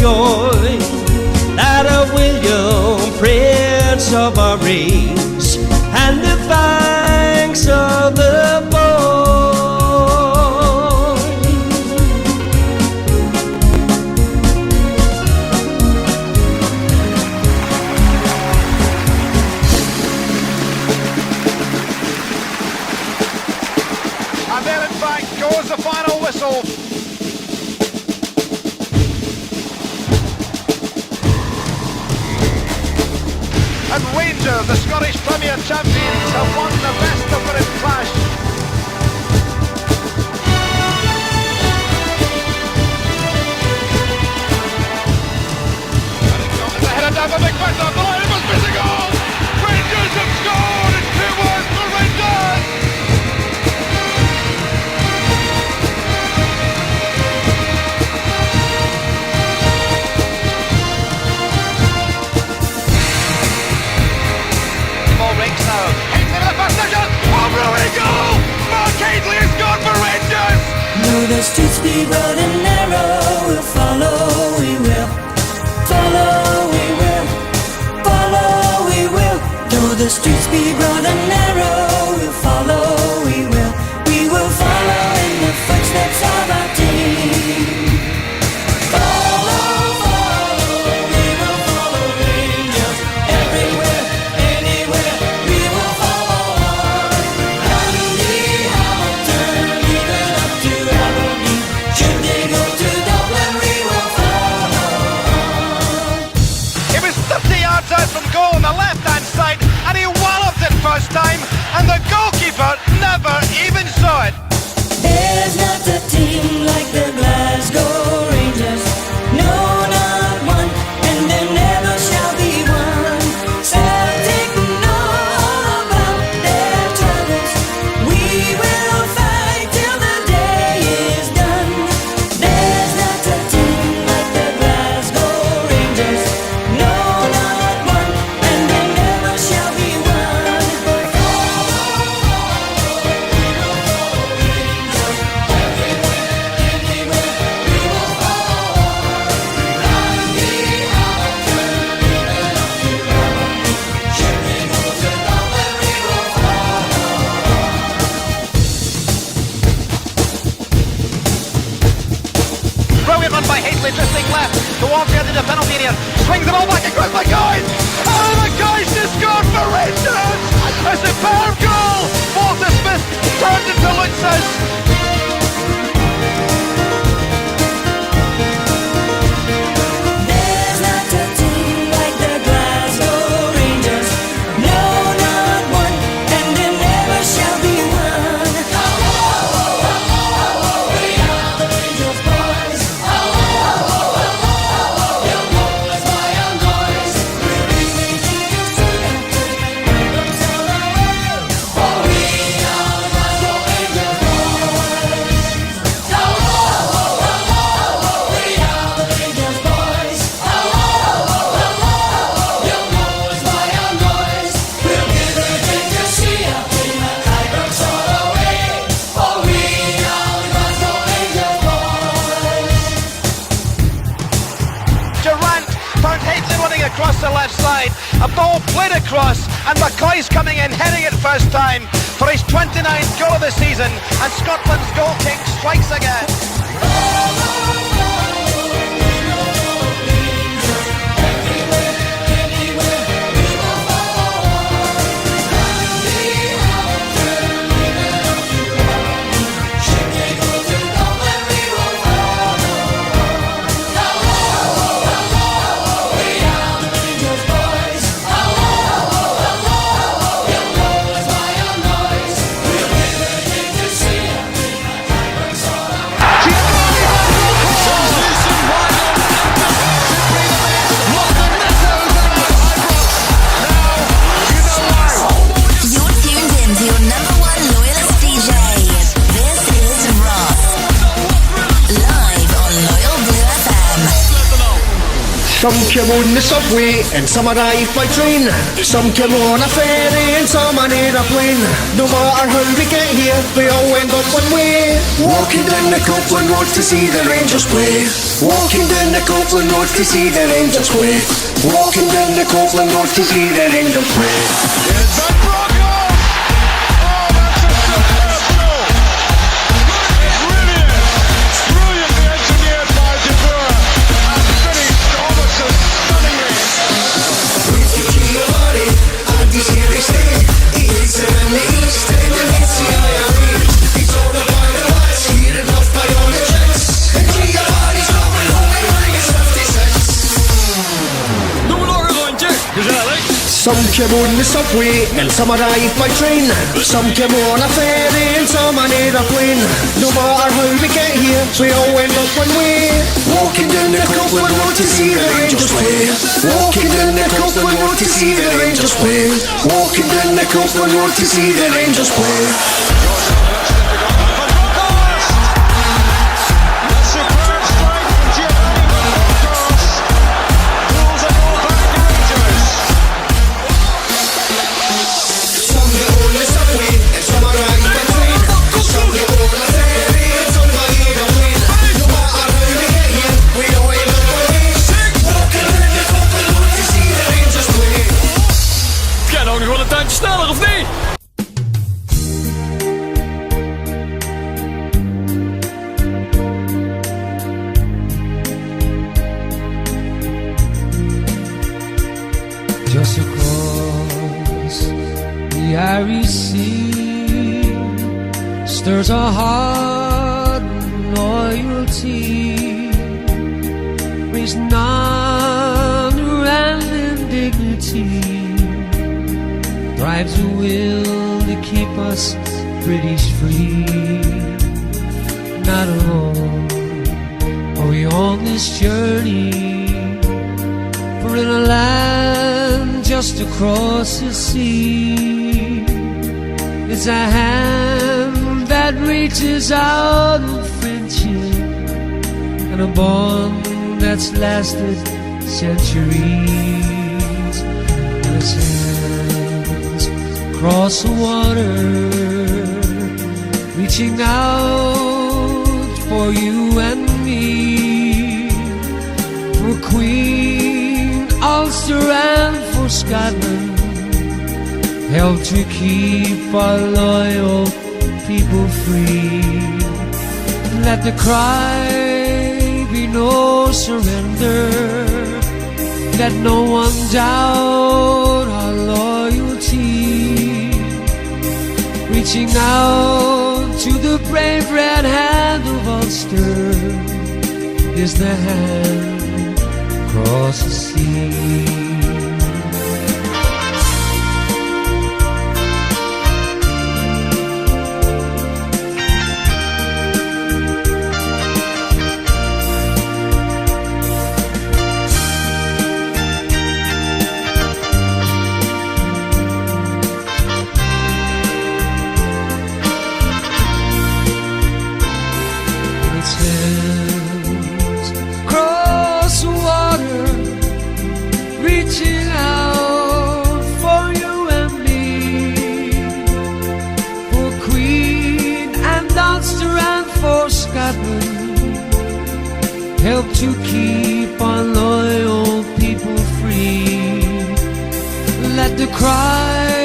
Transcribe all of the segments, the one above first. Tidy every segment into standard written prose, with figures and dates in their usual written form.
joy that a William, Prince of Orange, and the banks of the Boyne. And then in fact goes the final whistle. And Rangers, the Scottish Premier champions, have won the best of the clash. And it's gone as a header down by McMahon. The line was missing goal. Rangers have scored. It's 2-1 for Rangers. Rings now. Hatley with the first vision. Oh, brilliant goal! Mark Hatley has gone for Rangers! Though the streets be broad and narrow, we'll follow, we will. Follow, we will. Follow, we will. Though the streets be broad and narrow, we'll follow, we will. We will follow in the footsteps of our team. From goal on the left-hand side, and he walloped it first time, and the goalkeeper never even saw it. There's not a team like the Glasgow Rangers, no, not one, and there never shall be one. Celtic know all about their troubles. We will fight till the day is done. There's not a team like the Glasgow Rangers, no, not one, and there never shall be one. Brilliant run by Hatley, drifting left towards the edge of the penalty area. Swings it all back and goes Mackay. Oh, Mackay's just scored for Rangers! A superb goal! Walter Smith turned into Lutzes. There's not a team like the Glasgow Rangers, no, not one, and there never shall be one. We are the Rangers boys. Young boys, my young boys. We're bringing you to the problems of the world. For we are the Glasgow Rangers boys. We are the Rangers boys. Young boys, my young boys. We'll give everything to see our team at Ibrox all the way. For we are the Glasgow Rangers boys. Durant found Hatley running across the left side. A ball played across, and Mackay's coming in, heading it first time for his 29th goal of the season, and Scotland's goal king strikes again. Some came on the subway and some arrived by train. Some came on a ferry and some on aeroplane. No matter how we get here, we all end up one way. Walking down the Copeland Road to see the Rangers play. Walking down the Copeland Road to see the Rangers play. Walking down the Copeland Road to see the Rangers play. It's a Bronco! Oh, that's a superb goal! Brilliant! Brilliantly engineered by De Boer and finished almost as stunningly. Some came on the subway and some arrived by train. Some came on a ferry and some on aeroplane. No matter how we get here, we all end up one way. Walking down the Copeland Road to see the Rangers play. Walking down the Copeland Road to see the Rangers play. Walking down the Copeland Road to see the Rangers play. Sneller of niet? Just across the Irish Sea stirs a heart of loyalty, raising honor and indignity, drives the will to keep us British free. Not alone are we on this journey, for in a land just across the sea, it's a hand that reaches out of friendship, and a bond that's lasted centuries. And it's hands across the water, reaching out for you and me, for Queen Ulster and for Scotland, help to keep our loyal people free. Let the cry be no surrender, let no one doubt our loyalty, reaching out to the brave red hand of Ulster is the hand across the sea. Help to keep our loyal people free. Let the cry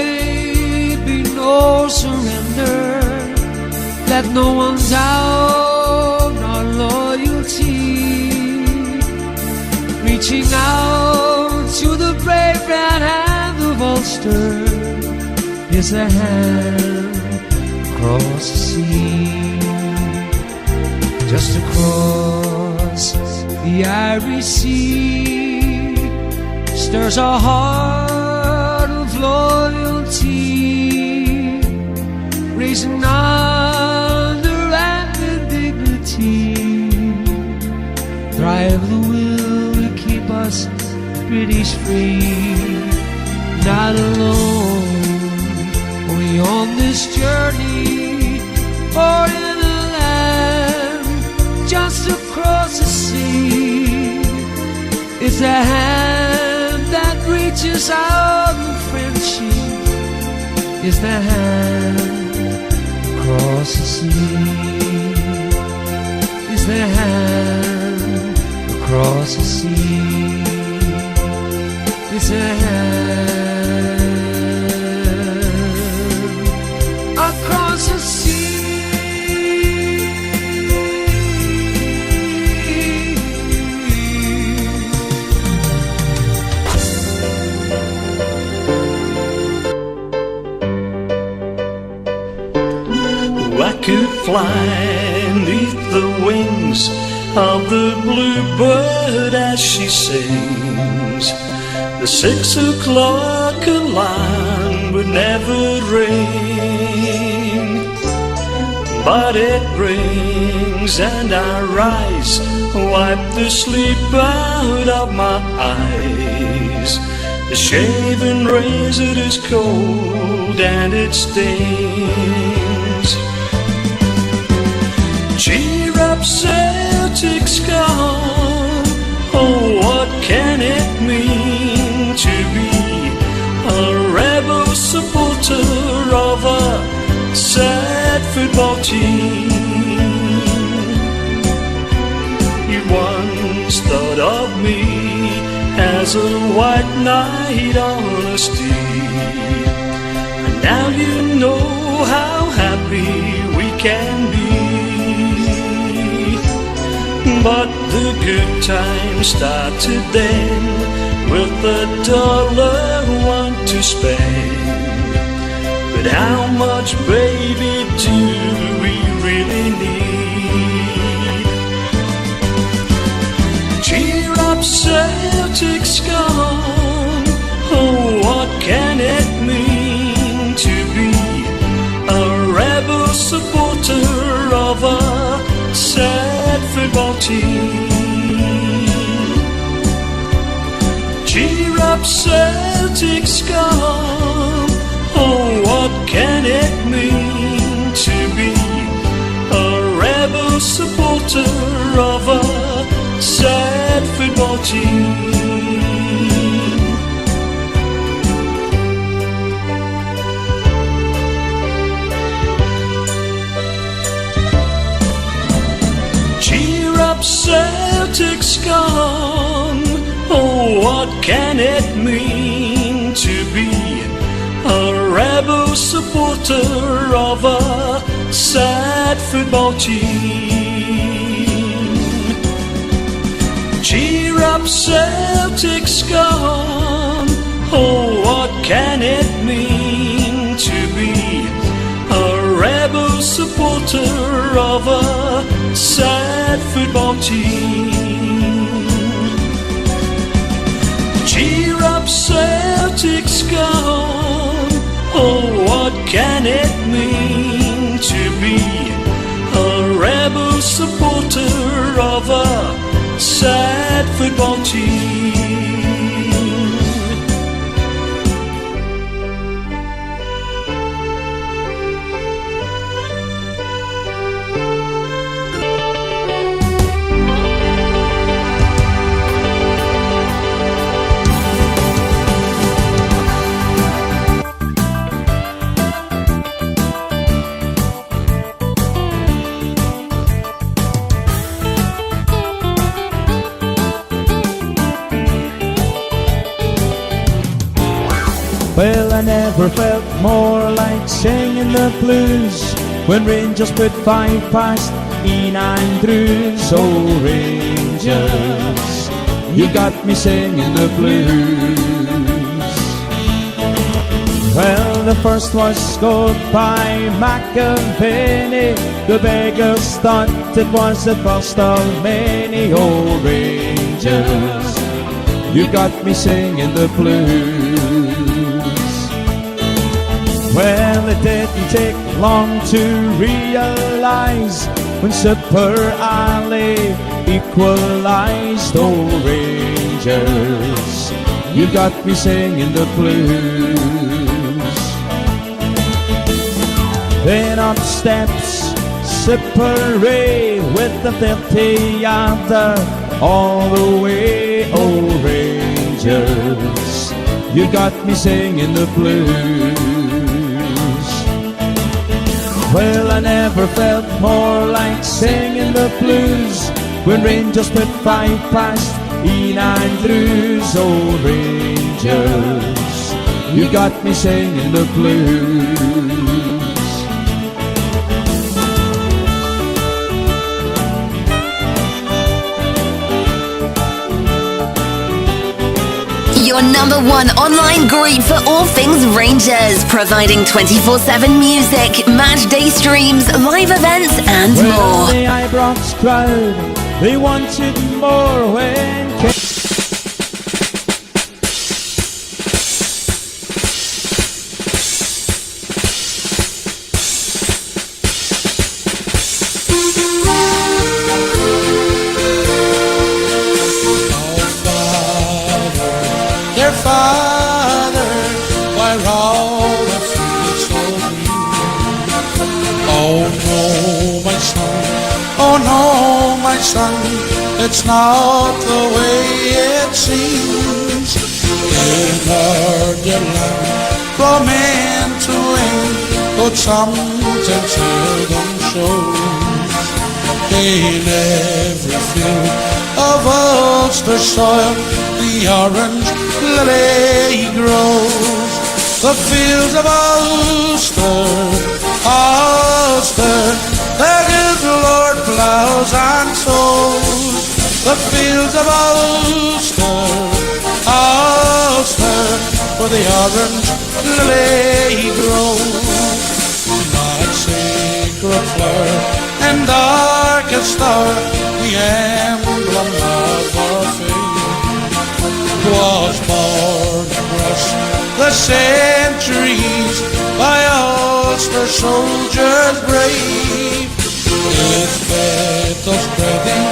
be no surrender, let no one doubt our loyalty, reaching out to the brave red hand of Ulster is a hand across the sea. Just across the Irish Sea stirs a heart of loyalty, raising honor and dignity, drive the will to keep us British free. Not alone are we on this journey, or in a land just across the sea, It's the hand that reaches out in friendship. It's the hand across the sea. It's the hand across the sea. It's the hand across the sea. I could fly neath the wings of the bluebird as she sings. The 6 o'clock alarm would never ring, but it rings and I rise, wipe the sleep out of my eyes. The shaven razor is cold and it stings. Cheer up, Celtic scum. Oh, what can it mean to be a rebel supporter of a sad football team? You once thought of me as a white knight on a steed, and now you know how happy we can be. But the good times started then, with $1 to spend. But how much, baby, do we really need? Cheer up, Celtic scum. Oh, what can it mean to be a rebel supporter of a sad football team? Cheer up, Celtic scum. Oh, what can it mean to be a rebel supporter of a sad football team? Cheer up, Celtic scum. Oh, what can it mean to be a rebel supporter of a sad football team? Cheer up, Celtic scum. Oh, what can it mean to be a rebel supporter of a sad football team? Cheer up, Celtic scum. Oh, what can it mean to be a rebel supporter of a sad football team? Well, I never felt more like singing the blues when Rangers put 5 past Ian Andrews. Oh, Rangers, you got me singing the blues. Well, the first was scored by McAvenny. The beggars thought it was the first of many. Oh, Rangers, you got me singing the blues. Well, it didn't take long to realize when Super Ali equalized. Oh, Rangers, you got me singing the blues. Then up steps Super A with the 50-yarder all the way. Oh, You got me singing the blues. Well, I never felt more like singing the blues when Rangers put 5 past Ian Andrews. Oh, Rangers, you got me singing the blues. Your number one online group for all things Rangers, providing 24/7 music, match day streams, live events and more. The Ibrox crowd, they wanted more when Father, why all the fields so green? Oh no, my son, oh no, my son, it's not the way it seems. In your land, from end to end, but sometimes seldom shows. In every field of Ulster soil, the orange lily grows. The fields of Ulster, Ulster, the good Lord plows and sows. The fields of Ulster, Ulster, where the orange lily grows. That sacred flower and darkest star, the emblem of our faith, was born across the centuries by Ulster soldiers brave. Its petals spreading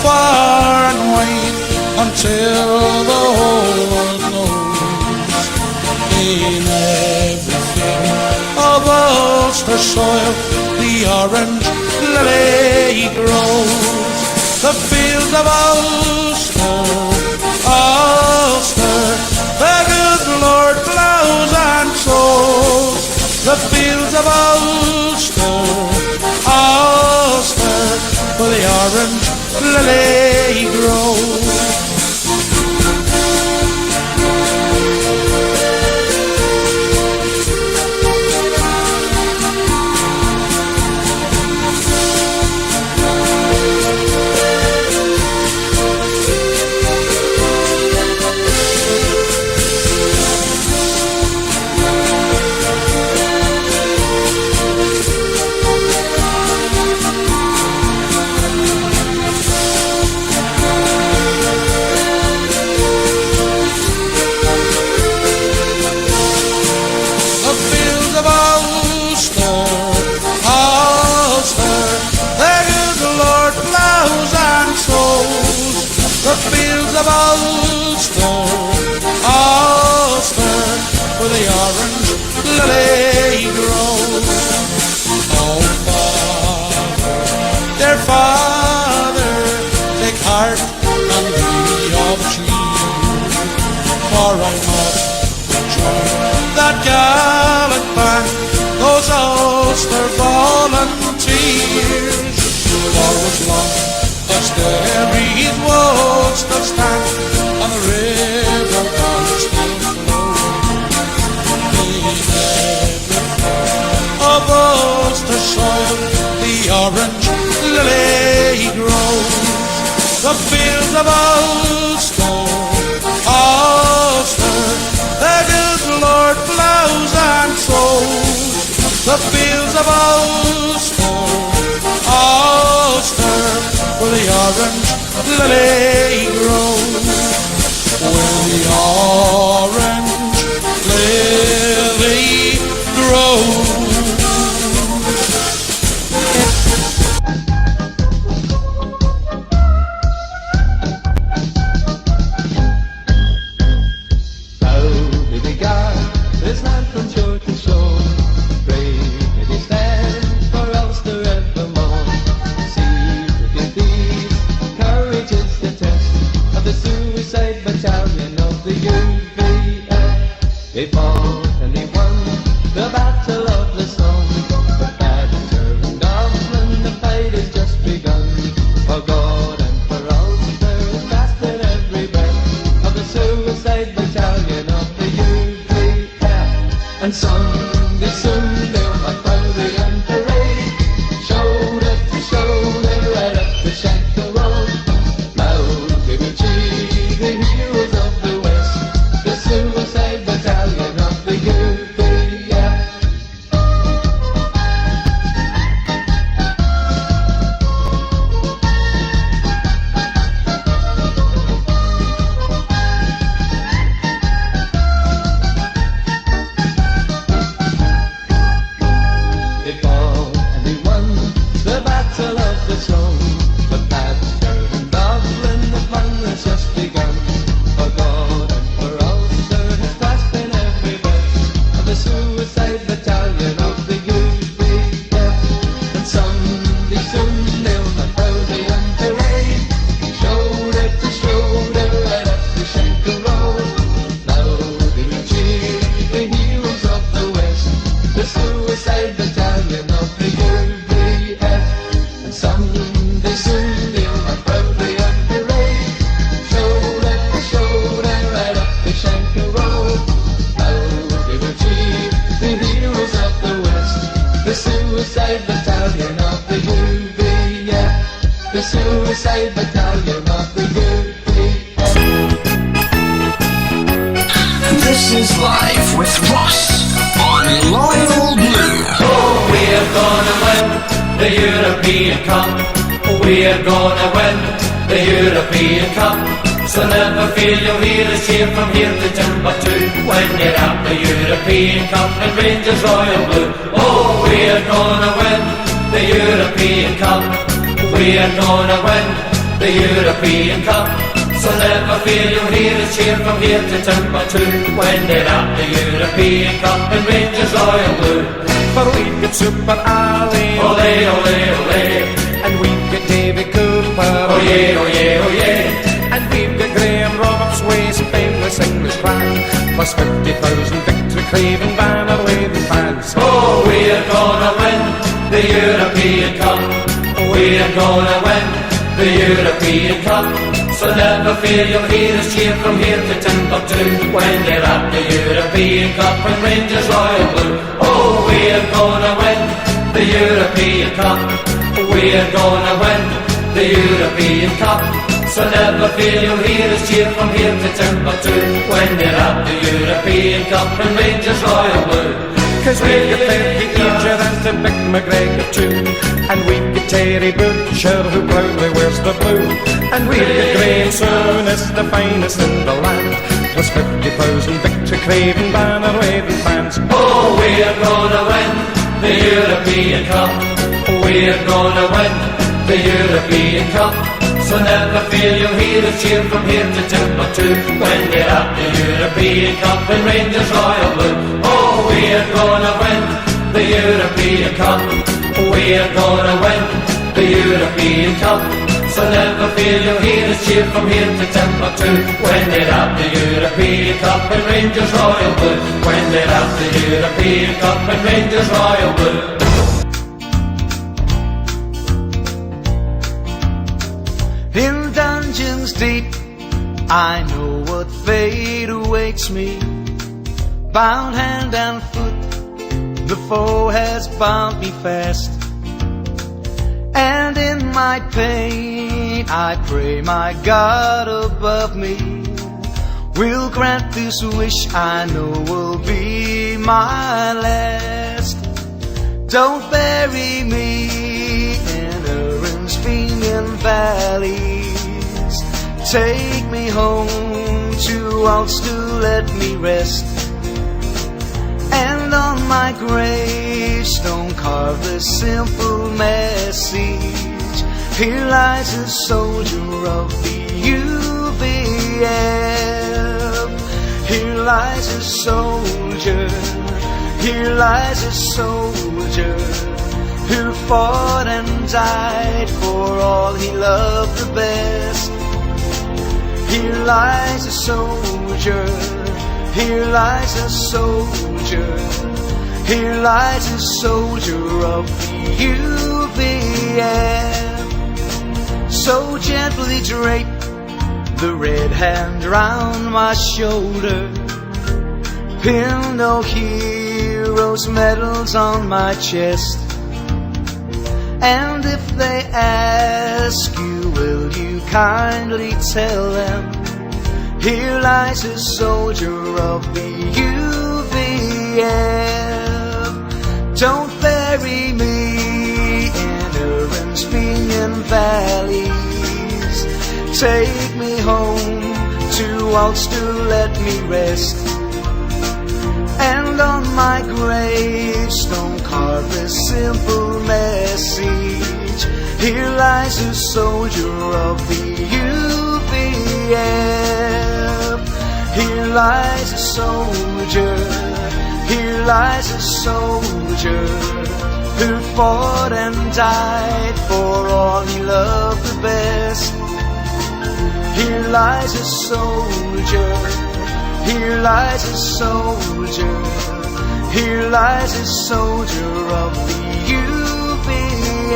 far and wide until the whole world knows. In every field of Ulster soil, the orange lily grows. The fields of Ulster, Ulster, the good Lord plows and sows. The fields of Ulster, Ulster, where the orange lily grows. The fields of Ulster, Ulster, where the orange lily grows. Oh, Father, dear Father, take heart and be of cheer, for I must join that gallant band, those Ulster volunteers. For as long as Derry's walls still stand and the river does still flow, in every of Ulster soil the orange lily grows. The fields of Ulster, Ulster, the good Lord plows and sows. The fields of Ulster, Ulster, where the orange lily grows. Where the orange lily grows. Proudly we guard this land from shore to shore. Bravely we stand for Ulster evermore. Secretly these, courage is the test of the suicide battalion of the UVF. They fought and they won the battle of the Somme. But Badger and Dublin, the fight has just begun. For God and for Ulster, fast in every breath of the suicide battalion of the UVF. And someday soon they'll not proudly and parade, shoulder to shoulder, right up the Shankill Road. Loudly we cheer the heroes of the West, the suicide battalion of the UVF. They fought and they won the battle of the Somme. But Badger and Dublin, the fun has just begun. For God and for Ulster has clashed in every breath of the suicide battalion of the UVF. And someday soon they'll not proudly and parade, shoulder to shoulder, right up the Shankill Road. Loudly we cheer the heroes of the West, the suicide battalion of the UVF. And someday soon they'll not proudly and parade, shoulder to shoulder, right up the Shankill Road. Loudly we cheer the heroes of the West, the suicide battalion of the UVF, the suicide battalion of the UVF. This is Live with Ross on Loyal Blue. We're gonna win the European Cup. We're gonna win the European Cup. So never feel you'll hear us cheer from here to Timbuktu when you're at the European Cup in Rangers Royal Blue. Oh, we're gonna win the European Cup. We're gonna win the European Cup. So never feel you'll hear us cheer from here to Timbuktu when they're at the European Cup in Rangers Royal Blue. For we've got Super Ali, Ole, ole, ole, and we've got Davy Cooper, oh yeah, oh yeah, oh yeah. and we've got Graham Roberts, Ways famous English clan, plus 50,000 victory craving banner waving fans. Oh, we're gonna win the European Cup. We're gonna win the European Cup. So never fear you'll hear us cheer from here to Timbuktu when they're at the European Cup and Rangers Royal Blue. Oh, we're gonna win the European Cup. We're gonna win the European Cup. So never fear you'll hear us cheer from here to Timbuktu when they're at the European Cup and Rangers Royal Blue. Cause we've got Fergie Eager and the Big McGregor too, and we've got Terry Butcher who proudly wears the blue, and we've got Graham Souness, the finest in the land, plus 50,000 victory craving banner waving fans. Oh, we're gonna win the European Cup. We're gonna win the European Cup. So never feel you'll hear us cheer from here to Timbuktu when they're at the European Cup in Rangers Royal Blue. Oh, we're gonna win the European Cup. We're gonna win the European Cup. So never feel you'll hear us cheer from here to Timbuktu when they're at the European Cup in Rangers Royal Blue. When they're at the European Cup in Rangers Royal Blue. In dungeons deep, I know what fate awaits me. Bound hand and foot, the foe has bound me fast. And in my pain, I pray my God above me will grant this wish I know will be my last. Don't bury me in Erin's Fenian valleys. Take me home to Ulster, let me rest. And on my gravestone carve this simple message: here lies a soldier of the UVF. Here lies a soldier, here lies a soldier who fought and died for all he loved the best. Here lies a soldier, Here lies a soldier, here lies a soldier of the UVM. So gently drape the red hand round my shoulder. Pin no heroes' medals on my chest. And if they ask you, will you kindly tell them, here lies a soldier of the UVM. Don't bury me in Erin's valleys. Take me home to Ulster, let me rest. And on my gravestone carve this simple message, here lies a soldier of the UVM. Here lies a soldier, here lies a soldier, who fought and died for all he loved the best. Here lies a soldier, here lies a soldier, here lies a soldier of the UVM.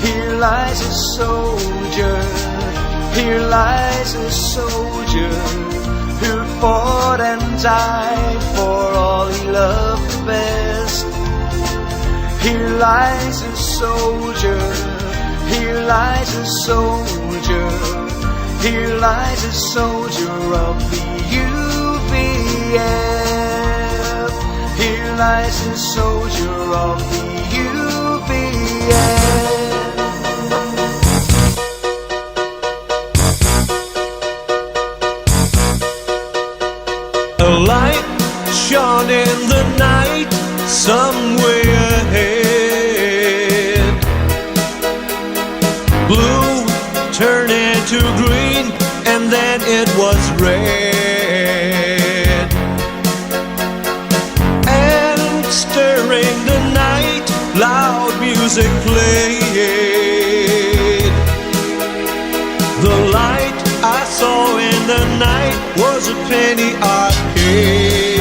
Here lies a soldier, here lies a soldier, who fought and died for all he loved the best. Here lies a soldier, here lies a soldier, here lies a soldier of the UVM. Here lies a soldier of the UVM. A light shone in the night somewhere ahead. Blue turned into green, and then it was red. And stirring the night, loud music played. The light I saw in the night was a penny arcade.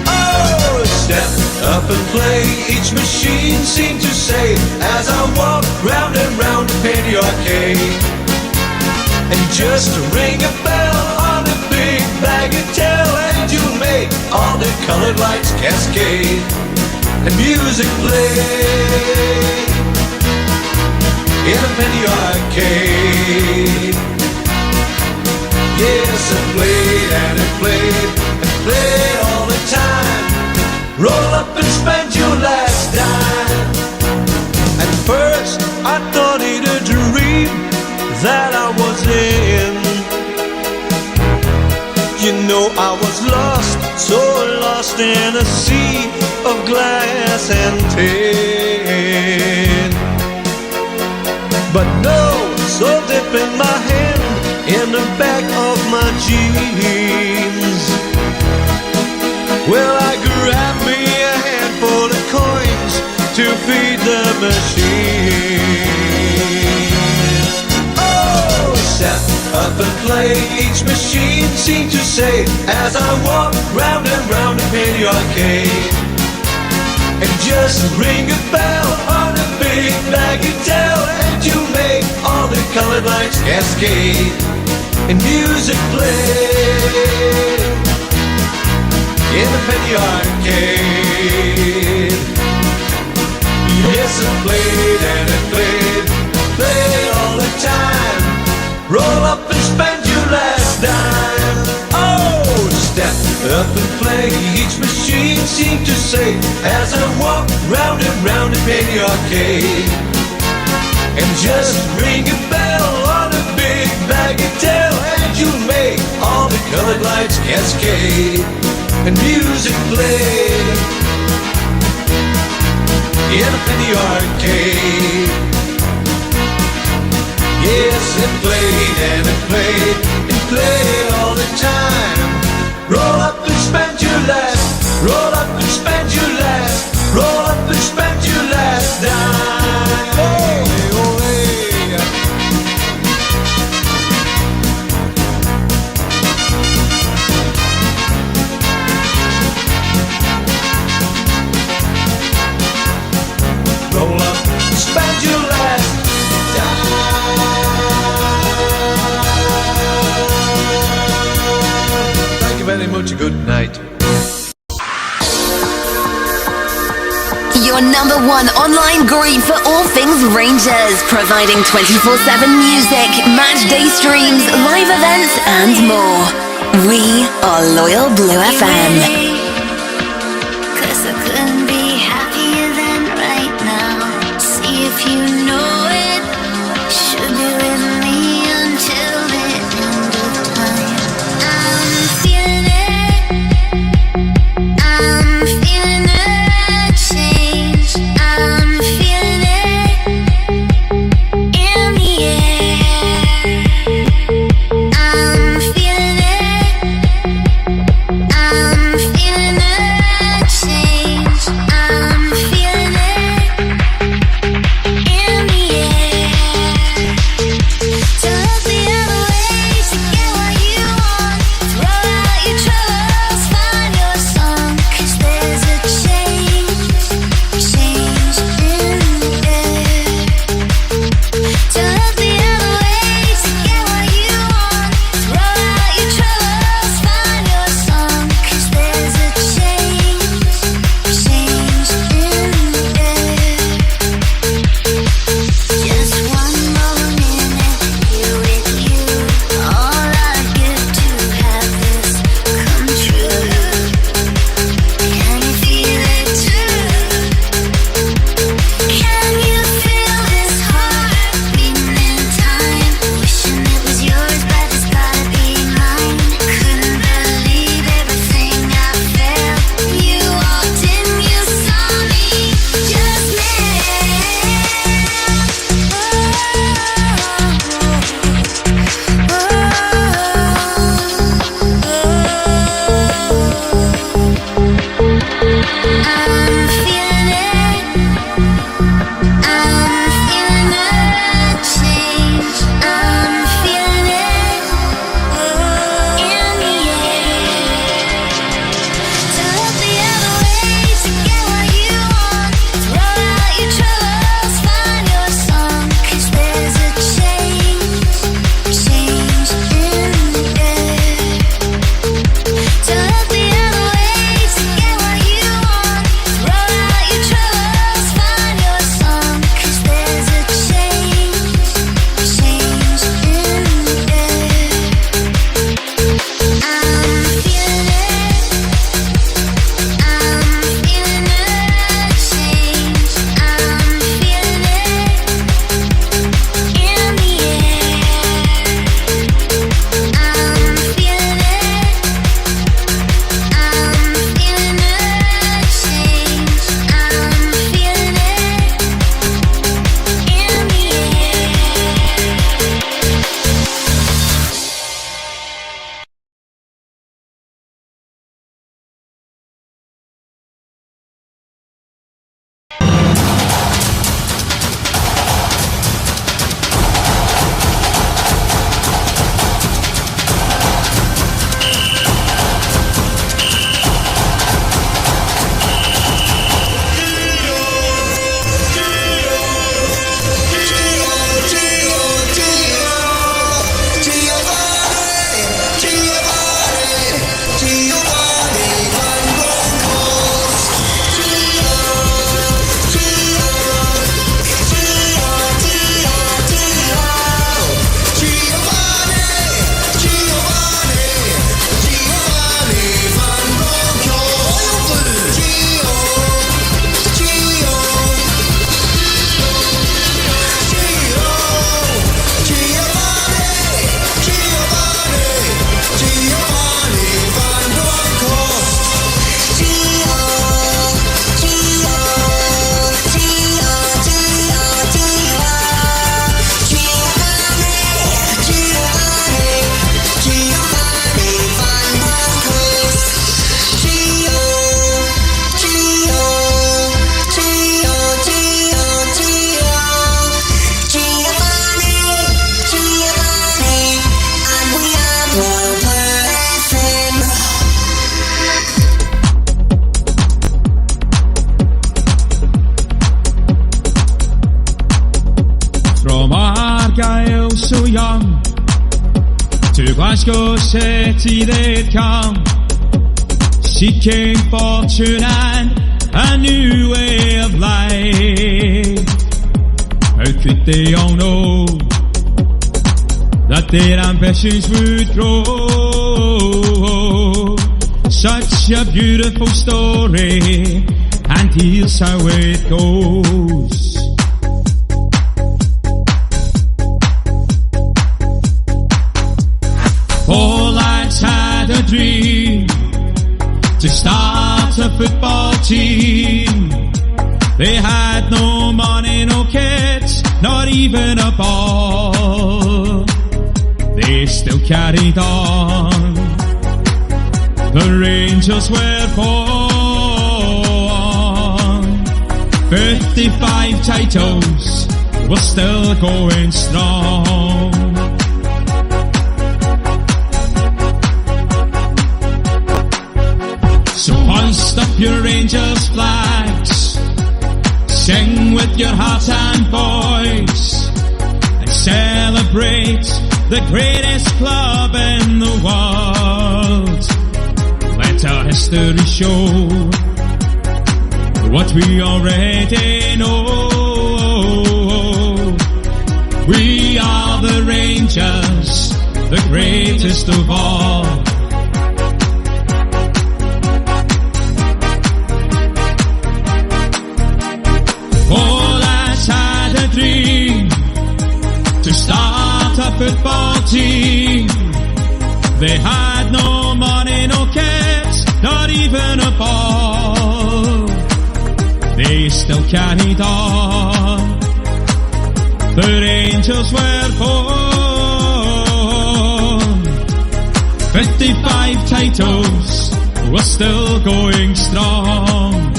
Oh, step up and play, each machine seemed to say, as I walk round and round the penny arcade. And just ring a bell on a big bagatelle, and you'll make all the colored lights cascade, and music play in a penny arcade. Yes, it played and it played and played all the time. Roll up and spend your last dime. At first I thought it a dream that I was in. You know I was lost, so lost in a sea of glass and tin. But no, so dip in my hand in the back of my jeans. Well, I grabbed me a handful of coins to feed the machine. Oh, step up and play, each machine seemed to say, as I walk round and round the penny arcade. And just ring a bell on a big bagatelle, and you make all the colored lights cascade, and music play in a penny arcade. Yes, it played and it played, played all the time. Roll up and spend your last dime. Oh, step up and play, each machine seemed to say, as I walk round and round the penny arcade. And just ring a bell on a big bagatelle, and you make all the colored lights cascade, and music played in a penny arcade. Yes, it played and it played and played all the time. Roll up and spend your last, roll up and spend your last, roll up and spend your last dime. Hey, oh, hey. good night. Your number one online group for all things Rangers, providing 24/7 music, match day streams, live events, and more. We are Loyal Blue FM. 'Cause I couldn't be happier than right now. See if you know it. Should be with me until the end of time. I'm feeling it. I'm feeling a change. I'm feeling it in the air. I'm feeling it. I'm feeling a change. I'm feeling it in the air. So look the other way to get what you want. Throw out your troubles, find your song. 'Cause there's a change in the air. So look the other way to get what you want. Throw out your troubles, find your song. 'Cause there's a change in the air. Just one more minute here with you. All I get to have this come true. Can you feel it too? Can you feel this heart beating in time? Wishing it was yours, but it's gotta be mine. Couldn't believe everything I felt. You walked in, you saw me, just me. I'm feeling it. I'm feeling a change. I'm feeling it in the air. So look the other way to get what you want. Throw out your troubles, find your song. 'Cause there's a change in the air. So look the other way to get what you want. Throw out your troubles, find your song. 'Cause there's a change in the air. I'm feeling it. I'm feeling a change. I'm feeling it in the air. I'm feeling it. I'm feeling a change. I'm feeling it in the so young, to Glasgow City they'd come, seeking fortune and a new way of life. How could they all know that their ambitions would grow? Such a beautiful story, and here's how it goes. Four lads had a dream to start a football team. They had no money, no kit, not even a ball. They still carried on. The Rangers were born. 55 titles were still going strong. So hoist up your Rangers flags, sing with your heart and voice, and celebrate the greatest club in the world. Let our history show what we already know. We are the Rangers, the greatest of all. Dream to start a football team. They had no money, no kit, not even a ball. They still carried on. The Rangers were born. 55 titles were still going strong.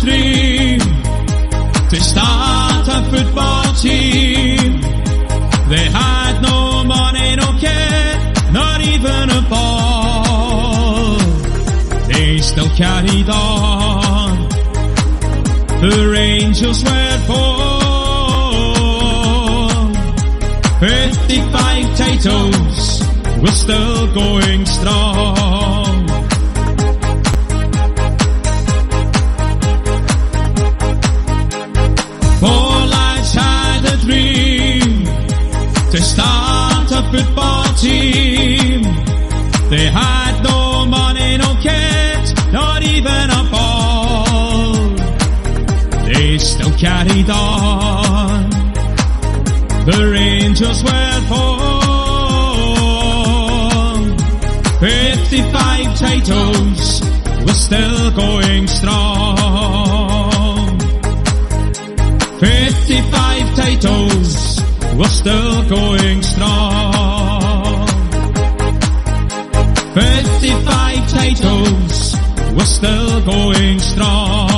Dream to start a football team. They had no money, no kit, not even a ball. They still carried on. The Rangers were born. 55 titles were still going strong. To start a football team. They had no money, no kit, not even a ball. They still carried on. The Rangers were born. 55 titles were still going strong. 55 titles we're still going strong. 55 titles, we're still going strong.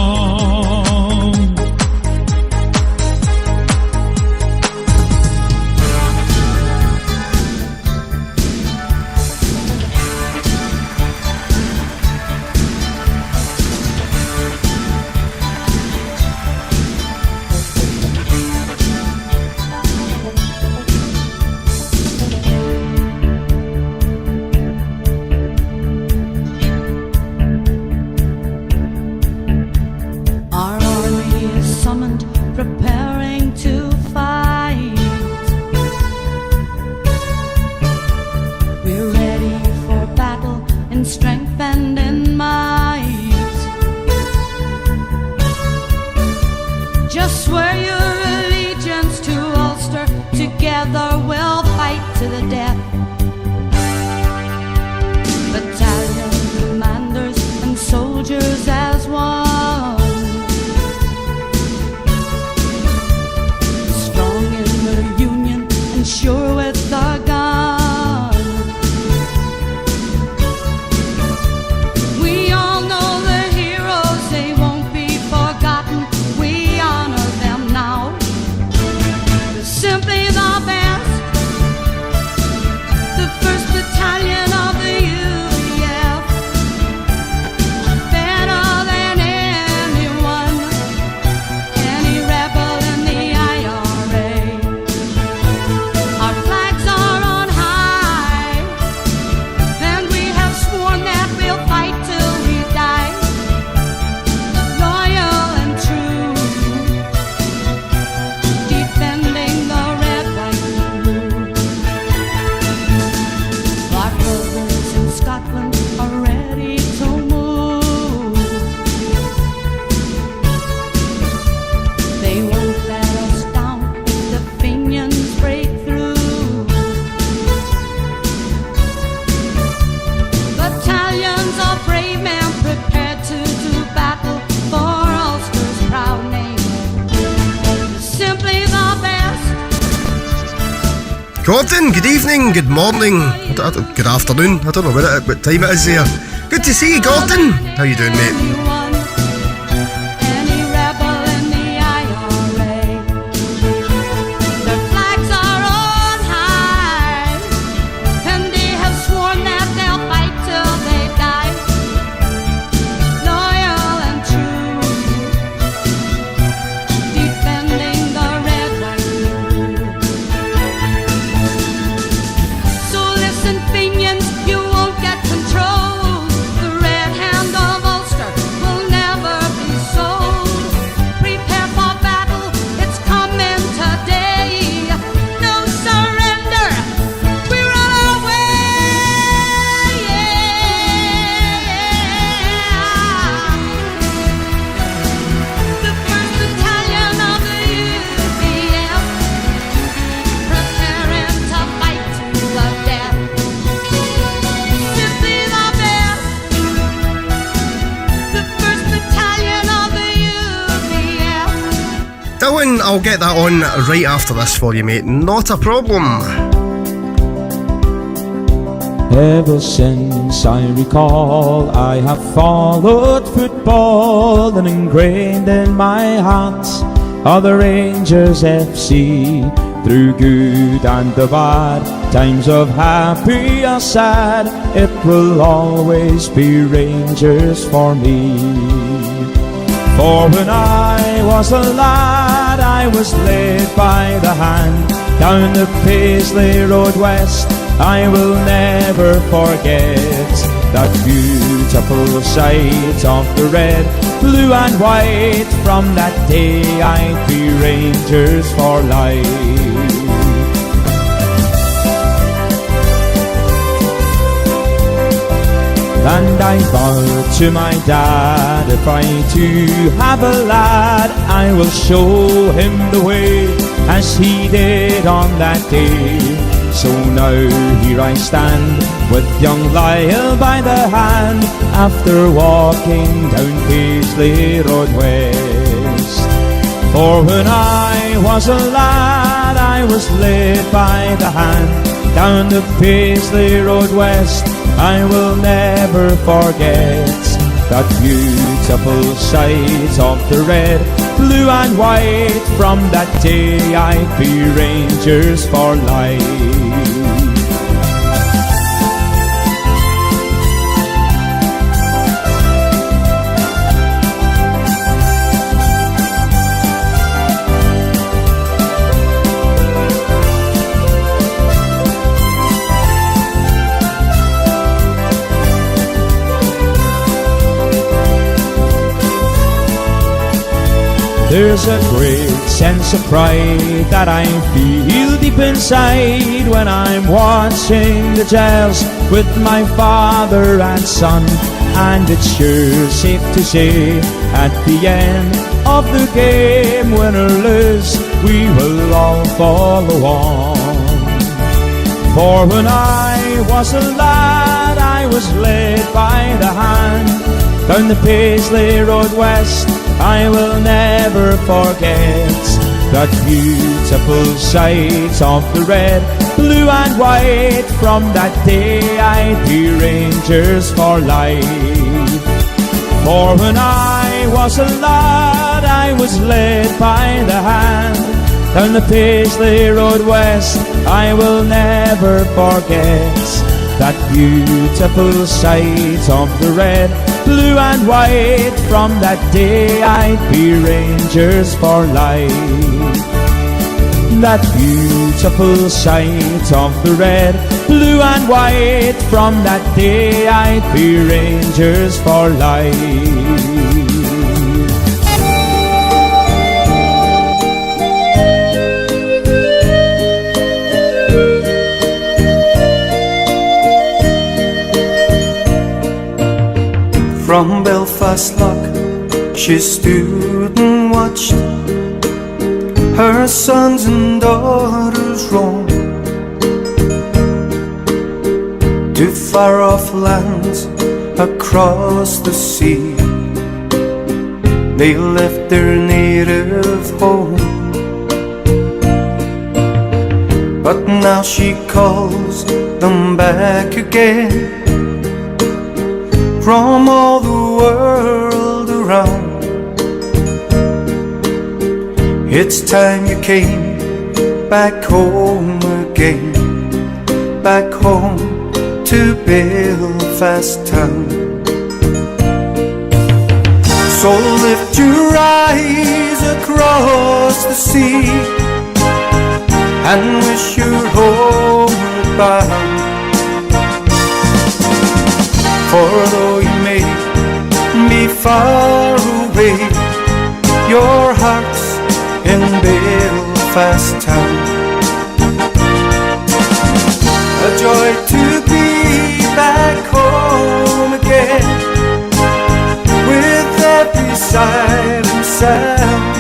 Gordon, good evening, good morning, good afternoon. I don't know what time it is there. Good to see you, Gordon. How you doing, mate? I'll get that on right after this for you, mate. Not a problem. Ever since I recall, I have followed football, and ingrained in my heart are the Rangers FC. Through good and the bad, times of happy or sad, it will always be Rangers for me. For when I was a lad, I was led by the hand down the Paisley Road West. I will never forget that beautiful sight of the red, blue and white. From that day I'd be Rangers for life. And I vowed to my dad, if I too have a lad, I will show him the way, as he did on that day. So now here I stand, with young Lyle by the hand, after walking down Paisley Road West. For when I was a lad, I was led by the hand down the Paisley Road West. I will never forget that beautiful sight of the red, blue and white. From that day I'd be Rangers for life. There's a great sense of pride that I feel deep inside when I'm watching the Gels with my father and son. And it's sure safe to say, at the end of the game, win or lose, we will all follow on. For when I was a lad, I was led by the hand down the Paisley Road West. I will never forget that beautiful sight of the red, blue and white. From that day I'd be Rangers for life. For when I was a lad, I was led by the hand down the Paisley Road West. I will never forget that beautiful sight of the red, blue and white. From that day I'd be Rangers for life. That beautiful sight of the red, blue and white. From that day I'd be Rangers for life. From Belfast Lough she stood and watched her sons and daughters roam to far off lands across the sea. They left their native home, but now she calls them back again from all the world around. It's time you came back home again, back home to Belfast town. So lift your eyes across the sea and wish you're homeward bound. For though you may be far away, your heart's in Belfast town. A joy to be back home again, with every sight and sound.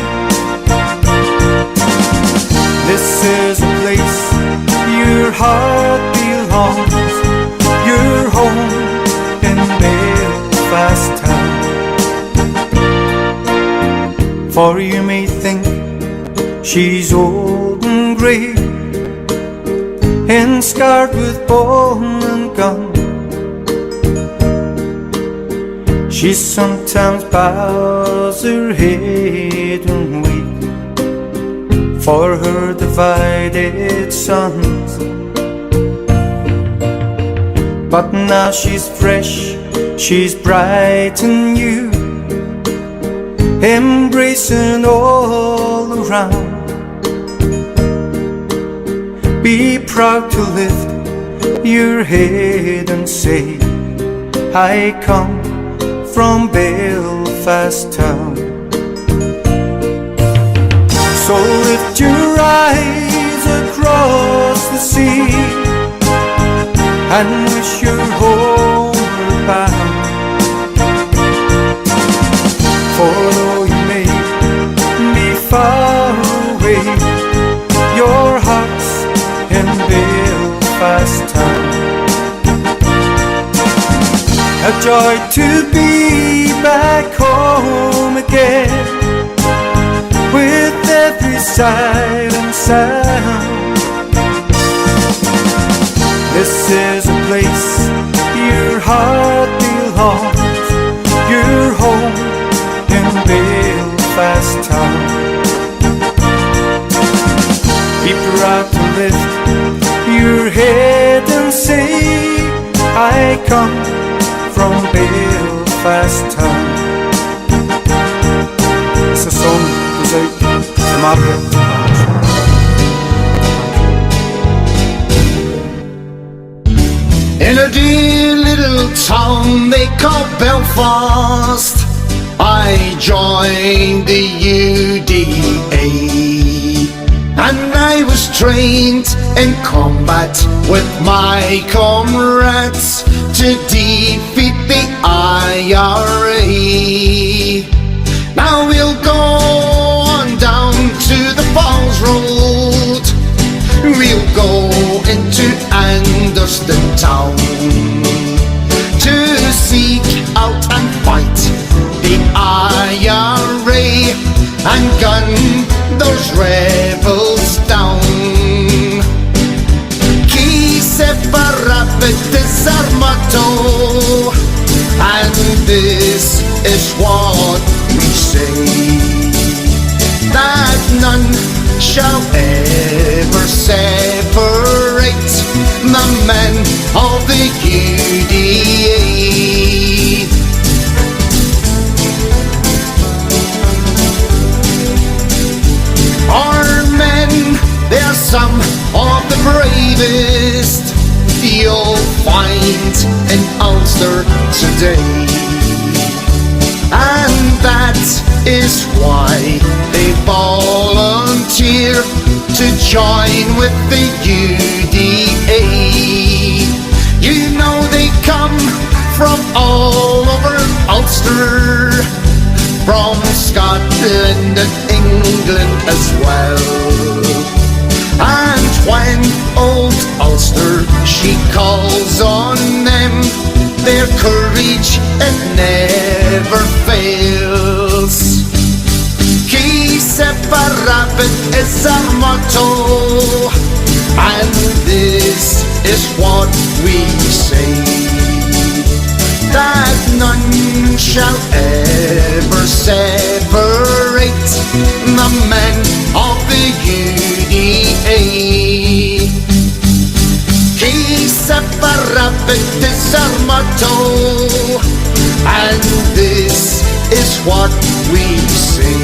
This is a place your heart belongs, your home in Belfast town. For you may think she's old and grey and scarred with bone and gun. She sometimes bows her head and weeps for her divided sons. But now she's fresh, she's bright and new, embracing all around. Be proud to lift your head and say, I come from Belfast town. So lift your eyes across the sea and wish you're homeward bound. For though you may be far away, your heart's in Belfast town. A joy to be back home again, with every sight and sound. This is a place your heart belongs, your home in Belfast town. Be proud to lift your head and say, I come from Belfast town. It's a song that goes out to Margaret. In a dear little town they call Belfast, I joined the UDA, and I was trained in combat with my comrades to defeat the IRA. Now we'll go on down to the Falls Road, we'll go into Anderston town to seek out and fight the IRA and gun those rebels down. Qui separabit is our motto, and this is what we say, that none shall ever separate the men of the UDA. Our men, they're some of the bravest you'll find in Ulster today, and that is why they volunteer to join with the UDA. You know they come from all over Ulster, from Scotland and England as well. And when old Ulster she calls on them, their courage it never fails. Qui separabit is our motto, and this is what we say, that none shall ever separate the men of the UDA. Qui separabit is our motto, and this is what we say,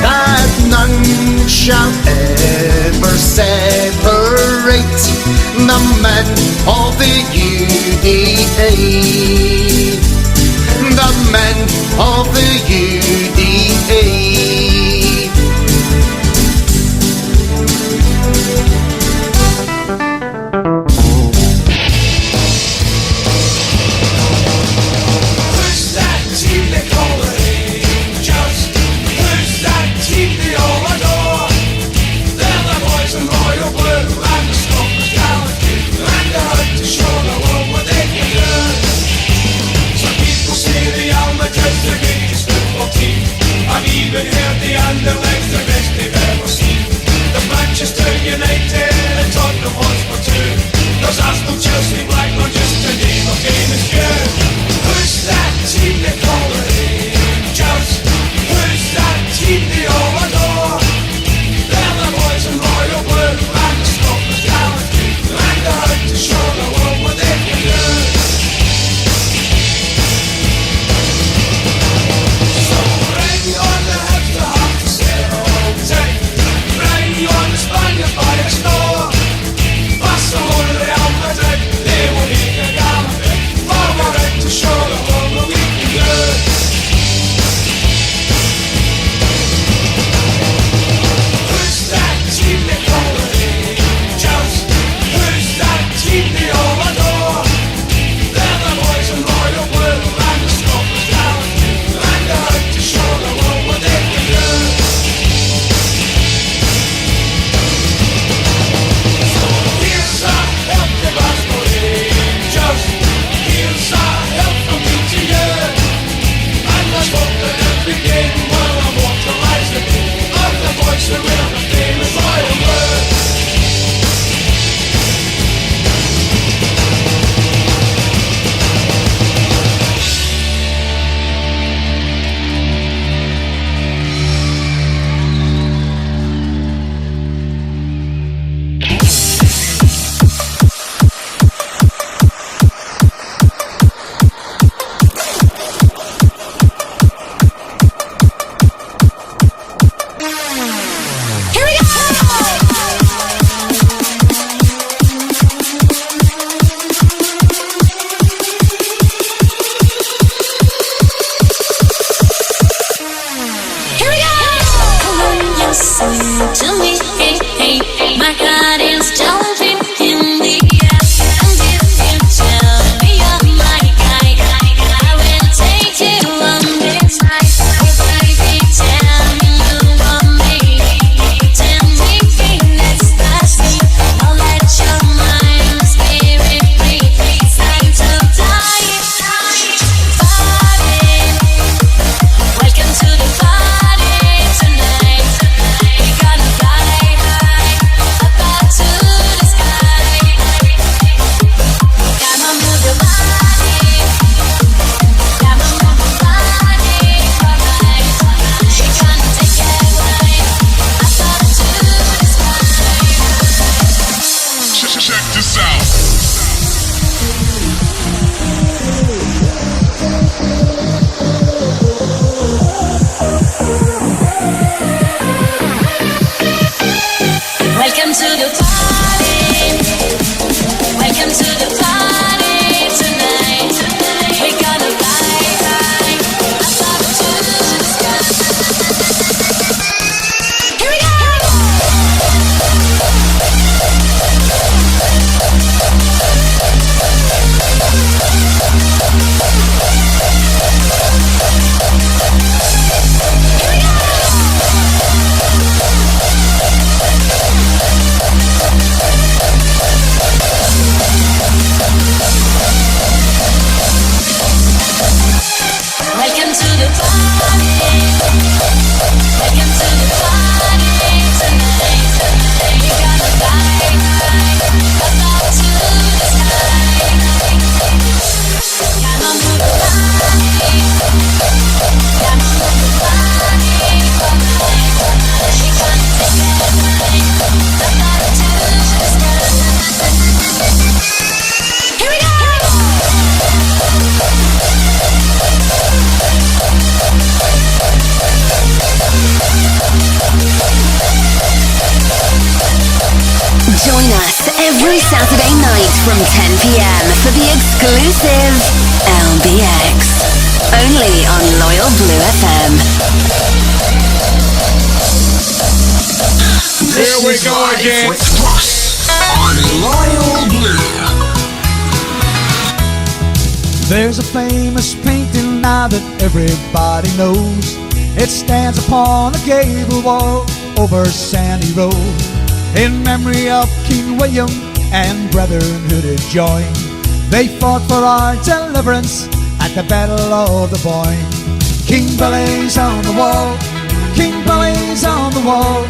that none shall ever separate the men of the UDA, the men of the UDA. Even heard the underlegs, the best they've ever seen. The Manchester United and Tottenham Hotspur too. There's Arsenal, Chelsea, Blackburn, just to name a famous few. Who's that team they call the Rangers? Who's that team they all adore? They're the boys in royal blue and the Scotland's gallantry, and they're out to show the world what they can do. Tonight, we gonna fly high. from 10 p.m. for the exclusive LBX. Only on Loyal Blue FM. Here we go again. With Ross on Loyal Blue. There's a famous painting now that everybody knows. It stands upon a gable wall over Sandy Road, in memory of King William and Brethren who did join. They fought for our deliverance at the Battle of the Boyne. King Belé's on the wall, King Belé's on the wall.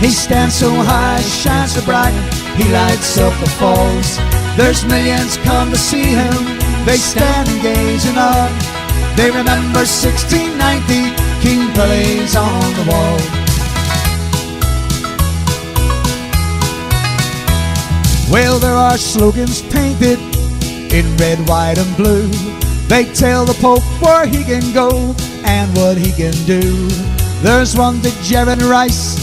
He stands so high, shines so bright, he lights up the falls. There's millions come to see him, they stand and gaze in awe. They remember 1690, King Belé's on the wall. Well, there are slogans painted in red, white and blue. They tell the Pope where he can go and what he can do. There's one to Jared Rice,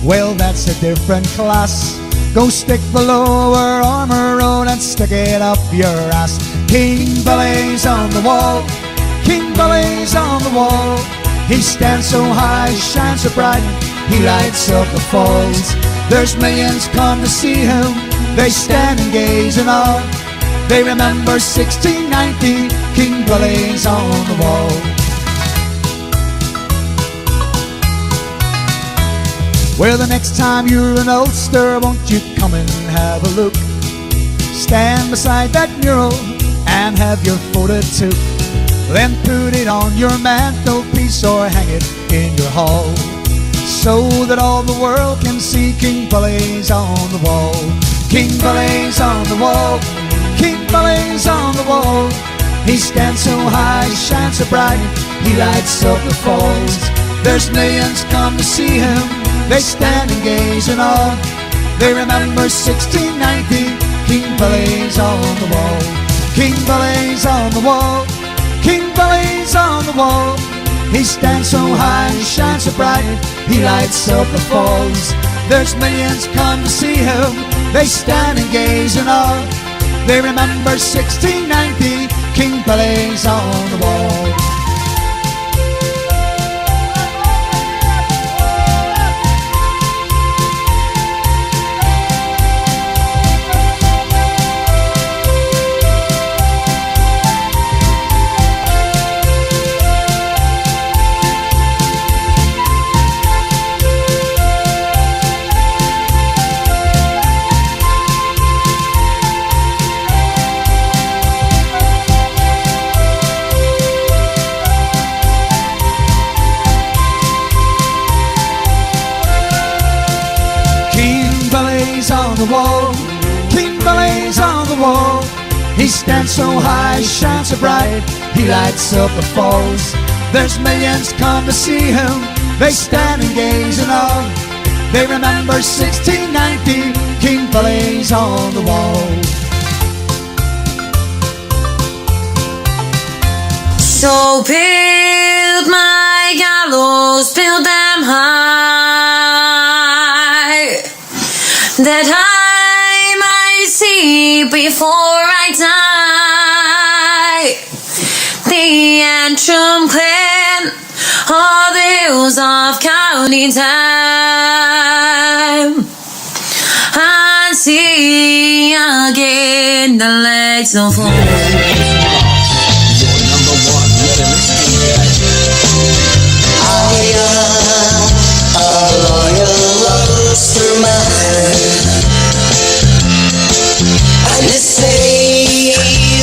well that's a different class. Go stick the lower armor road and stick it up your ass. King Belé's on the wall, King Belé's on the wall. He stands so high, shines so bright, he lights up the falls. There's millions come to see him, they stand and gaze in awe. They remember 1690, King Belé's on the wall. Well, the next time you're in Ulster, won't you come and have a look? Stand beside that mural and have your photo took. Then put it on your mantelpiece or hang it in your hall, so that all the world can see King Belé's on the wall. King Belé's on the wall, King Belé's on the wall. He stands so high, shines so bright, he lights up the falls. There's millions come to see him, they stand and gaze in awe. They remember 1690, King Belé's on the wall. King Belé's on the wall, King Belé's on the wall. He stands so high, shines so bright, he lights up the falls. There's millions come to see him, they stand and gaze in awe. They remember 1690, King Belé's on the wall. On the wall, King Belé's on the wall. He stands so high, shines so bright, he lights up the falls. There's millions come to see him, they stand and gaze in awe. They remember 1690, King Belé's on the wall. So build my gallows, build them high, that I might see before I die the Antrim clan of the hills of County Time, and see again the legs of home. I am a loyal Ulster man, and they say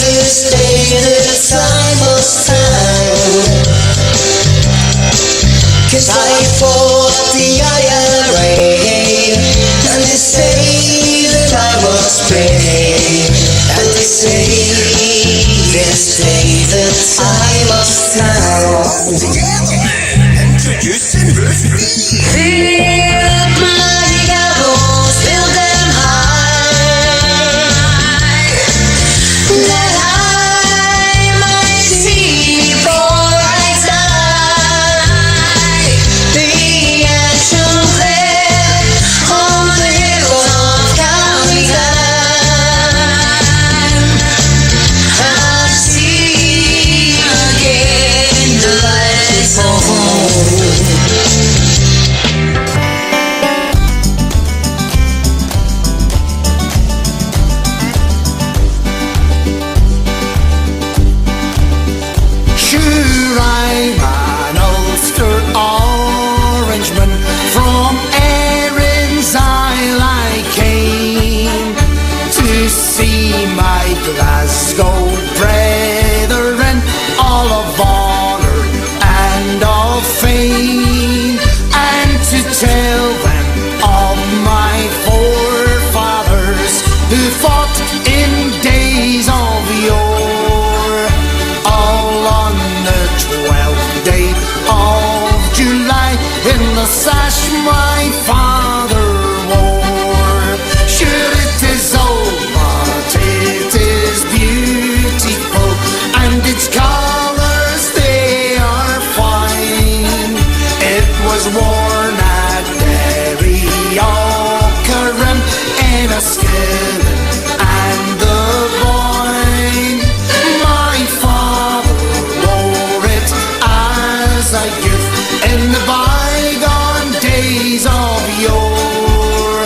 this day the time must stand, 'cause I fought the IRA, and they say that I must pay, and they say this day the time must stand. Introducing Build my gallows, build them high, that I might see before I die the Antrim clan on the hills of County Time, the sash my father wore. Sure, it is old, but it is beautiful, and its colours, they are fine. It was worn at Derry, Aughrim, in a skillet and the vine. My father wore it as a youth in the bygone days of yore,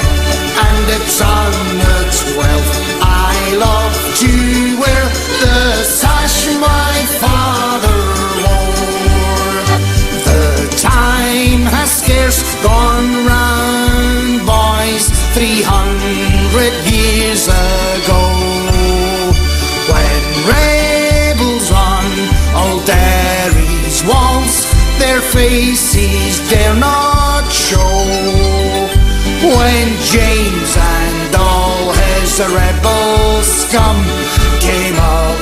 and it's on the 12th I love to wear the sash my father wore. The time has scarce gone round, boys, 300 years ago, when rebels on old Derry's walls their faces dare not show. When James and all his rebel scum came up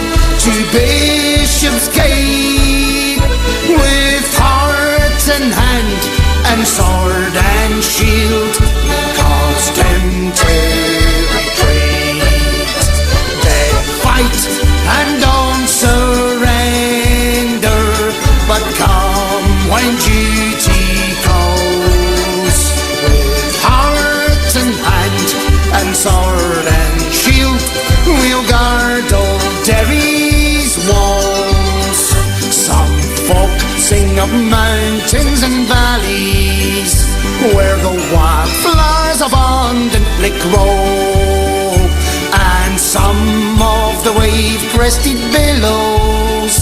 to Bishopsgate, with heart and hand and sword and shield, caused him to retreat. They fight and don't surrender, but come when duty calls. With heart and hand and sword and shield, we'll guard old Derry's walls. Some folk sing of mountains and valleys, where the wildflowers abundantly grow, and some of the wave-crested billows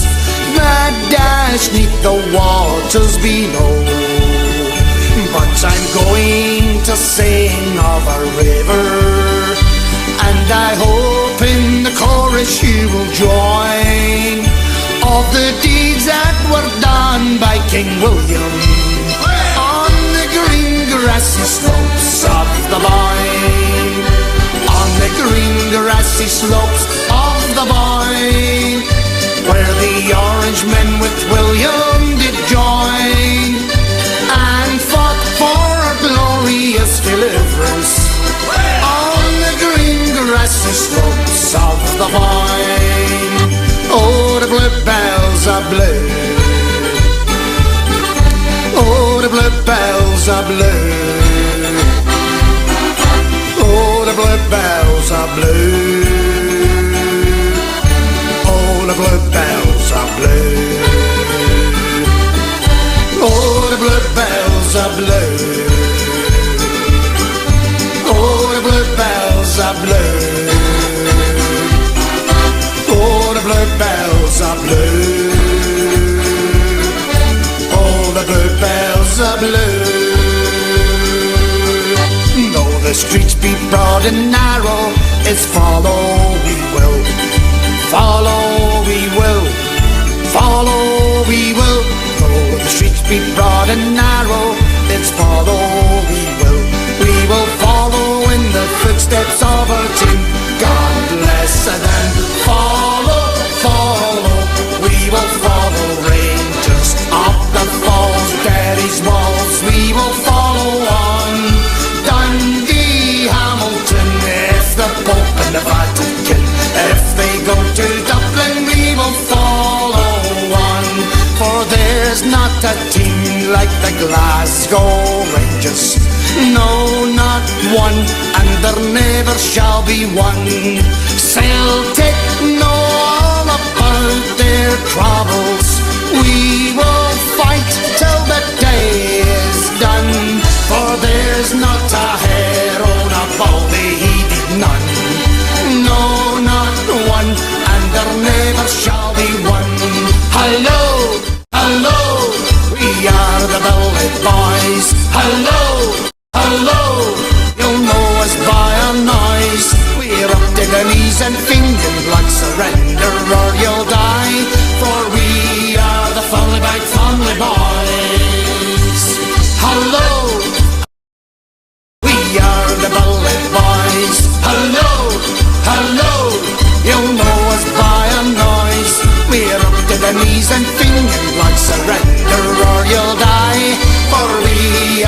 that dash 'neath the waters below. But I'm going to sing of a river, and I hope in the chorus you will join, of the deeds that were done by King William on the green grassy slopes of the Boyne. On the green grassy slopes of the Boyne, where the Orange men with William did join, and fought for our glorious deliverance. On the green grassy slopes of the Boyne, oh, the bluebells are blue, oh, the bluebells are blue, oh, the bluebells are blue, oh, the bluebells are blue, oh, the bluebells are blue, oh, the bluebells are blue, oh, the bluebells are blue, oh, the bluebells are blue. Though the streets be broad and narrow, it's follow we will, follow we will, follow we will. Though the streets be broad and narrow, it's follow we will. We will follow in the footsteps of our King. God bless them. Follow, follow. We will follow Rangers up the falls, Derry's walls. We will follow on Dundee, Hamilton, if the Pope and the Vatican, if they go to Dublin, we will follow on. For there's not a team like the Glasgow Rangers, no, not one, and there never shall be one. Celtic know all about their troubles. We will fight till the day is done, for there's not a hair on a body heeded none. No, not one, and there never shall be one. Hello, hello, we are the Billy Boys. Hello, hello, you'll know us by our noise. We're up to the knees and fingering blood, surrender or you'll die, for we are the Family Bag Family Boys. Hello, we are the Billy Boys. Hello, hello, you'll know us by our noise. We're up to the knees and fingering blood, surrender or you'll die, for we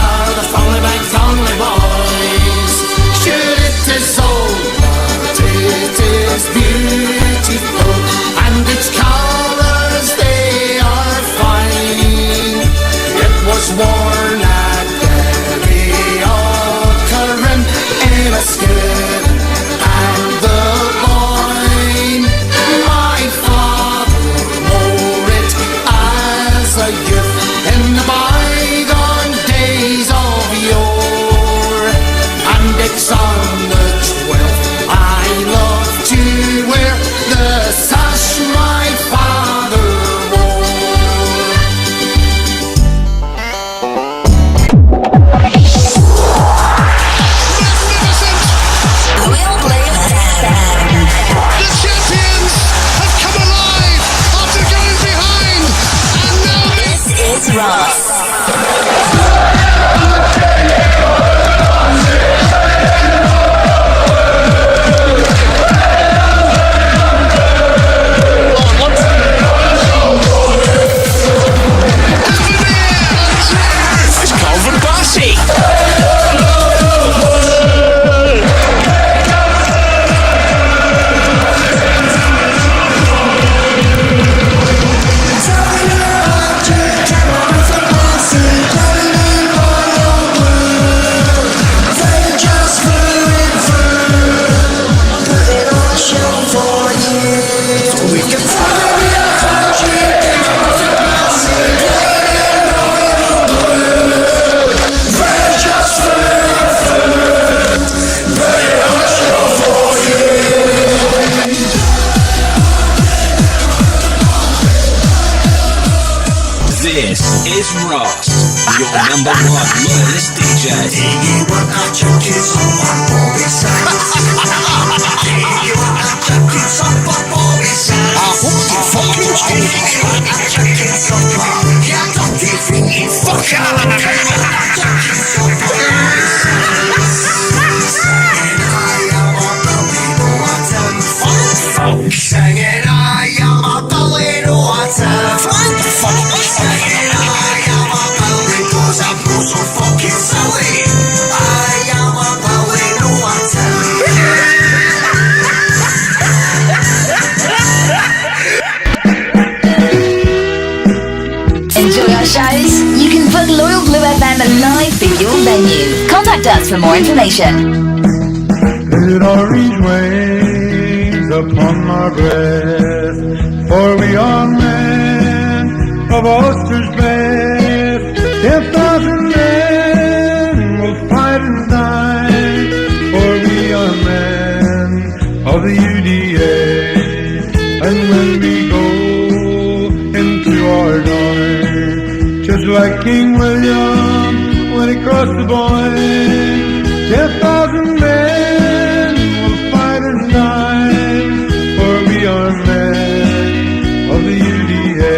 your number one loyalist DJ. You want a junkie song for Bobby Sands? You want a junkie song for Bobby Sands? I hope you fucking change. You want a junkie song for yeah, don't you think you fucking you want a junkie song for Bobby Sands? And I am a Ballino Atom funk. Singing I am a Ballino Atom funk. Singing I am a Ballino cause I'm so fucking silly. I am a Ballino Atom. Enjoy our shows? You can book Loyal Blue FM live for your venue. Contact us for more information. Let orange waves upon my breast, for we are men of Ulster's best. 10,000 men will fight and die, for we are men of the UDA. And when we go into our dawn, just like King William when he crossed the Boyne, 10,000 men will fight and die, for we are men of the UDA.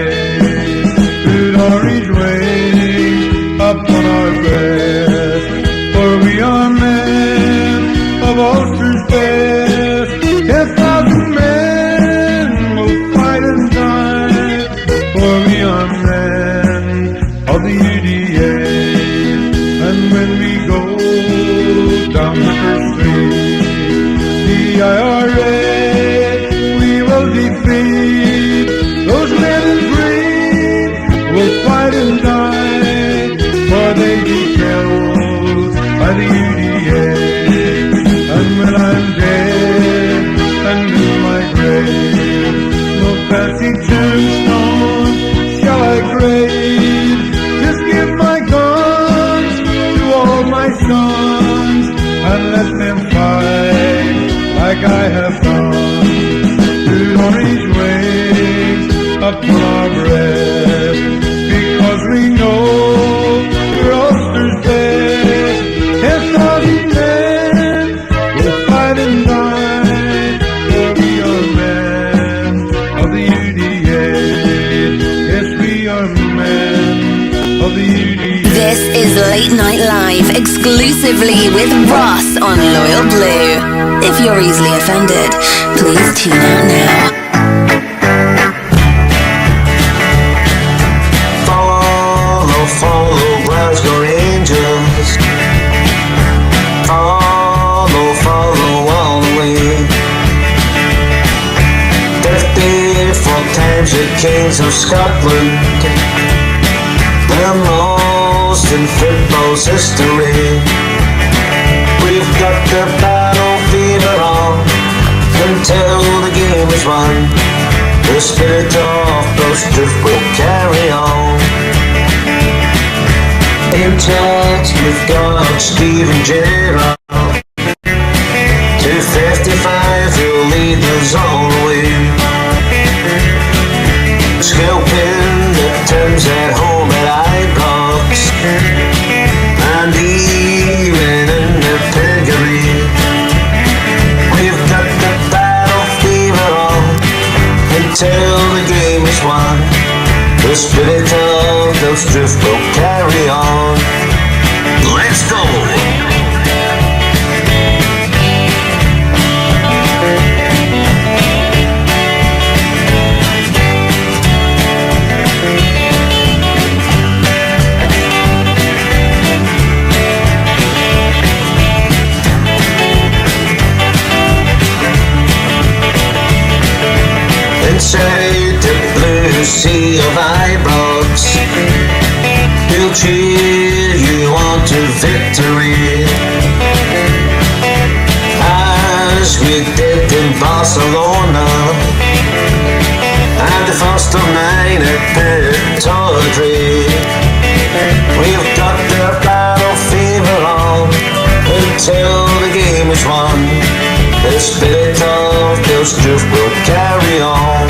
Good orange waves upon our breast, for we are men of Ulster's best. 10,000 men will fight and die, for we are men of the UDA. And when we go down the street, the IRA we will defeat. Those men in green will fight and die, for they be killed by the UDA. And when I'm dead and in my grave, no fancy tombstone shall I grave. Just give my guns to all my sons, and let them fight like I have done. Through orange waves upon our breast, because we know we're Ulster's best. 10,000 men will fight and die, for we are men of the UDA. Yes, we are men of the UDA. This is Late Night Live, exclusively with Ross on Loyal Blue. If you're easily offended, please tune out now. Follow Glasgow Rangers. Follow all the way. 54 times the Kings of Scotland, the most in football's history. We've got the battle fever on until the game is won. The spirit of those truth will carry on. In touch, we've got Steven Gerrard. 255 will lead us all the way. Scalping the terms at home at Ibrox, and even in the piggery. We've got the battle fever on until the game is won. The spirit of those drift will carry on. Let's go! Inside the blue sea of Ibrox, we'll cheer you on to victory, as we did in Barcelona and the first of 9 at Pittodrie. We've got the battle fever on until the game is won. The spirit of those truth will carry on.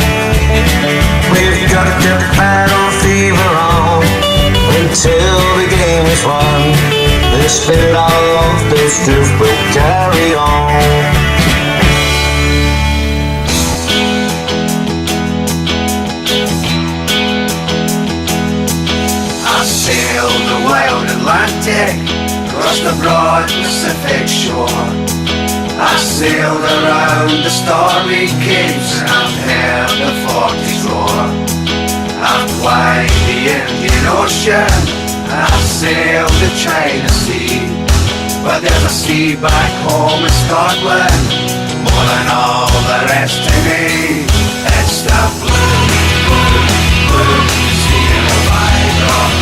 We've got the battle fever on until the game on. The spirit of this truth will carry on. I sailed the wild Atlantic, across the broad Pacific shore. I sailed around the stormy capes, and I've heard the 40s roar. I've climbed the Indian Ocean, and I've sailed the China Sea. But there's a sea back home in Scotland, more than all the rest to me. It's the blue, blue, blue sea of Ibrox.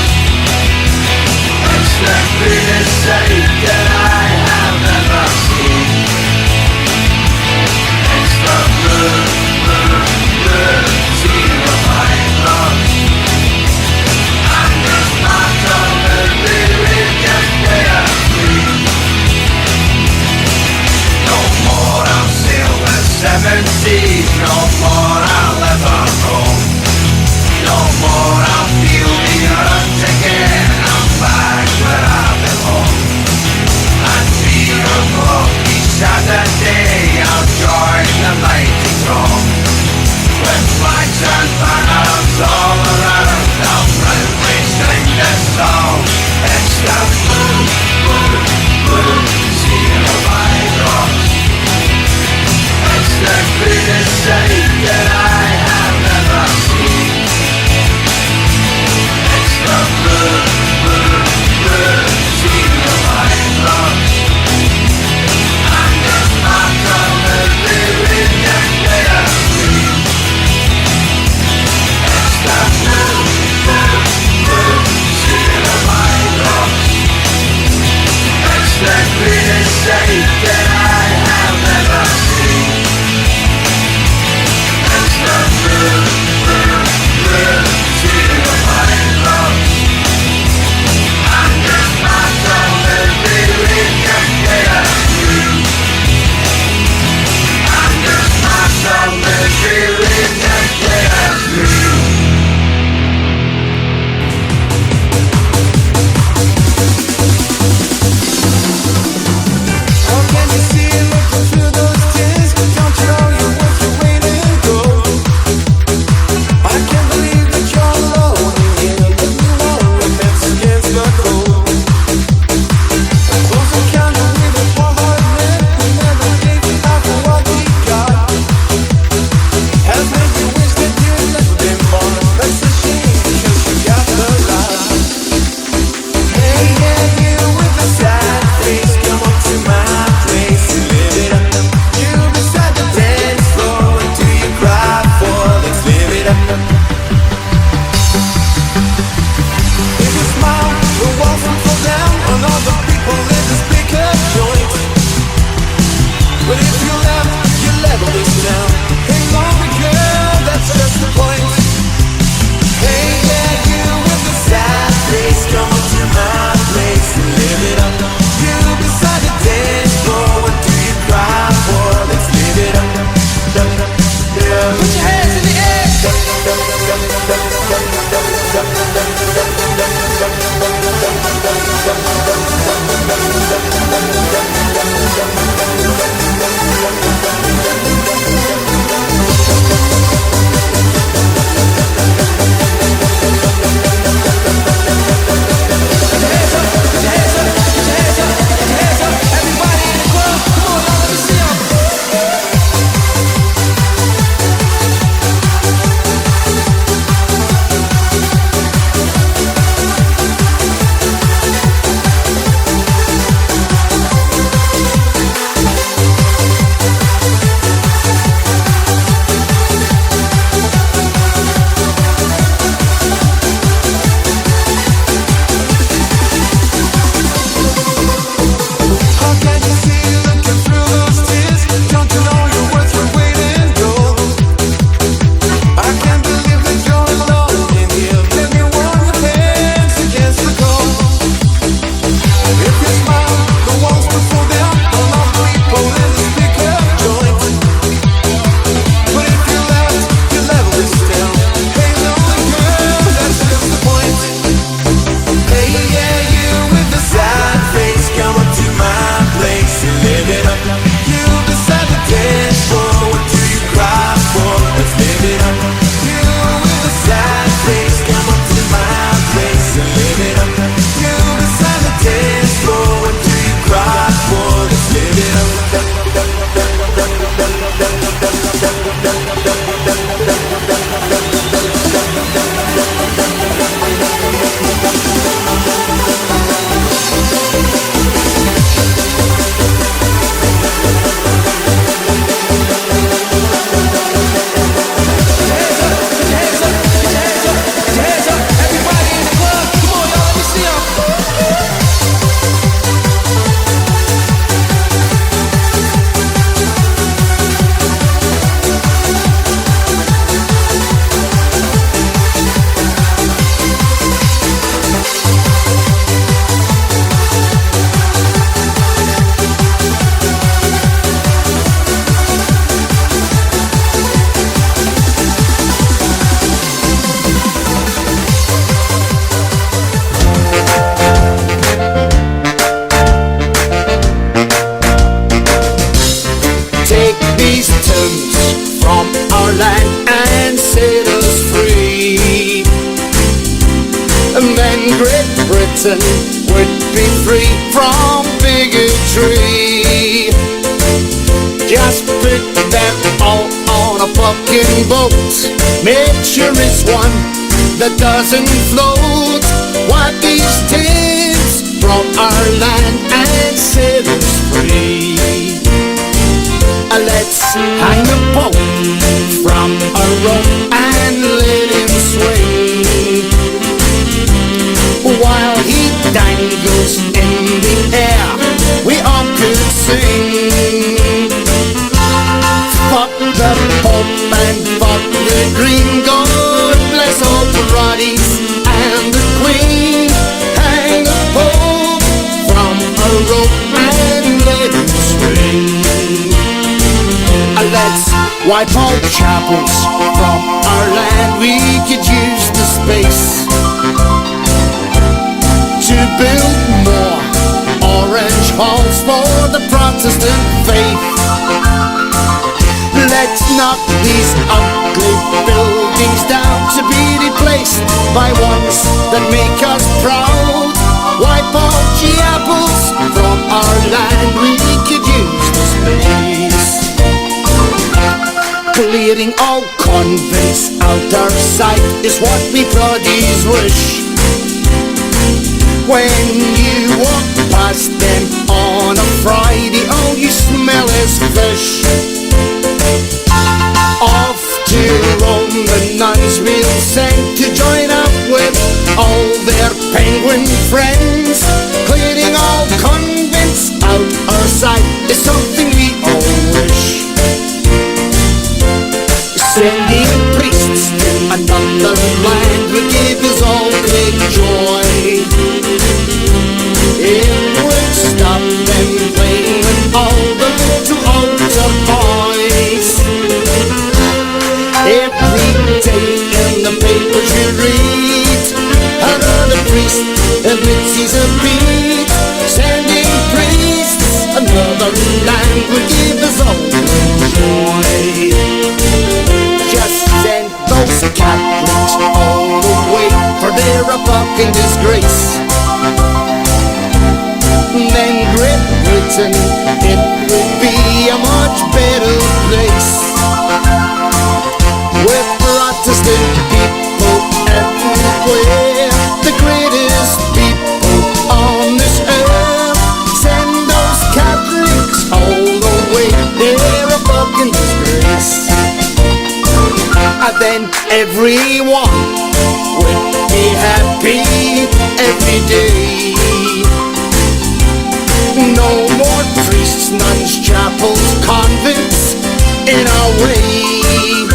It's the greatest sight that I have ever seen. It's the blue, blue, blue sea of Ibrox. And this matter will really just clear free. No more I'll sail the seven seas, no more I'll ever roam. No more I'll feel the earth again, I'm back where I belong. And 3 o'clock each Saturday I'll join the mighty throng. With flags and banners all around, I'll proudly sing this song. It's the blue, blue, blue sea of Ibrox. It's the greatest sight that I have ever seen. It's the blue, blue, blue sea of Ibrox. And this matter will really just clear free. It's the blue, blue, blue sea of Ibrox. It's the greatest sight that I have ever seen. It's the blue, blue, blue sea of Ibrox. And this matter will really just clear free. And this matter will really just clear free. Oh, can you see rocking boat. Make sure it's one that doesn't float. Wipe these tears from our land and set us free. Let's hang a boat from a rope and let him swing, while he dangles in the air. We all could sing. Fuck the Pope and fuck the Green. God bless all the Roddies and the Queen. Hang a Pope from a rope and let him swing. Let's wipe all chapels from our land. We could use the space to build more orange halls for the Protestant faith. Let's knock these ugly buildings down to be replaced by ones that make us proud. Wipe all chapels from our land. We could use the space. Clearing all convents out our sight is what we Proddies wish. When you walk past them on a Friday, all you smell is fish. Off to Rome the nuns we'll send to join up with all their penguin friends. Clearing all convents out our sight is something we all wish. Sending priests to another land would give us all great joy. It would stop them playing with all the to-altar boys. Every day in the papers you read, another priest admits he's a beat. Sending priests another land would give us all great joy. Just send those Catholics all away, for they're a fucking disgrace. Then Great Britain, it would be a much better place, with Protestant people everywhere, the greatest people on this earth. Send those Catholics all away, they're a fucking disgrace. And then everyone would be happy every day. No more priests, nuns, chapels, convents in our way.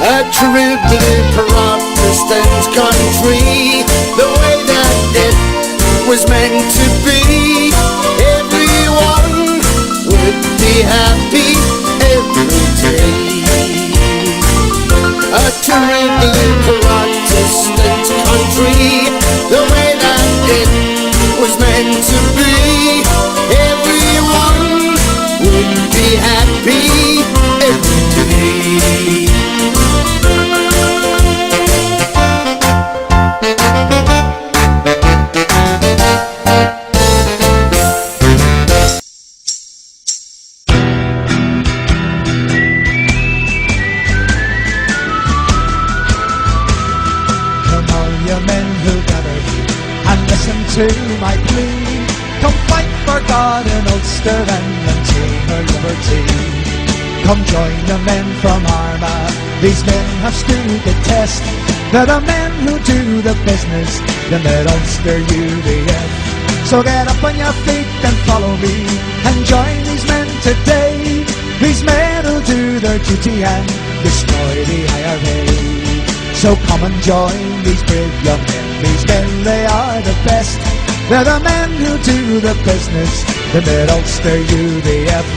A tribly Protestant country, the way that it was meant to be. Everyone would be happy every day. A tribly Protestant country, the way that it was meant to be. Everyone would be happy every day. Come all you men who gathered and listen to my plea. Come fight for God in Ulster and maintain our liberty. Come join the men from Armagh, these men have stood the test. They're the men who do the business, the Mid-Ulster UDF. So get up on your feet and follow me, and join these men today. These men who do their duty and destroy the IRA. So come and join these brave young men, these men, they are the best. They're the men who do the business, the Mid-Ulster UDF.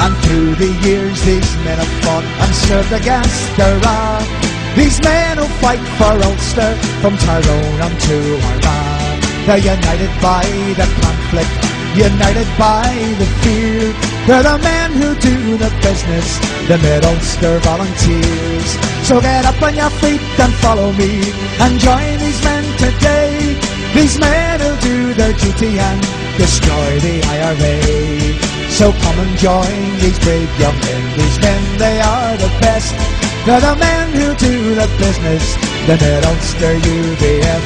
And through the years these men have fought and served against Iran. These men who fight for Ulster from Tyrone unto Armagh. They're united by the conflict, united by the fear. They're the men who do the business, the Mid-Ulster Volunteers. So get up on your feet and follow me, and join these men today. These men who do their duty and destroy the IRA. So come and join these brave young men. These men, they are the best. They're the men who do the business, the Mid-Ulster UBF.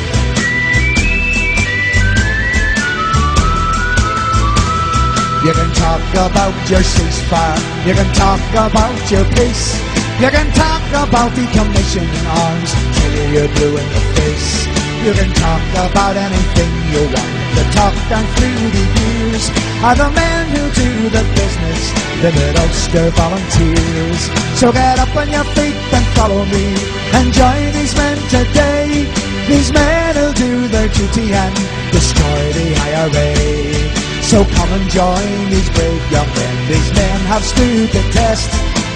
You can talk about your ceasefire, you can talk about your peace, you can talk about decommissioning arms till you're blue in the face. You can talk about anything you want. The talk down through the years are the men who do the business, the Mid-Ulster Volunteers. So get up on your feet and follow me and join these men today. These men who'll do their duty and destroy the IRA. So come and join these brave young men. These men have stood the test.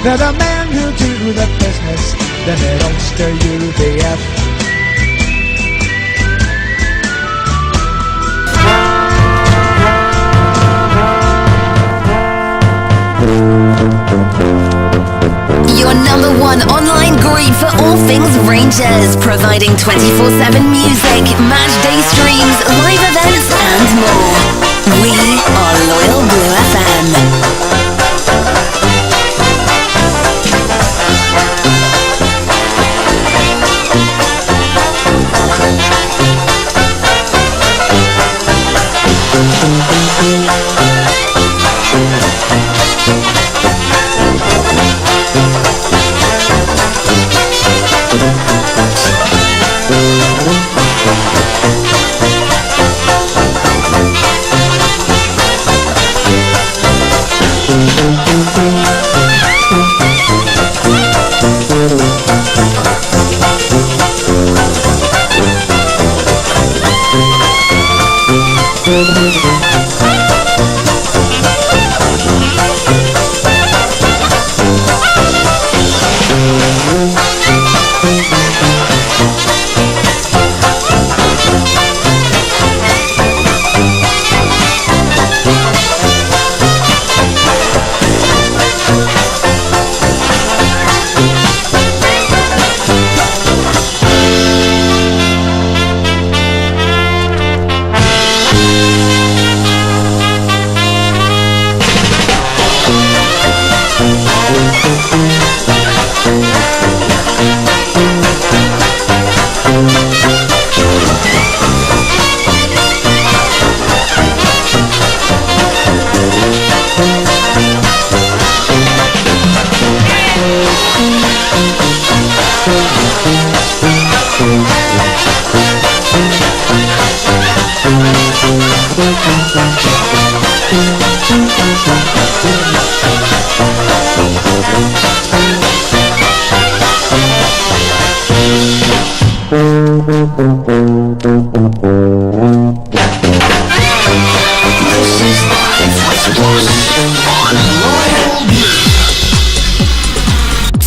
They're the men who do the business, the Mid-Ulster UBF. Your number one online group for all things Rangers, providing 24/7 music, match day streams, live events and more. We are Loyal Blue FM.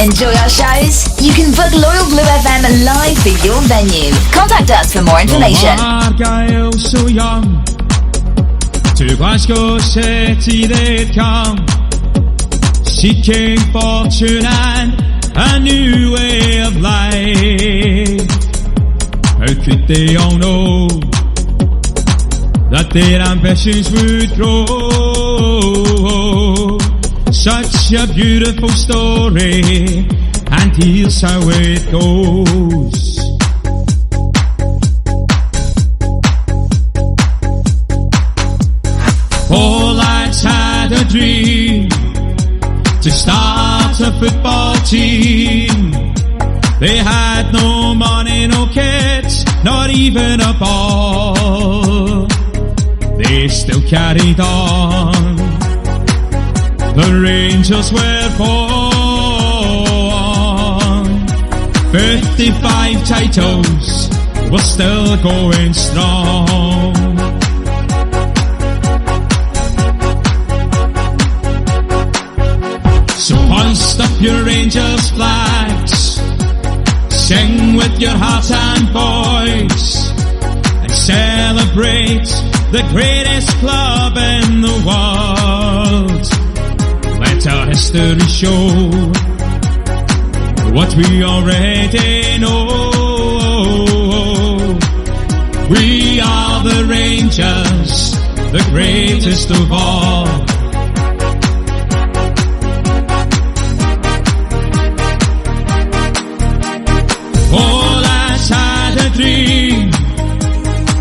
Enjoy our shows? You can book Loyal Blue FM live for your venue. Contact us for more information. Argyle so young, to Glasgow City they'd come, seeking fortune and a new way of life. How could they all know that their ambitions would grow? Such a beautiful story, and here's how it goes. Four lads had a dream to start a football team. They had no money, no kits, not even a ball. They still carried on. The Rangers were born. 55 titles, we're still going strong. So hoist up your Rangers flags, sing with your heart and voice, and celebrate the greatest club in the world. Let our history show what we already know. We are the Rangers, the greatest of all. All lads had a dream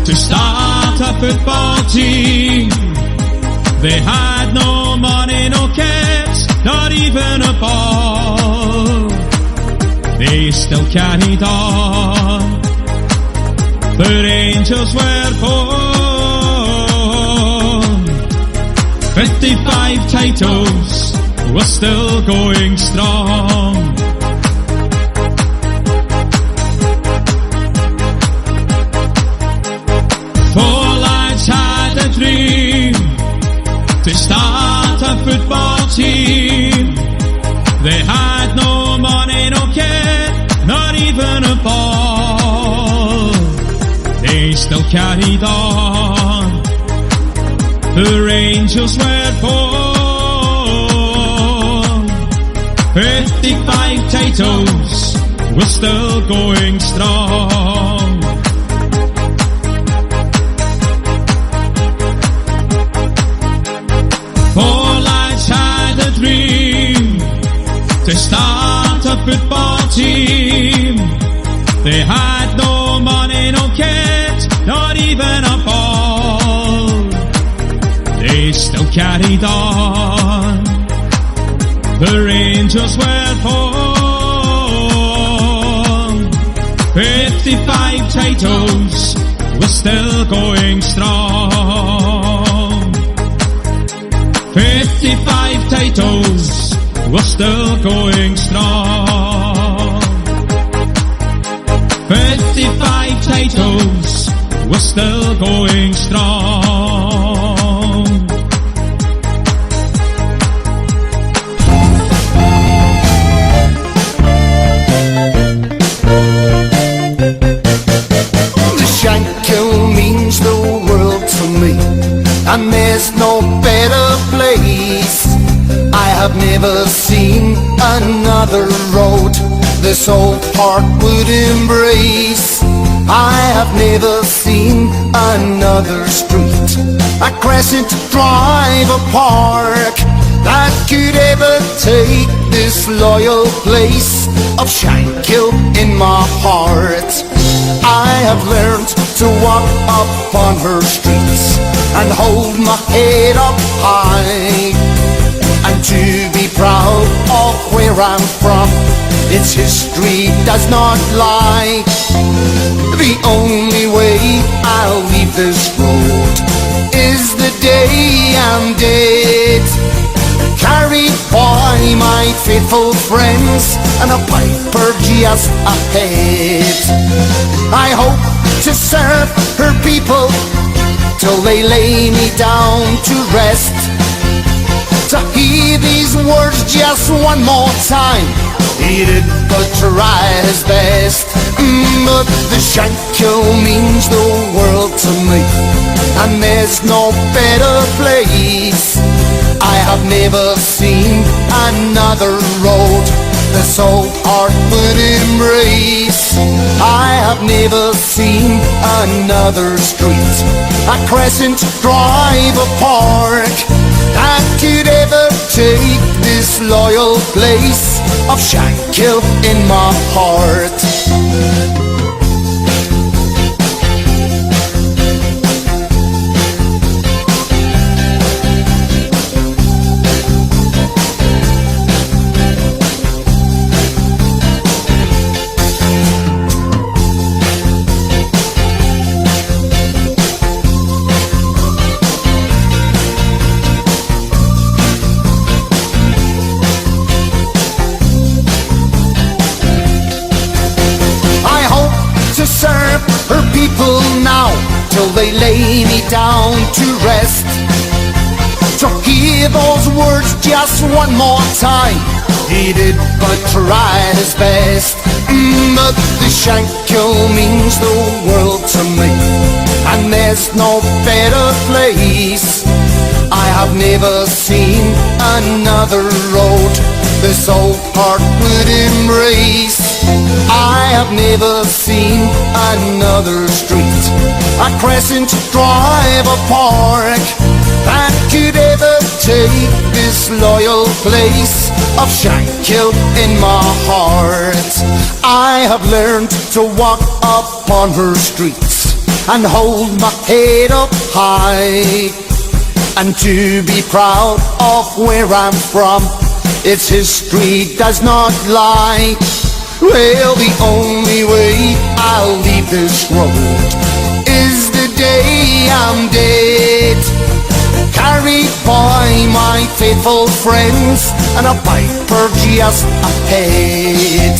to start a football team. They had no money, no caps, not even a ball. They still carried on. The Rangers were born. 55 titles, we're still going strong. Four lads had a dream to start a football team. They had no money, no kit, not even a ball. They still carried on. The Rangers were born. 55 titles, we're still going strong. Four lads had a dream to start a football team. They had no money, no kit, not even a ball. They still carried on. The Rangers were born. 55 titles, we're still going strong. 55 titles, we're still going strong. 55 titles, we're still going strong. The Shankill means the world to me, and there's no better place. I have never seen another road this old heart would embrace. I have never seen another street, a crescent drive, a park that could ever take this loyal place of Shankill in my heart. I have learned to walk upon her streets and hold my head up high, and to be proud of where I'm from. Its history does not lie. The only way I'll leave this road is the day I'm dead, carried by my faithful friends and a piper just ahead. I hope to serve her people till they lay me down to rest. To hear these words just one more time, he did but try his best. But the Shankill means the world to me, and there's no better place. I have never seen another road this old heart would embrace. I have never seen another street, a crescent drive, a park that could ever take this loyal place of Shankill in my heart. People now till they lay me down to rest. To hear those words just one more time, he did but try his best. But the Shankill means the world to me, and there's no better place. I have never seen another road this old heart would embrace. I have never seen another street, a crescent drive, a park that could ever take this loyal place of Shankill in my heart. I have learned to walk upon her streets and hold my head up high, and to be proud of where I'm from. Its history does not lie. Well, the only way I'll leave this road is the day I'm dead, carried by my faithful friends and a piper just ahead.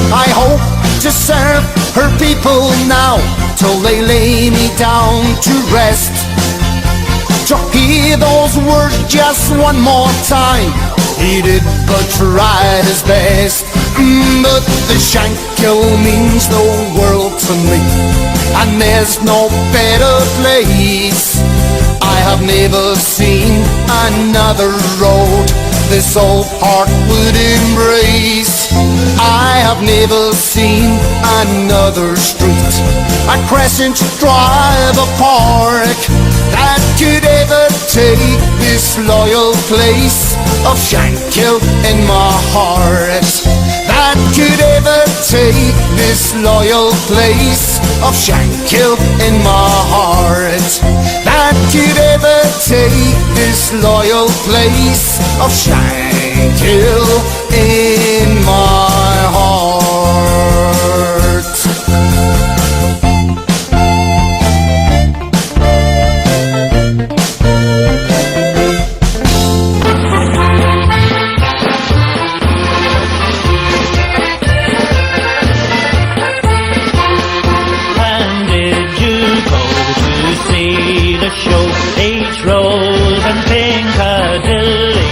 I hope to serve her people now till they lay me down to rest. To hear those words just one more time, he did but tried his best. But the Shankill means the world to me, and there's no better place. I have never seen another road this old heart would embrace. I have never seen another street, a Crescent Drive, a park, that could ever take this loyal place of Shankill in my heart. That could ever take this loyal place of Shankill in my heart. That could ever take this loyal place of Shankill in my heart. H Rose and Piccadilly,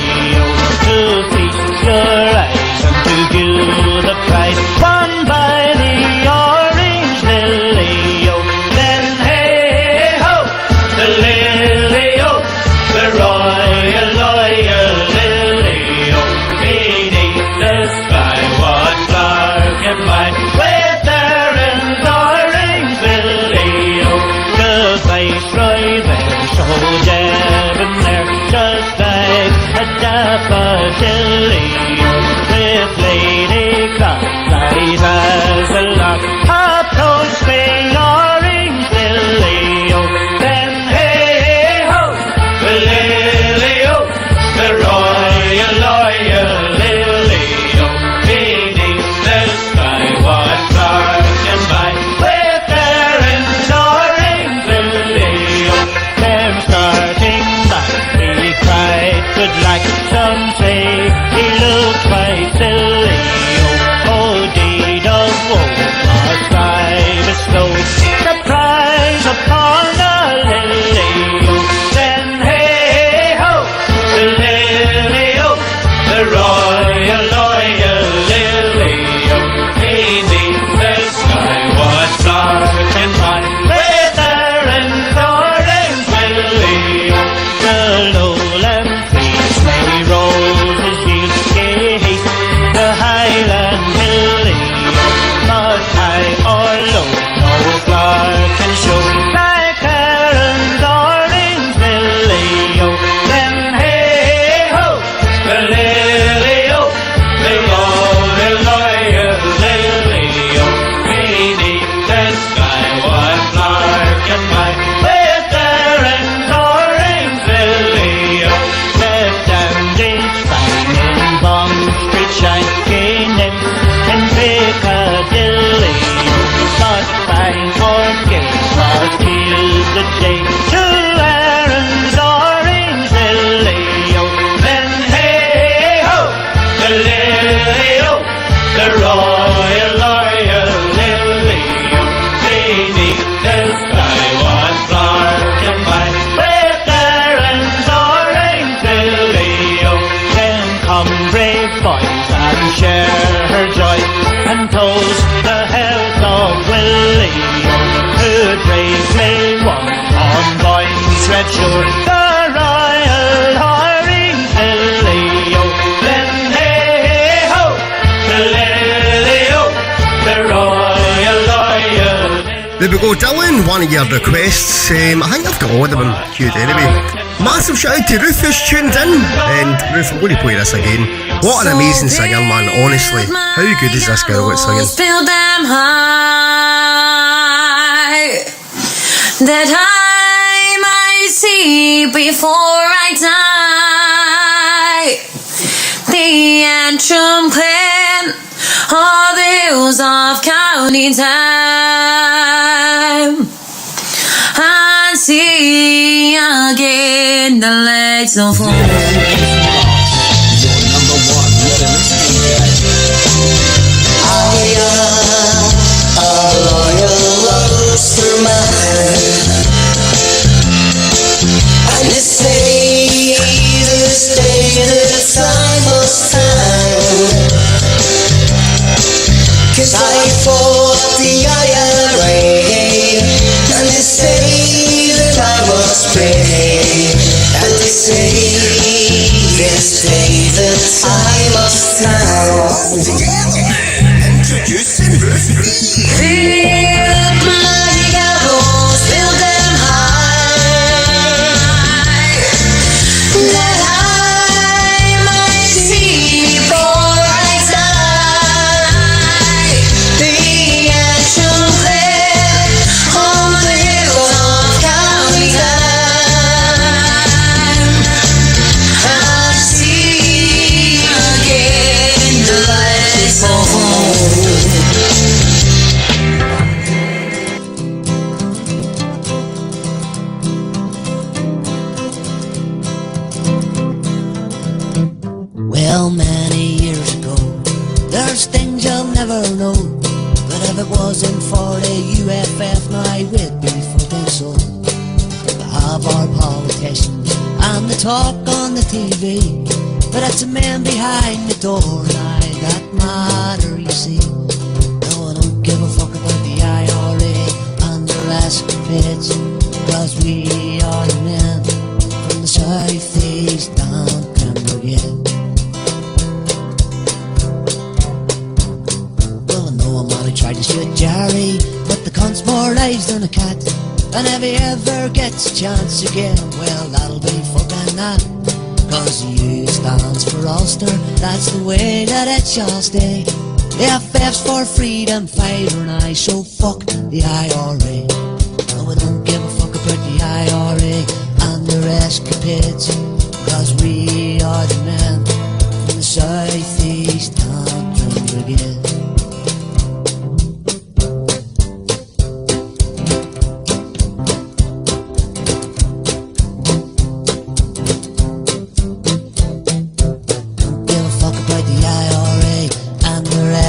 to feast your eyes and to view the prize won by the orange lily. Then hey ho, the lily, the royal lily, beneath the sky what dark and white with Erin's orange lily. The viceroy there, so debonair, just like a daffodilly, with Lady Cloud's eyes as a lark approached the orange lily. Then hey ho, the lily, the royal lily, beneath the sky what dark and bright with Erin's orange lily. Them starting back, he cried, good like some say, he looked quite silly. Oh, deed of woe, must I bestow surprise upon the lily. Then hey ho, the lily, the royal lily, beneath the sky was dark and bright with Erin's orange lily. The lowland trees may roses yield gay haste, the highland lily, but high or low, no flower can show like Erin's orange lily. Then hey ho, the lily, the royal lily, beneath the sky was dark and bright with Erin's orange lily. Left Dandridge fine in Bond Street shine, gay nymphs in Piccadilly, but fine or gay must yield the day to Erin's orange lily. Then hey ho, the lily, the royal lily, beneath the sky was dark and bright with Erin's orange lily. Then come brave boys and share her joy, and toast the health of Willie, who bravely won on Boyne's red shore the royal orange lily. Then hey ho, the lily, the royal lily. There we go, Dylan, one of your requests. I think I've got all of them queued anyway. Massive shout out to Ruth who's tuned in. And Ruth, I'm going to play this again. What an amazing singer, man, honestly. How good is this girl at singing? Build them high, that I might see before I die the Antrim clan, all the hills of County Time, and see again the lights of home. Through my hand, and they say this day the time was time, 'cause I fought the IRA, and they say that I was brave, and they say this day the time was time. Introducing Ruth B. Well, many years ago, there's things you'll never know. But if it wasn't for the UFF, now we'd be fucking sold. We have our politicians and the talk on the TV, but it's the men behind the door now that matter, you see. No, I don't give a fuck about the IRA and the escapades, 'cause we are the men from the southeast down Pembrokeshire. Tried to shoot Jerry, but the cunt's more lives than a cat. And if he ever gets a chance again, well, that'll be fucking that. 'Cause the U stands for Ulster, that's the way that it shall stay. The FF's for freedom fighter now, so fuck the IRA. No, we don't give a fuck about the IRA and their escapades, 'cause we are the men from the southeast Antrim Brigade.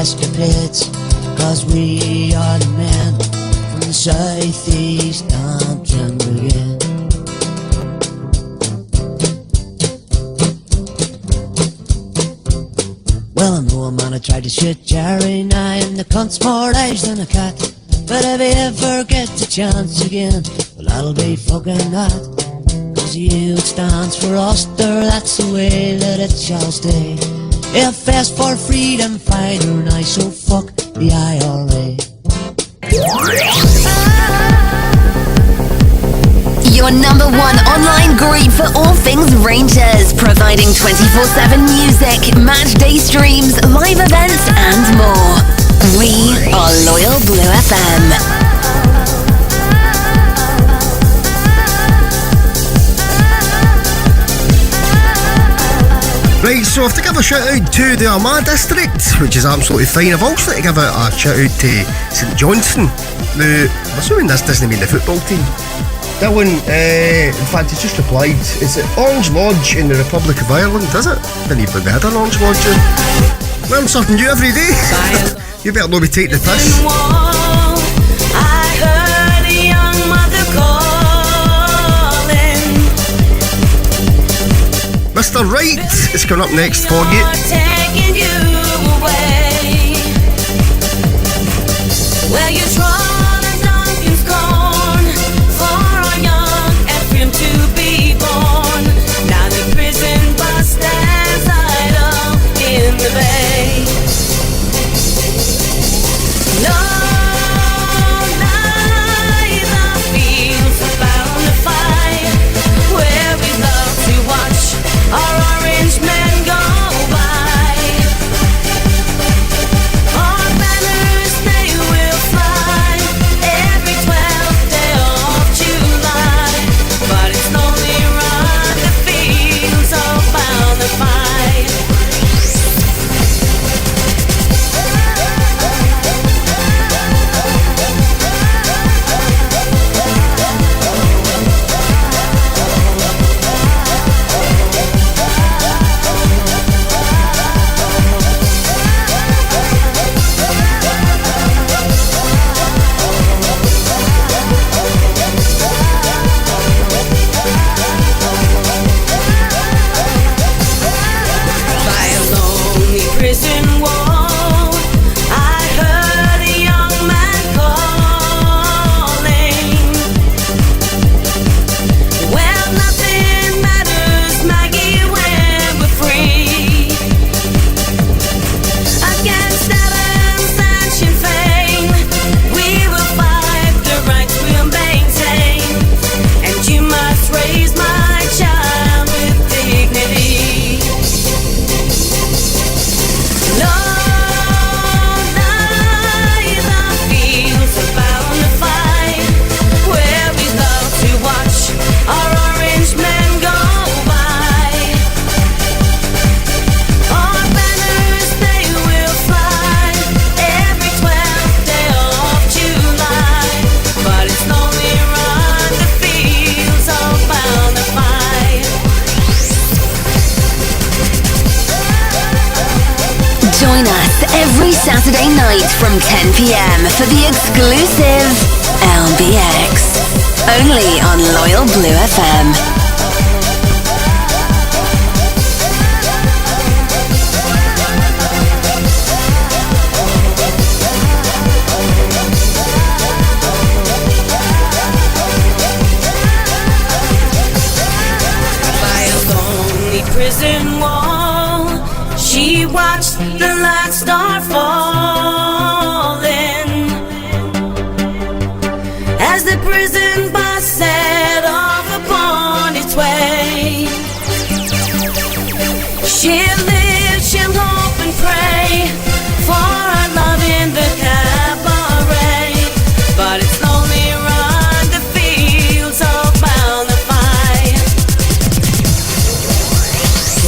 Escapades, 'cause we are the men from the southeast Antrim Brigade. Well, I know a man who tried to shoot Jerry now, and the cunt's more lives than a cat. But if he ever gets a chance again, well, that'll be fucking that. 'Cause the U stands for Ulster, that's the way that it shall stay. FS for freedom fighter now, so fuck the IRA. Your number one online group for all things Rangers, providing 24/7 music, match day streams, live events and more. We are Loyal Blue FM. Right, so I have to give a shout out to the Armagh district, which is absolutely fine. I've also to give a shout out to St Johnstone. Now, I'm assuming this doesn't mean the football team. Dylan, in fact, he's just replied, is it Orange Lodge in the Republic of Ireland, is it? Didn't even know had an Orange Lodge. Learn something new every day. You better not be taking the piss. I heard a young mother calling. Mr. Right is coming up next for you. Taking you away. Where you trod and Duncan's gone for our young Ephraim to be born. Now the prison bus stands idle in the bay. No, neither feels about to fight. Where is every Saturday night from 10 p.m. for the exclusive LBX. Only on Loyal Blue FM. Prison wall, she watched the lights start falling as the prison bus set off upon its way. She'll live, she'll hope and pray for our love in the cabaret, but it's lonely run the fields all bound to fight.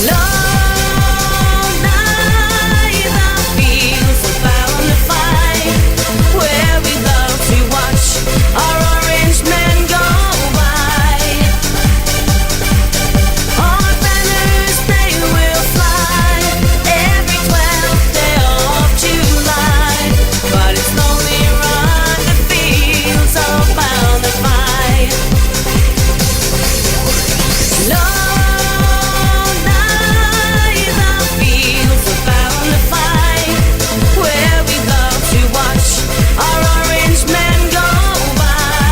Long night the fields are bound to fight, where we love to watch our orange men go by. Our banners they will fly every 12th day of July, but it's lonely run the fields all bound to fight. Long night the fields are bound to fight, where we love to watch our orange men go by.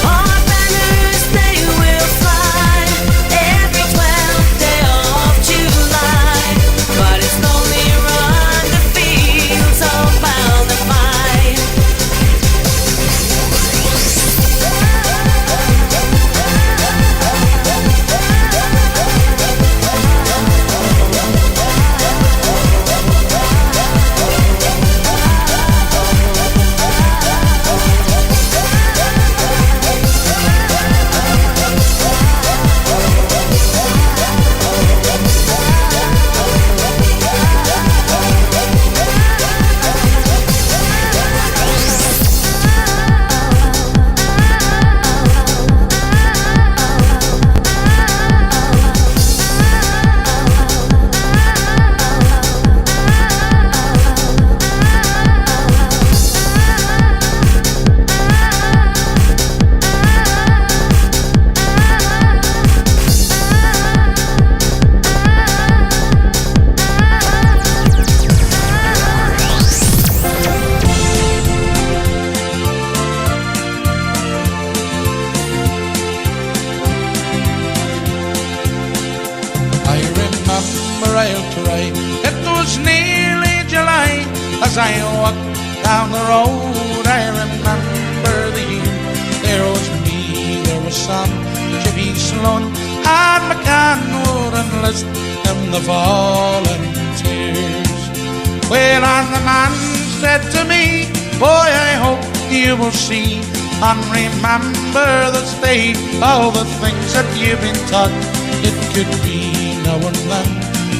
Our banners they will fly every 12th day of July, but it's lonely run the fields all bound to fight. I remember I'll try. It was nearly July as I walked down the road. I remember the year. There was me, there was Sam, Jimmy Sloan, and McCann would enlist in the volunteers. Well, and the man said to me, boy, I hope you will see and remember this day all the things that you've been taught. It could be now and then,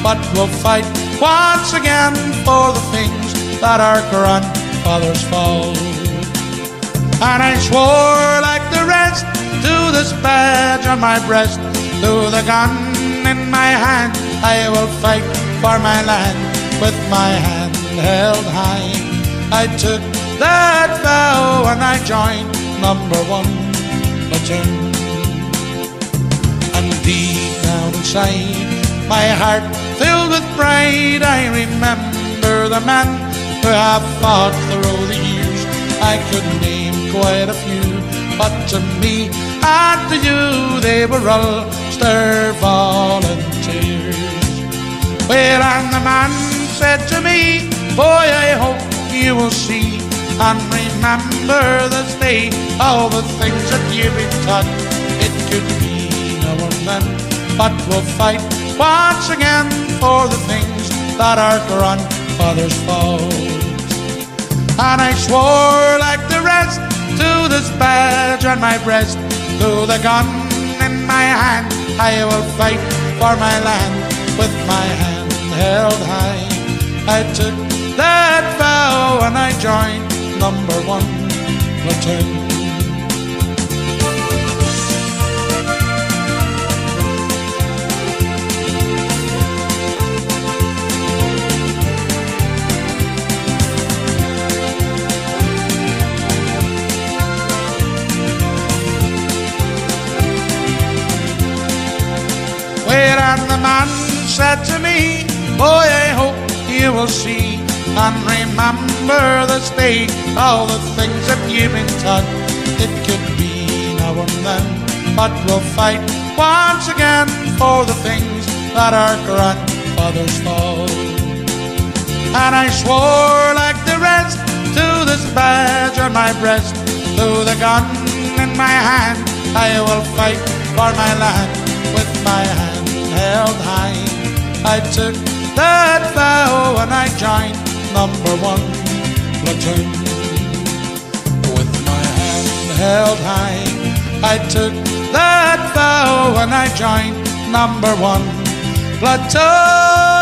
but we'll fight once again for the things that our grandfathers fought. And I swore like the rest to this badge on my breast, to the gun in my hand, I will fight for my land with my hand held high. I took that vow and I joined number 1 platoon. And deep down inside, my heart filled with pride, I remember the men who have fought through the years. I could name quite a few, but to me and to you they were Ulster volunteers. Well, and the man said to me, boy, I hope you will see and remember this day all the things that you've been taught. It could be now and then, but we'll fight once again for the things that our grandfathers fought. And I swore like the rest to this badge on my breast, to the gun in my hand, I will fight for my land with my hand held high. I took that vow and I joined number 1 platoon. said to me, boy, I hope you will see and remember this day all the things that you've been taught. It could be now and then, but we'll fight once again for the things that our grandfathers fought. And I swore like the rest to this badge on my breast, to the gun in my hand, I will fight for my land with my hand held high. I took that vow and I joined number 1 platoon. With my hand held high, I took that vow and I joined number 1 platoon.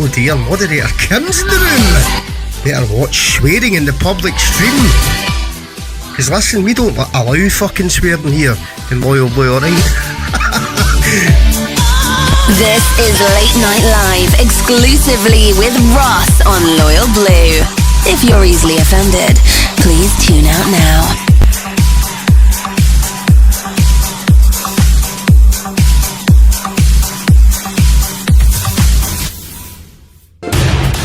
Oh dear, moderator Kim's in the room. Better watch swearing in the public stream. Because listen, we don't allow fucking swearing here in Loyal Blue, alright? This is Late Night Live, exclusively with Ross on Loyal Blue. If you're easily offended, please tune out now.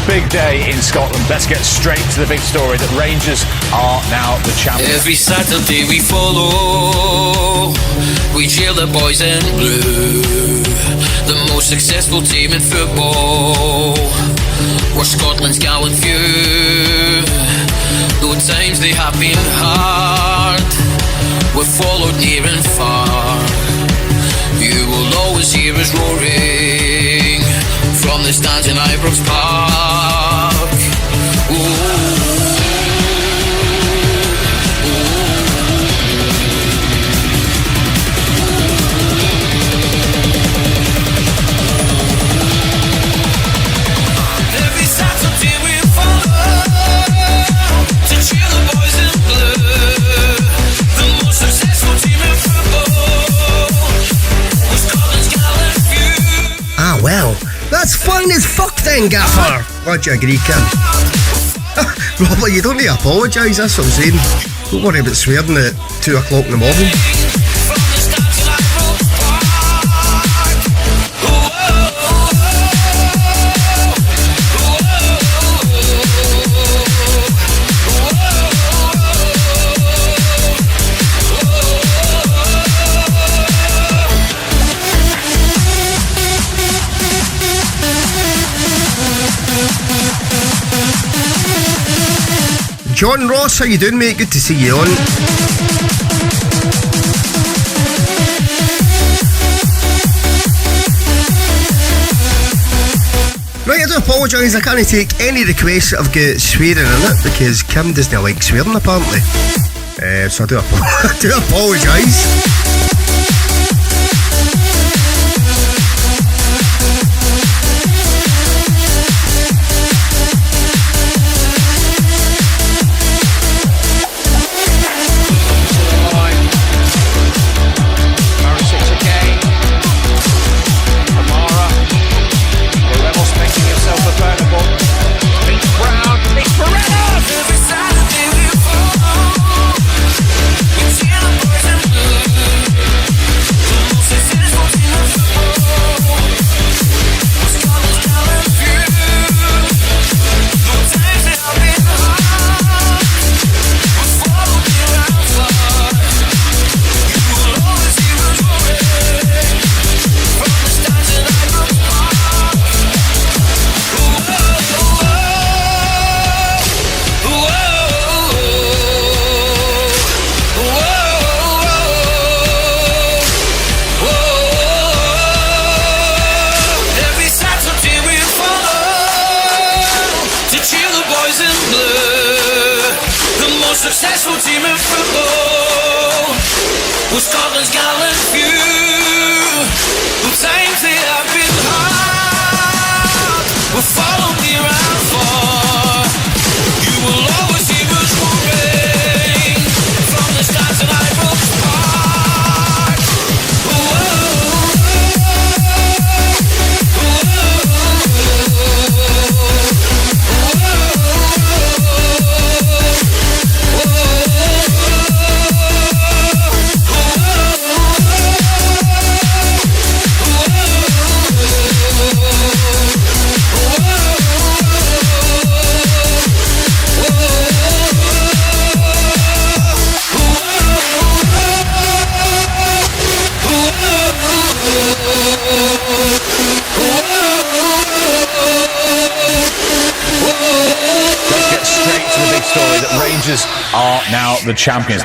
Big day in Scotland. Let's get straight to the big story that Rangers are now the champions. Every Saturday we follow, we cheer the boys in blue, the most successful team in football. We're Scotland's gallant few, though at times they have been hard. We've followed near and far. You will always hear us roaring from the stands in Ibrox Park. Every Saturday we follow to cheer the boys in blue, the most successful team in football. We're Scotland's gallant few. Ah, well, that's fine as fuck then, Gaffer. Would you agree, Kim? Robert, you don't need to apologise, that's what I'm saying. Don't worry about swearing at 2 o'clock in the morning. John Ross, how you doing, mate? Good to see you on. Right, I do apologise, I can't take any requests that have got swearing in it because Kim doesn't like swearing apparently. So I do apologise. Successful team in football, with Scotland's gallant few. The times they have been hard, will follow me around far. You will always hear us roaring from the stands in Ibrox Park. Let's get straight to the big story that Rangers are now the champions.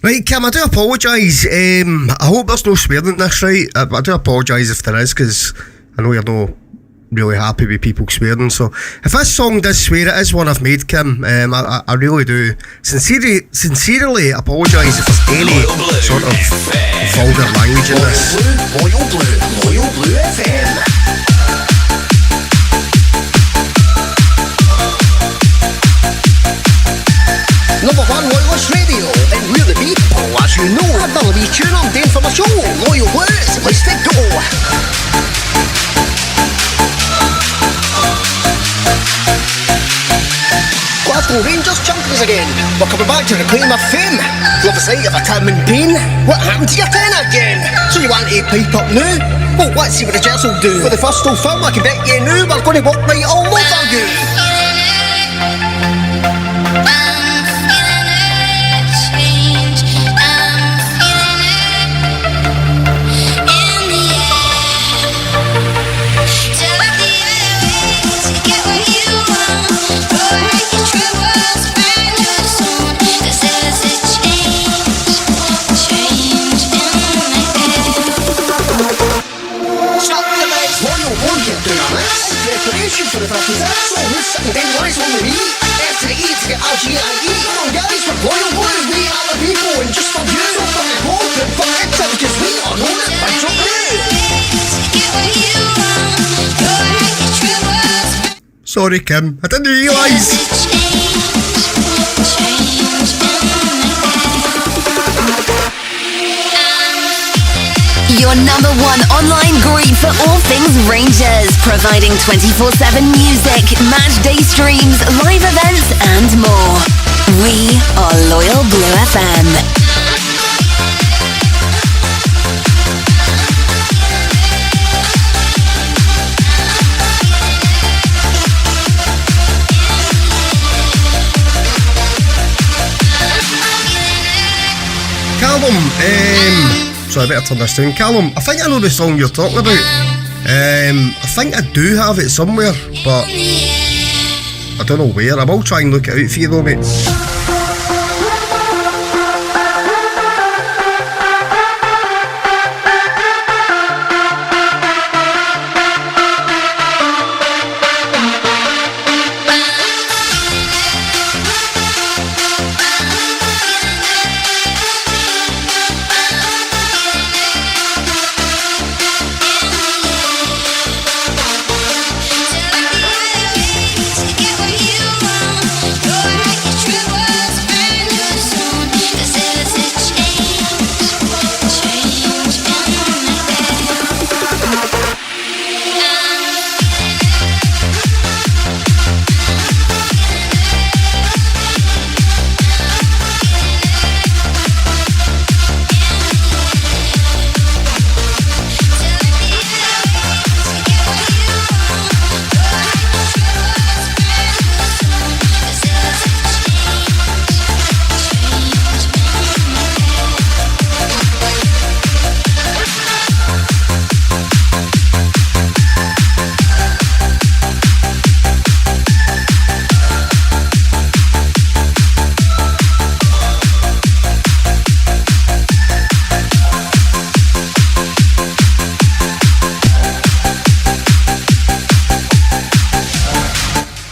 Right, Kim, I do apologise. I hope there's no swearing in this, right? I do apologise if there is, because I know you're not really happy with people swearing. So if this song does swear, it is one I've made, Kim. I really do sincerely apologise if there's any sort of vulgar language in this. Loyal Blue FM. Number 1 Loyalist Radio, and we're the people. as you know, another wee tune I'm doing for my show. Loyal Blues, let's take go. Glasgow Rangers champions again. We're coming back to reclaim our fame. Love the sight of a time in pain. What happened to your tenor again? So you want to pipe up now? Well, let's see what the Jets will do. For the first full film, I can bet you now we're going to walk right all over you. For the fucking so who's sitting down lies on the knee? F to the E to get R-G-I-E. Come on guys, we're Loyal Blues, we are the people, and just for you, so fucking hope and fuck it till, cause we are known it by Drop New. Sorry Kim, I didn't realise. Your number one online group for all things Rangers, providing 24/7 music, match day streams, live events and more. We are Loyal Blue FM. Callum, so I better turn this down. Callum, I think I know the song you're talking about. I think I do have it somewhere, but I don't know where. I will try and look it out for you though, mate.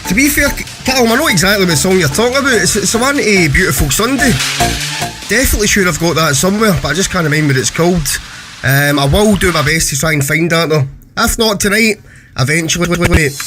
To be fair, Callum, I know exactly what song you're talking about. It's the one to Beautiful Sunday. Definitely sure I've got that somewhere, but I just can't remember what it's called. I will do my best to try and find that though. If not tonight, eventually, mate.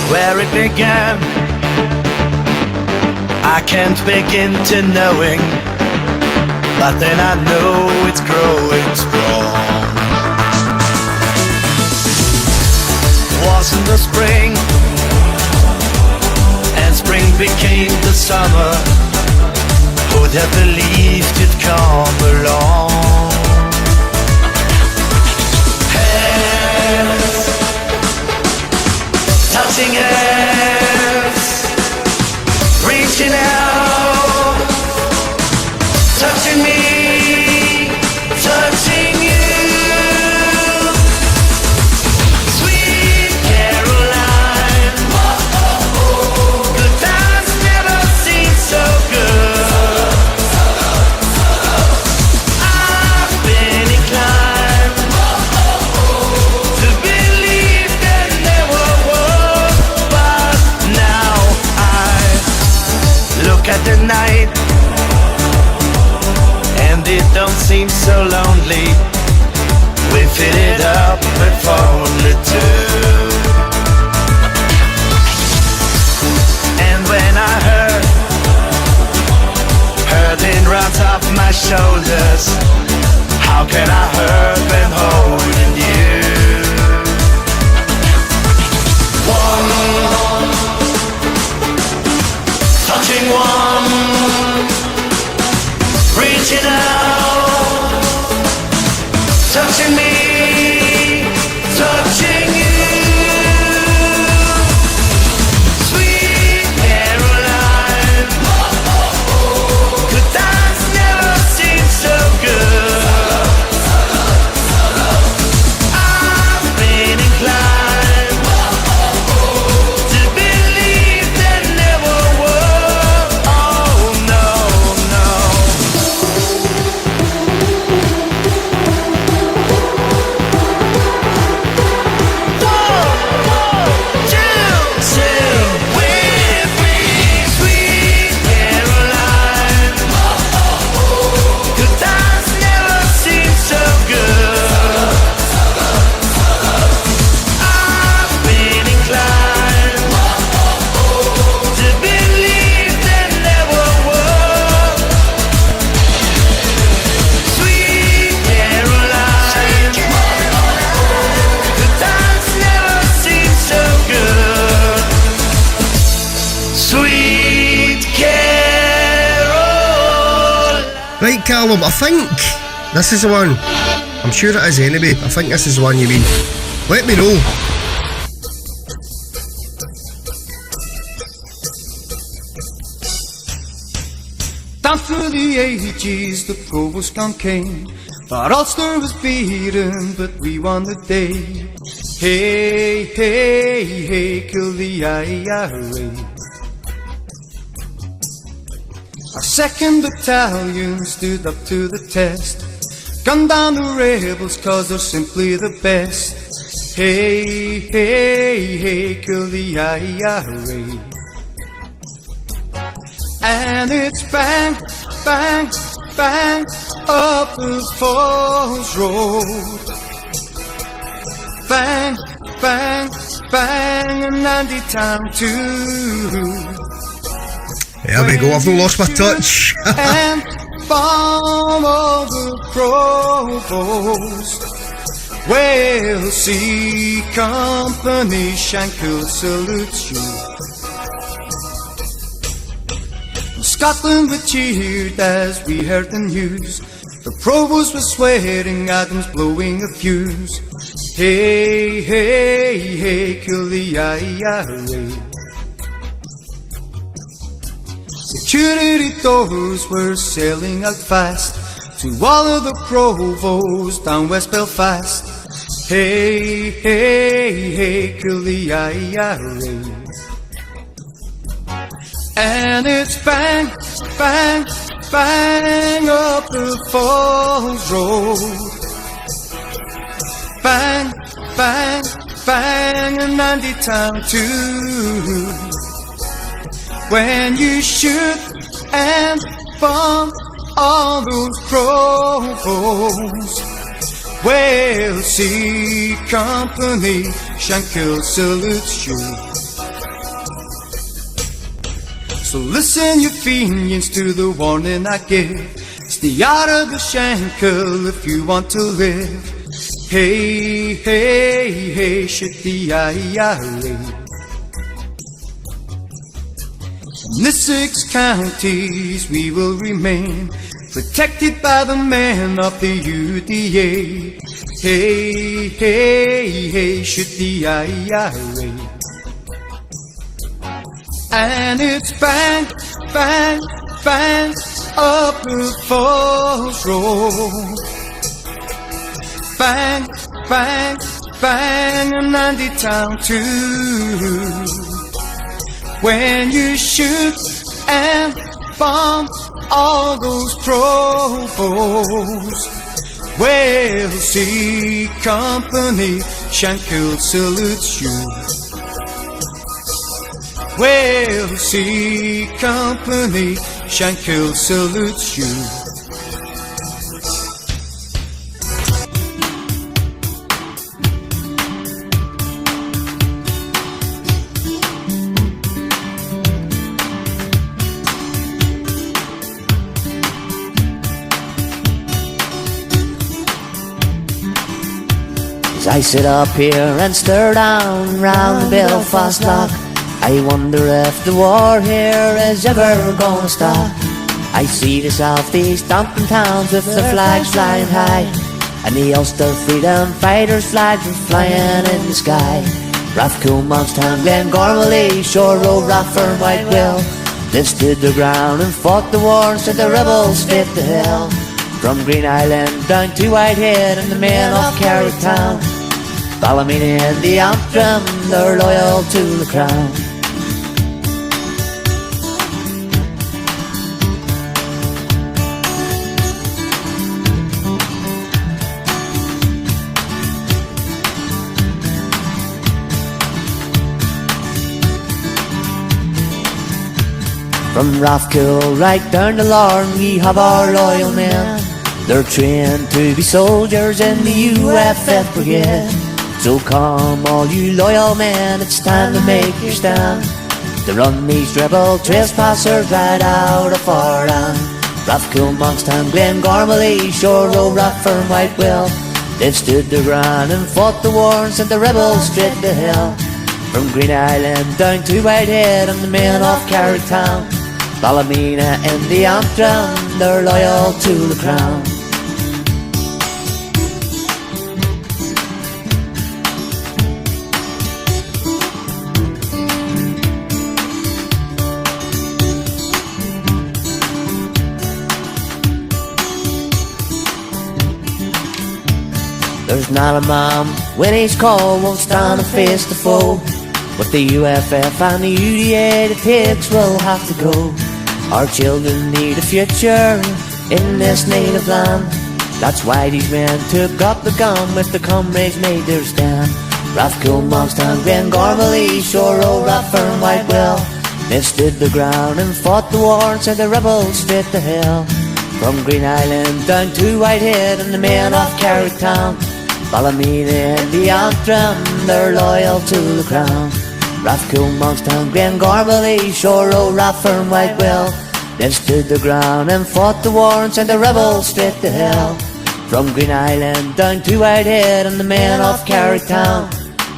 Where it began, I can't begin to knowing, but then I know it's growing strong. Was in the spring, and spring became the summer. Who'd have believed it'd come along? Hands touching hands, reaching out, touching me, touching you. Sweet Caroline, good times never seem so good. gallantly. We fitted up with only two. And when I heard hurting right off my shoulders, how can I hurt when holding you? One, touching one, reaching out, touching me, touching you. Sweet Caroline, good times never seem so good. I've been inclined to believe there never were. Oh no, no. Sing with me, sweet Caroline. Good times never seem so good. I've been inclined to believe there never were. Sweet Caroline. Good times never seem so good. Sweet Caroline. Right, Callum, I think this is the one. I'm sure it is anyway. I think this is the one you mean. Let me know. Down through the ages, the Provost gun came. Thought Ulster was beaten, but we won the day. Hey, hey, hey, kill the IRA. Our 2nd Battalion stood up to the test. Gunned down the rebels cause they're simply the best. Hey, hey, hey, kill the IRA. And it's bang, bang, bang up the Falls Road. Bang, bang, bang, and Andy Town too. There we go, I've not lost my touch. And bomb all the Provost. Wales Sea Company, Shankill salutes you. Scotland were cheered as we heard the news. The Provost was swearing, Adams blowing a fuse. Hey, hey, hey, kill the IRA. Security doors were sailing out fast to all of the Provosts down West Belfast. Hey, hey, hey, kill the IRA. And it's bang, bang, bang up the Falls Road. Bang, bang, bang, and Andy Town too. When you shoot and bomb all those Provosts, Wales Sea Company, Shankill salutes you. So listen, you Fenians, to the warning I give. Stay out of the Shankill if you want to live. Hey, hey, hey, shoot the IRA. In the 6 counties we will remain, protected by the men of the UDA. Hey, hey, hey, shoot the IRA. And it's bang, bang, bang up the Falls Road. Bang, bang, bang, and Andy Town too. When you shoot and bomb all those Provosts, Wales Sea Company, Shankill salutes you. Wales Sea Company, Shankill salutes you. As I sit up here and stare down round Belfast Lock, I wonder if the war here is ever gonna stop. I see the southeast dumping towns with the flags flying high, and the Ulster freedom fighters' flags were flying in the sky. Rathcoole, Monkstown, Glengormley, Shore Road, Rathfern, Whitewill, they stood their ground and fought the war and sent the rebels straight to hell. From Green Island down to Whitehead and the men off Carricktown, Ballymena and the Antrim, they're loyal to the crown. From Rathcoole right down to Larne, we have our loyal men. They're trained to be soldiers in the UFF Brigade. So come all you loyal men, it's time to make your stand, to run these rebel trespassers right out of our land. Rathcoole, Monkstown, Glengormley, Shore Road, Rathfern, Whitewill, they've stood their ground and fought the war and sent the rebels straight to hell. From Green Island down to Whitehead and the men off Carricktown, Ballymena and the Antrim, they're loyal to the crown. There's not a man when he's called won't stand and face the foe. With the UFF and the UDA, the pigs will have to go. Our children need a future in this native land. That's why these men took up the gun with the comrades made their stand. Rathcoole, Monkstown, Glengormley, Shore Road, Rathfern, Whitewill, they've stood the ground and fought the war and sent the rebels straight to hell. From Green Island down to Whitehead and the men off Carricktown, Ballymena and the Antrim, they're loyal to the crown. Rathcoole, Monkstown, Glengormley, Shore Road, Rathfern, Whitewill, they've stood the ground and fought the war and sent the rebels straight to hell. From Green Island down to Whitehead and the men off Carricktown,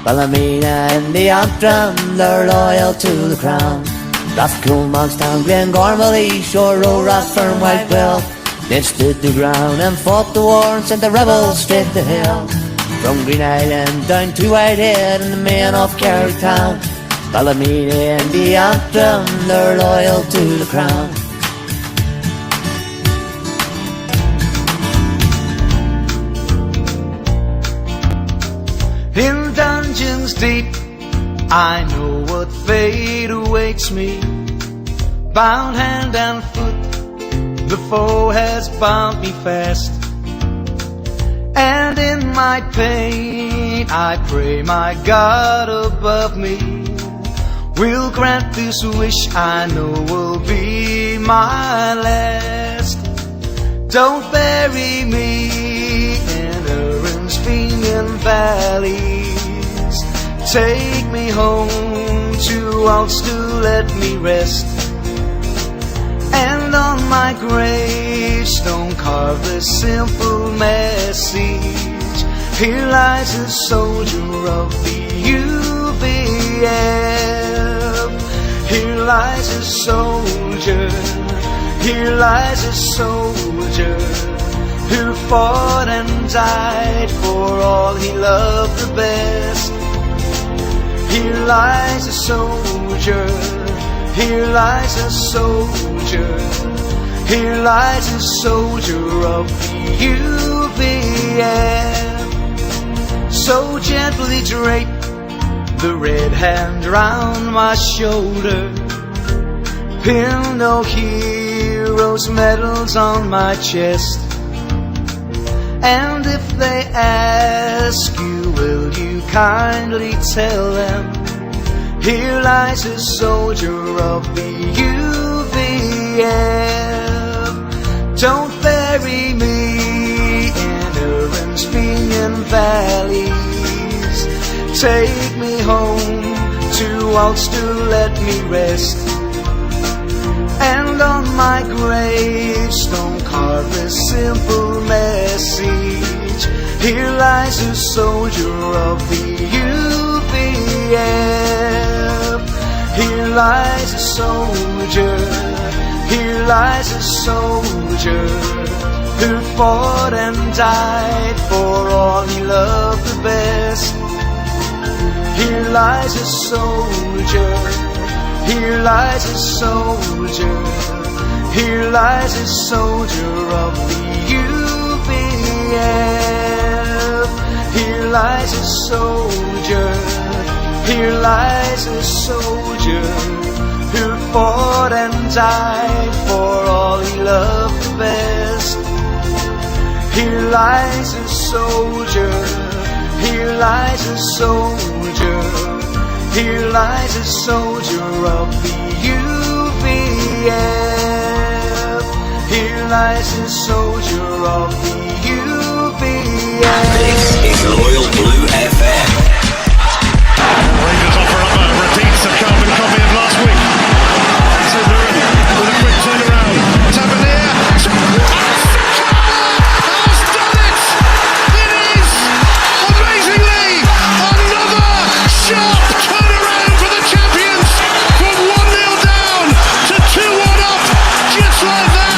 Ballymena and the Antrim, they're loyal to the crown. Rathcoole, Monkstown, Glengormley, Shore Road, Rathfern, Whitewill, they've stood the ground and fought the war and sent the rebels straight to hell. From Green Island down to Whitehead and the men off Carricktown, Ballymena and the Antrim, they're loyal to the crown. In dungeons deep, I know what fate awaits me. Bound hand and foot, the foe has bound me fast. And in my pain, I pray my God above me will grant this wish I know will be my last. Don't bury me in Erin's valleys. Take me home to Ulster, let me rest. And on my gravestone carve this simple message: here lies a soldier of the UVF. Here lies a soldier, here lies a soldier who fought and died for all he loved the best. Here lies a soldier, here lies a soldier, here lies a soldier of the UVF. So gently drape the red hand round my shoulder, pin no heroes' medals on my chest. And if they ask you, will you kindly tell them, here lies a soldier of the UVF. Don't bury me in Erin's valleys. Take me home to Ulster, let me rest. And on my gravestone carve this simple message: here lies lies a soldier of the UVF. Here lies a soldier, here lies a soldier who fought and died for all he loved the best. Here lies a soldier, here lies a soldier, here lies a soldier of the UVF. Here lies a soldier, here lies a soldier who fought and died for all he loved the best. Here lies a soldier, here lies a soldier, here lies a soldier of the UVF. Here lies a soldier of the UVF. This is Loyal Blue FM. Rangers offer up a repeat of carbon copy of last week. With a quick turnaround. Tavernier. Has done it! It is, amazingly, another sharp turnaround for the champions. From 1-0 down to 2-1 up. Just like that.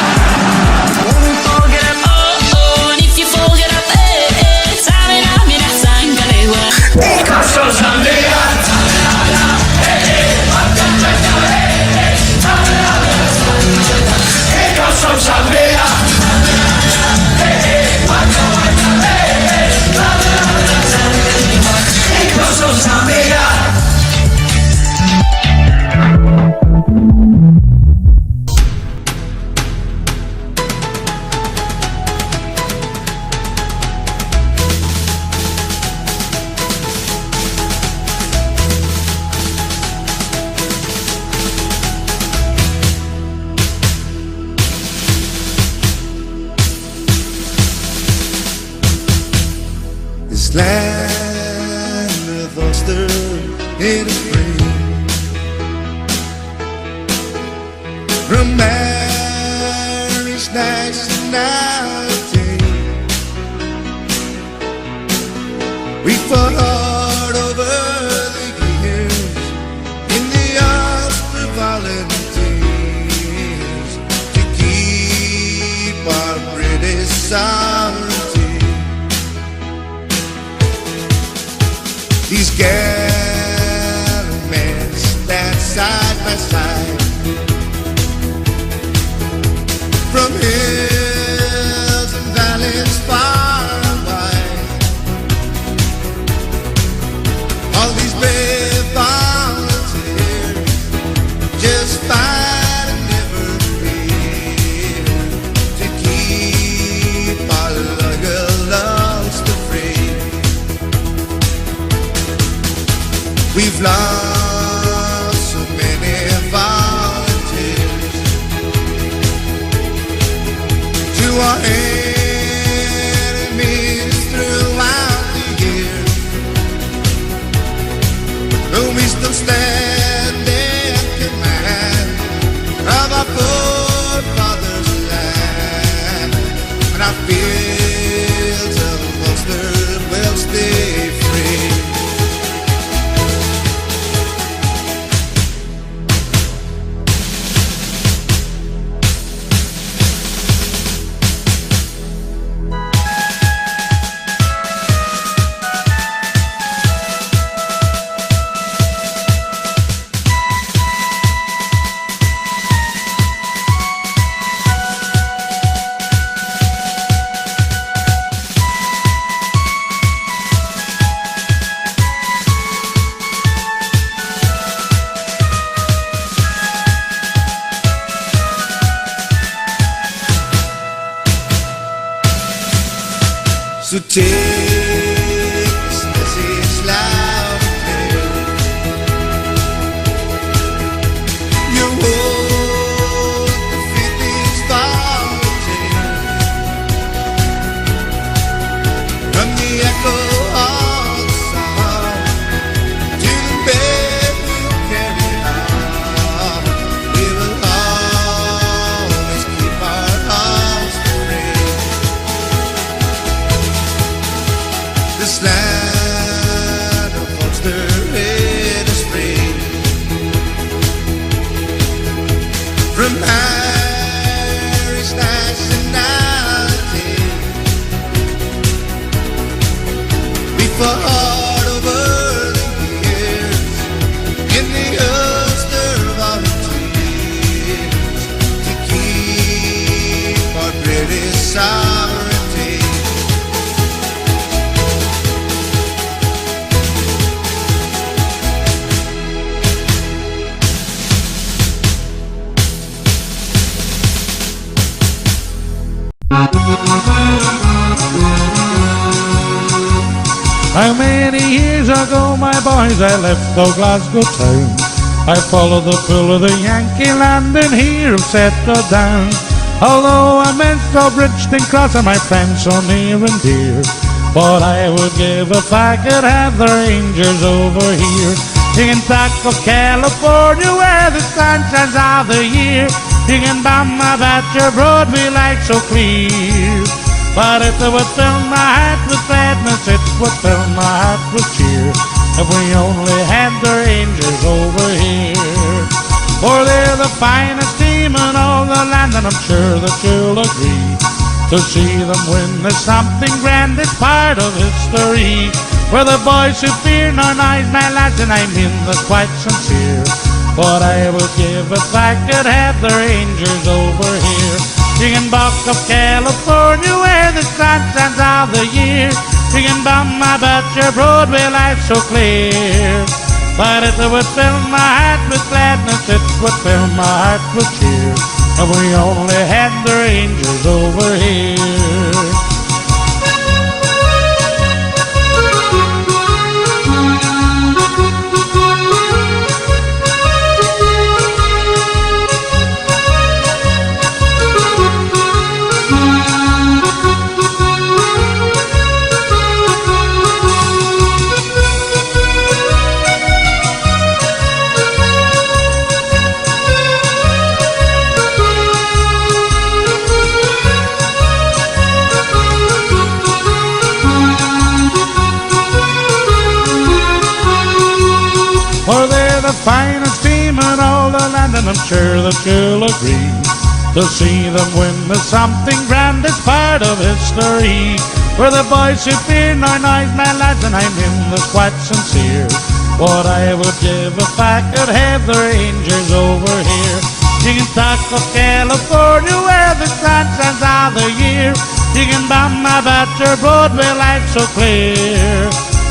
This land of Ulster ain't afraid. From Irish nationality, we fought hard over the years in the Ulster volunteers to keep our British sovereignty. These gallant men stand side by side, from hills and valleys far and wide. All these brave volunteers just fight and never fear to keep our loyal Ulster free. We've lost so many volunteers to our enemies throughout the years, but we still stand in command of our forefathers' land, and our fields of Ulster will stay free. So take this message loud and clear. Your whole defeat is volunteers. From the echo of the song to the bed we'll carry on, we will always keep our hearts free. this land of Ulster in a spring. From Irish nationality, we fought over the years in the Ulster Volunteers to keep our British sovereignty. How many years ago, my boys, I left old Glasgow town. I followed the pull of the Yankee land and here I've settled down. Although I'm so Bridgeton Cross and my friends so near and dear, but I would give if I could have the Rangers over here. You can talk of California where the sun shines all the year. You can bomb about your Broadway light so clear. But if it would fill my heart with gladness, it would fill my heart with cheer if we only had the Rangers over here. For they're the finest team in all the land, and I'm sure that you'll agree. To see them win is something grand, it's part of history. We're the boys who fear no noise, my lads, and I mean that's quite sincere. What I would give if I could have the Rangers over here. You can buck of California where the sun shines all the year. You can bum about your Broadway life so clear. But if it would fill my heart with gladness, it would fill my heart with cheer if we only had the Rangers over here. For they're the finest team in all the land, and I'm sure that you'll agree. To see them win is something grand, it's part of history. We're the boys who fear no noise, my lads, and I mean this quite sincere. What I would give if I could have the Rangers over here. You can talk of California where the sun shines all the year. You can bum about your Broadway life so clear.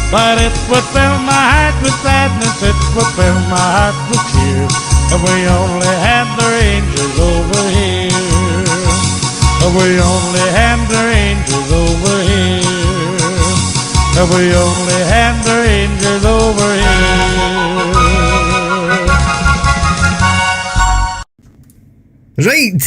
But it would fill my heart with sadness, it would fill my heart with cheer if we only had the Rangers over here. If we only had the Rangers over here. If we only had the Rangers over here. Right,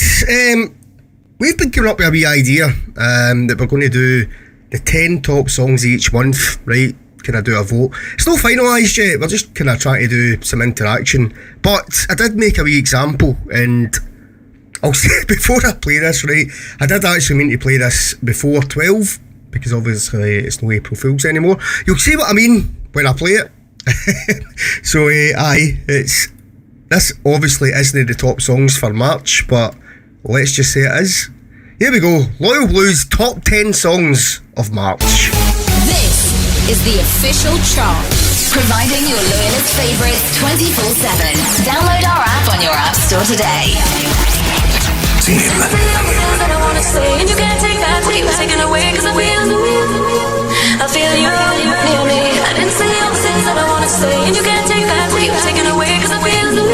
we've been coming up with a wee idea that we're going to do the 10 top songs each month, right? Kind of do a vote. It's not finalised yet, we're just kind of trying to do some interaction. But I did make a wee example, and I'll say before I play this, right, I did actually mean to play this before 12, because obviously it's no April Fool's anymore. You'll see what I mean when I play it. So this obviously isn't the top songs for March, but let's just say it is. Here we go, Loyal Blues top 10 songs of March. This is the official chart, providing your loyalist favorites 24/7. Download our app on your app store today. I feel you near me. I didn't say all the things that I wanna say, and you can't take that. You were taken away 'cause I feel you.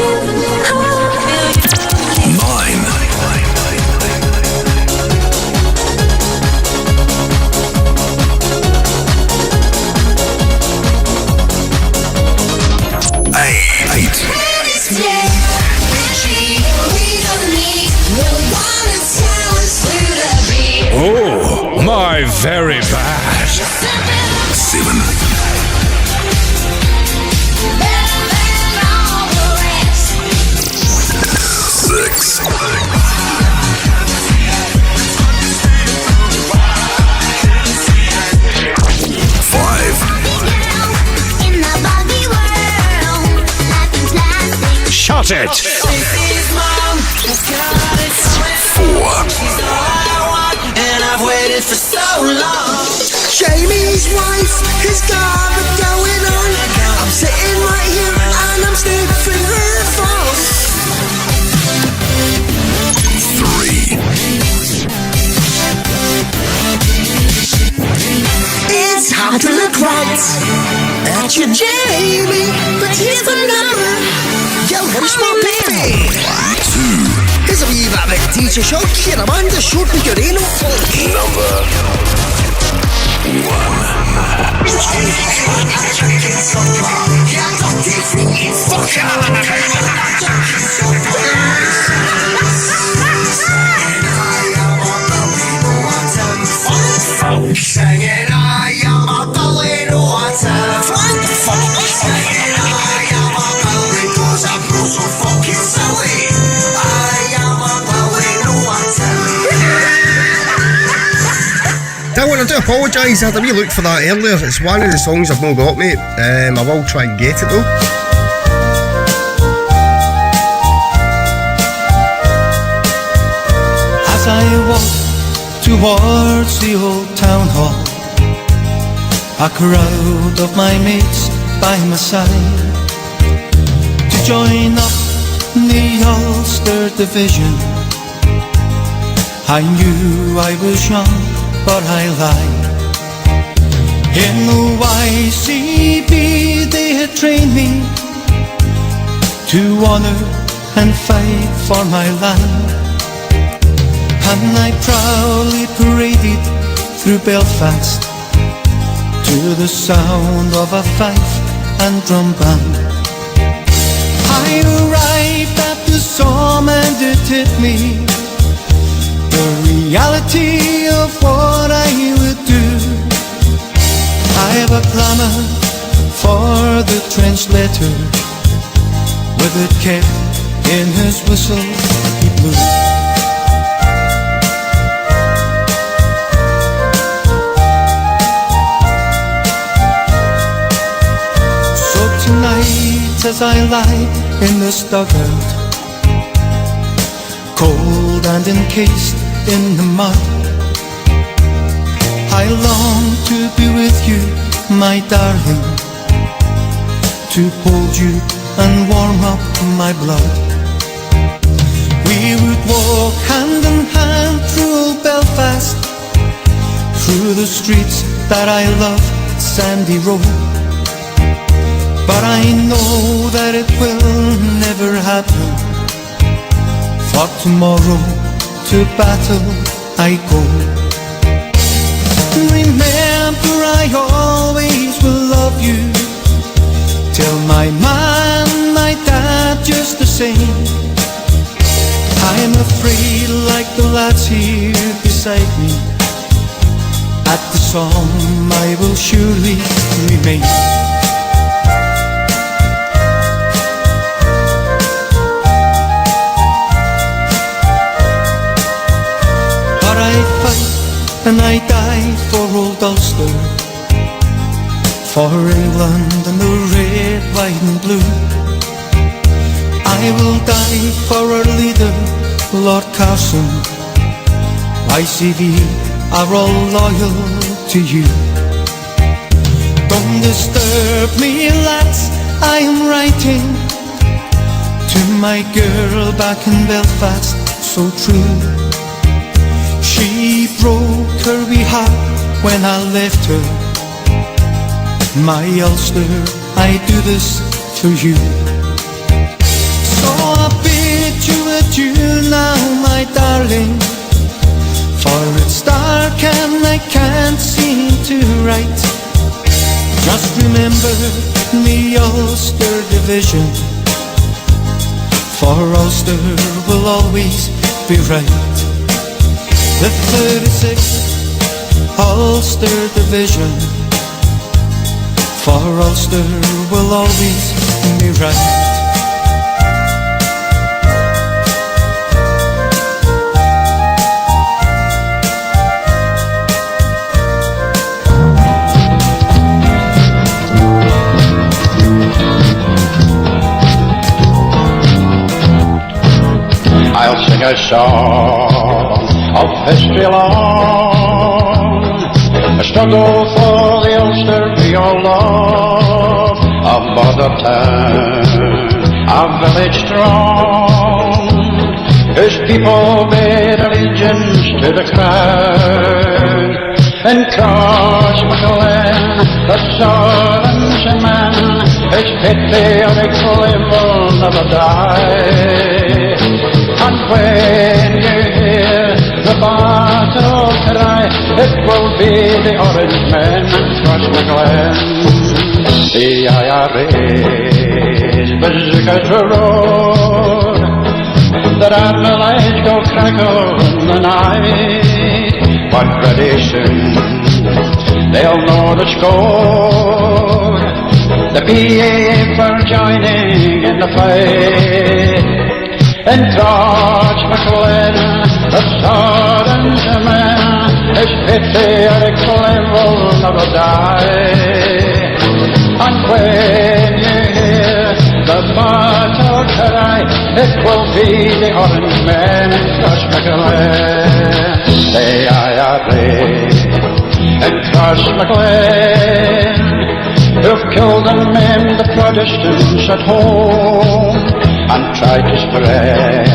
Mine. 8. Oh, my very bad. Got it. 4. She's all I want, and I've waited for so long. Jamie's wife has got it going on. I'm sitting right here and I'm sniffing her phone. 3. It's hard to look right at you, Jamie, but here's the number. Yo, who's my baby? 2. Here's a wee bit of a teacher shock here, Amanda Short with your anal folk. Number 1. Singing, I am a going water. Singing, I am a going cause I'm so fucking silly. I am a going water. I want to apologise, I had a wee look for that earlier. It's one of the songs I've not got, mate. I will try and get it though. As I walk towards the old town hall, a crowd of my mates by my side to join up the Ulster Division. I knew I was young, but I lied. In the YCB they had trained me to honour and fight for my land. And I proudly paraded through Belfast to the sound of a fife and drum band. I arrived at the Somme and it hit me, the reality of what I would do. I have a clamour for the translator, with it kept in his whistle he blew. Tonight as I lie in this dugout, cold and encased in the mud, I long to be with you, my darling, to hold you and warm up my blood. We would walk hand in hand through old Belfast, through the streets that I love, Sandy Road. But I know that it will never happen, for tomorrow to battle I go. Remember I always will love you, tell my man, my dad just the same. I'm afraid like the lads here beside me, at the Somme I will surely remain. And I die for old Ulster, for England and the red, white and blue. I will die for our leader, Lord Carson. YCB are all loyal to you. Don't disturb me, lads, I am writing to my girl back in Belfast, so true. She broke her wee heart when I left her. My Ulster, I do this for you. So I bid you adieu now, my darling, for it's dark and I can't seem to write. Just remember the Ulster Division, for Ulster will always be right. The 36th Ulster Division, for Ulster will always be right. sing a song of history long. A struggle for the Ulster we all love, a mother town, a village strong, whose people made allegiance to the crown. In Crossmaglen, the Southern man, his patriotic flame will never die. And when you hear the battle cry, it will be the Orange men in Crossmaglen. The IRA's bazookas roar, the Admiral's go crackle in the night. But pretty soon they'll know the score. The PA for joining in the fight. In Crossmaglen, the Southern man, his patriotic flame will never die. And when you hear the battle cry, it will be the Orange men in Crossmaglen. The IRA in Crossmaglen, who've killed and maimed the Protestants at home and tried to spread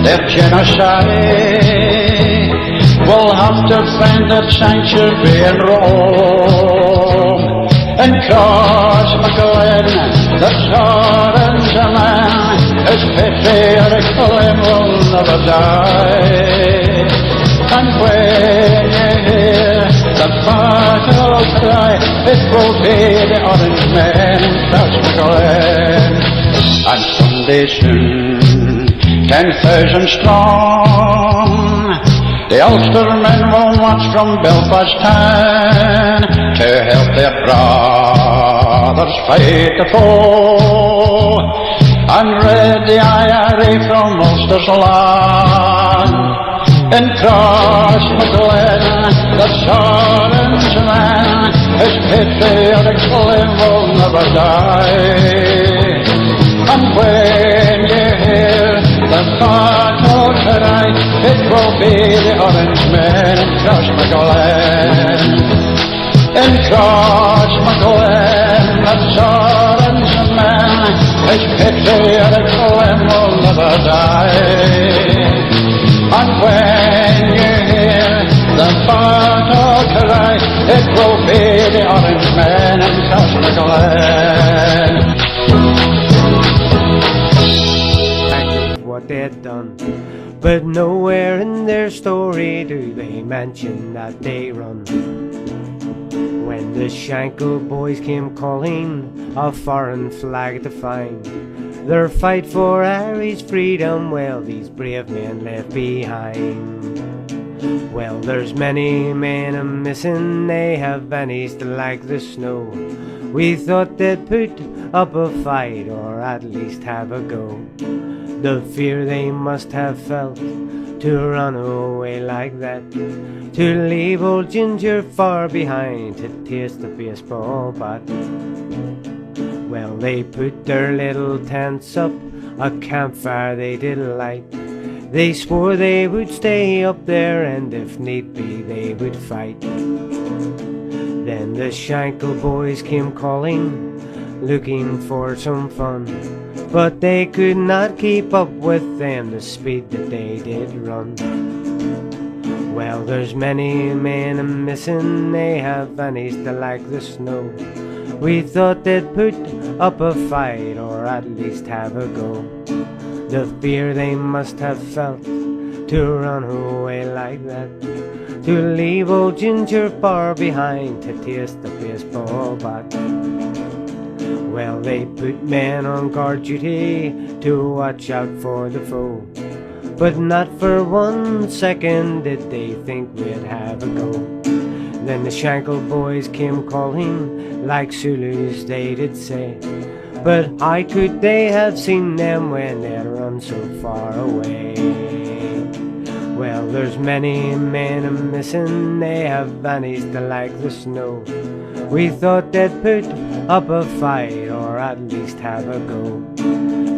their genocide, will have to find their sanctuary in Rome. In Crossmaglen, the Southern's a man, his patriotic flame will never die. And when you hear the battle cry, it will be the Orange men in Crossmaglen. And someday soon, 10,000 strong, the Ulster men will march from Belfast town to help their brothers fight the foe and rid the IRA from Ulster's land. In Crossmaglen, the Southern's man, his patriotic flame will never die. And when you hear the battle cry, it will be the Orange men in Crossmaglen. In Crossmaglen, the Southern's man, his patriotic flame will never die. And when you hear the battle cry, it will be the Orange men in Crossmaglen. What they'd done, but nowhere in their story do they mention that they run. When the Shankill boys came calling a foreign flag to find, their fight for Irish freedom, well, these brave men left behind. Well, there's many men a-missing, they have vanished like the snow. We thought they'd put up a fight, or at least have a go. The fear they must have felt to run away like that, to leave old Ginger far behind to taste the baseball bat. Well, they put their little tents up, a campfire they did light. They swore they would stay up there, and if need be they would fight. Then the Shankill boys came calling, looking for some fun, but they could not keep up with them, the speed that they did run. Well, there's many men a-missing, they have vanished like the snow. We thought they'd put up a fight, or at least have a go. The fear they must have felt to run away like that, to leave old Ginger far behind to taste the baseball bat. Well, they put men on guard duty to watch out for the foe, but not for 1 second did they think we'd have a go. Then the Shankill boys came calling like Zulus they did say, but how could they have seen them when they'd run so far away? Well, there's many men a-missing, they have vanished like the snow. We thought they'd put up a fight, or at least have a go.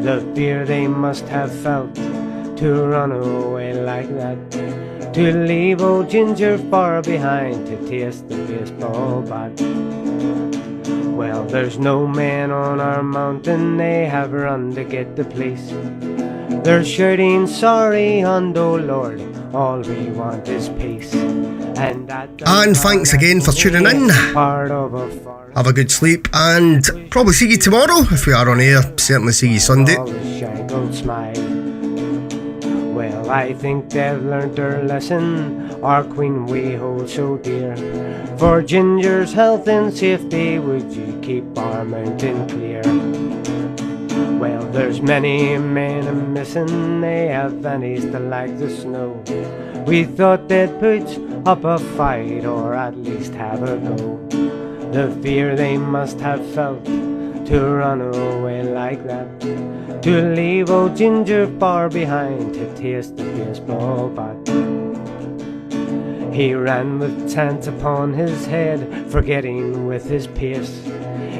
The fear they must have felt to run away like that, to leave old Ginger far behind to taste the baseball bat. Well, there's no men on our mountain, they have run to get the police. They're shouting sorry, and oh Lord, all we want is peace. And thanks again for tuning in. Have a good sleep, and probably see you tomorrow. If we are on air, certainly see you Sunday. Well, I think they've learnt their lesson, our queen we hold so dear. For Ginger's health and safety, would you keep our mountain clear? Well, there's many men a-missing, they have vanished like the snow. We thought they'd put up a fight, or at least have a go. The fear they must have felt to run away like that, to leave old Ginger far behind to taste the baseball bat. He ran with tent upon his head, forgetting with his pace.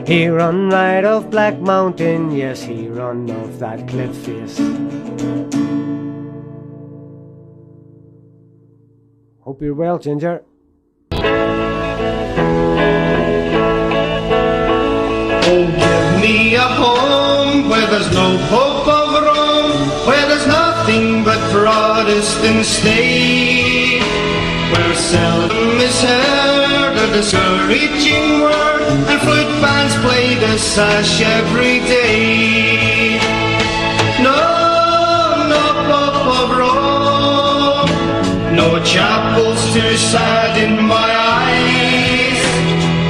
He run right off Black Mountain, yes, he run off that cliff face. Hope you're well, Ginger. Oh, give me a home where there's no Pope of Rome, where there's nothing but Protestant state, where seldom is heard a discouraging word, and flute bands play the sash every day. No, no Pope of Rome, no chapels too sad in my eyes,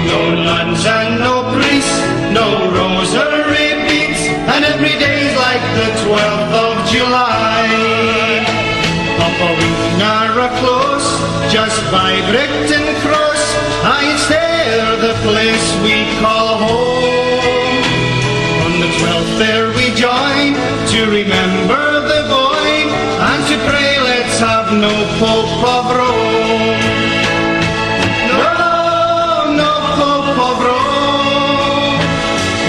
no nuns and no priests, no rosary beads, and every day's like the 12th of July. Up a Wignara close, just by Brighton Cross, it's there the place we call home. On the 12th there we join to remember the boy, and to pray let's have no Pope of Rome. No, no Pope of Rome,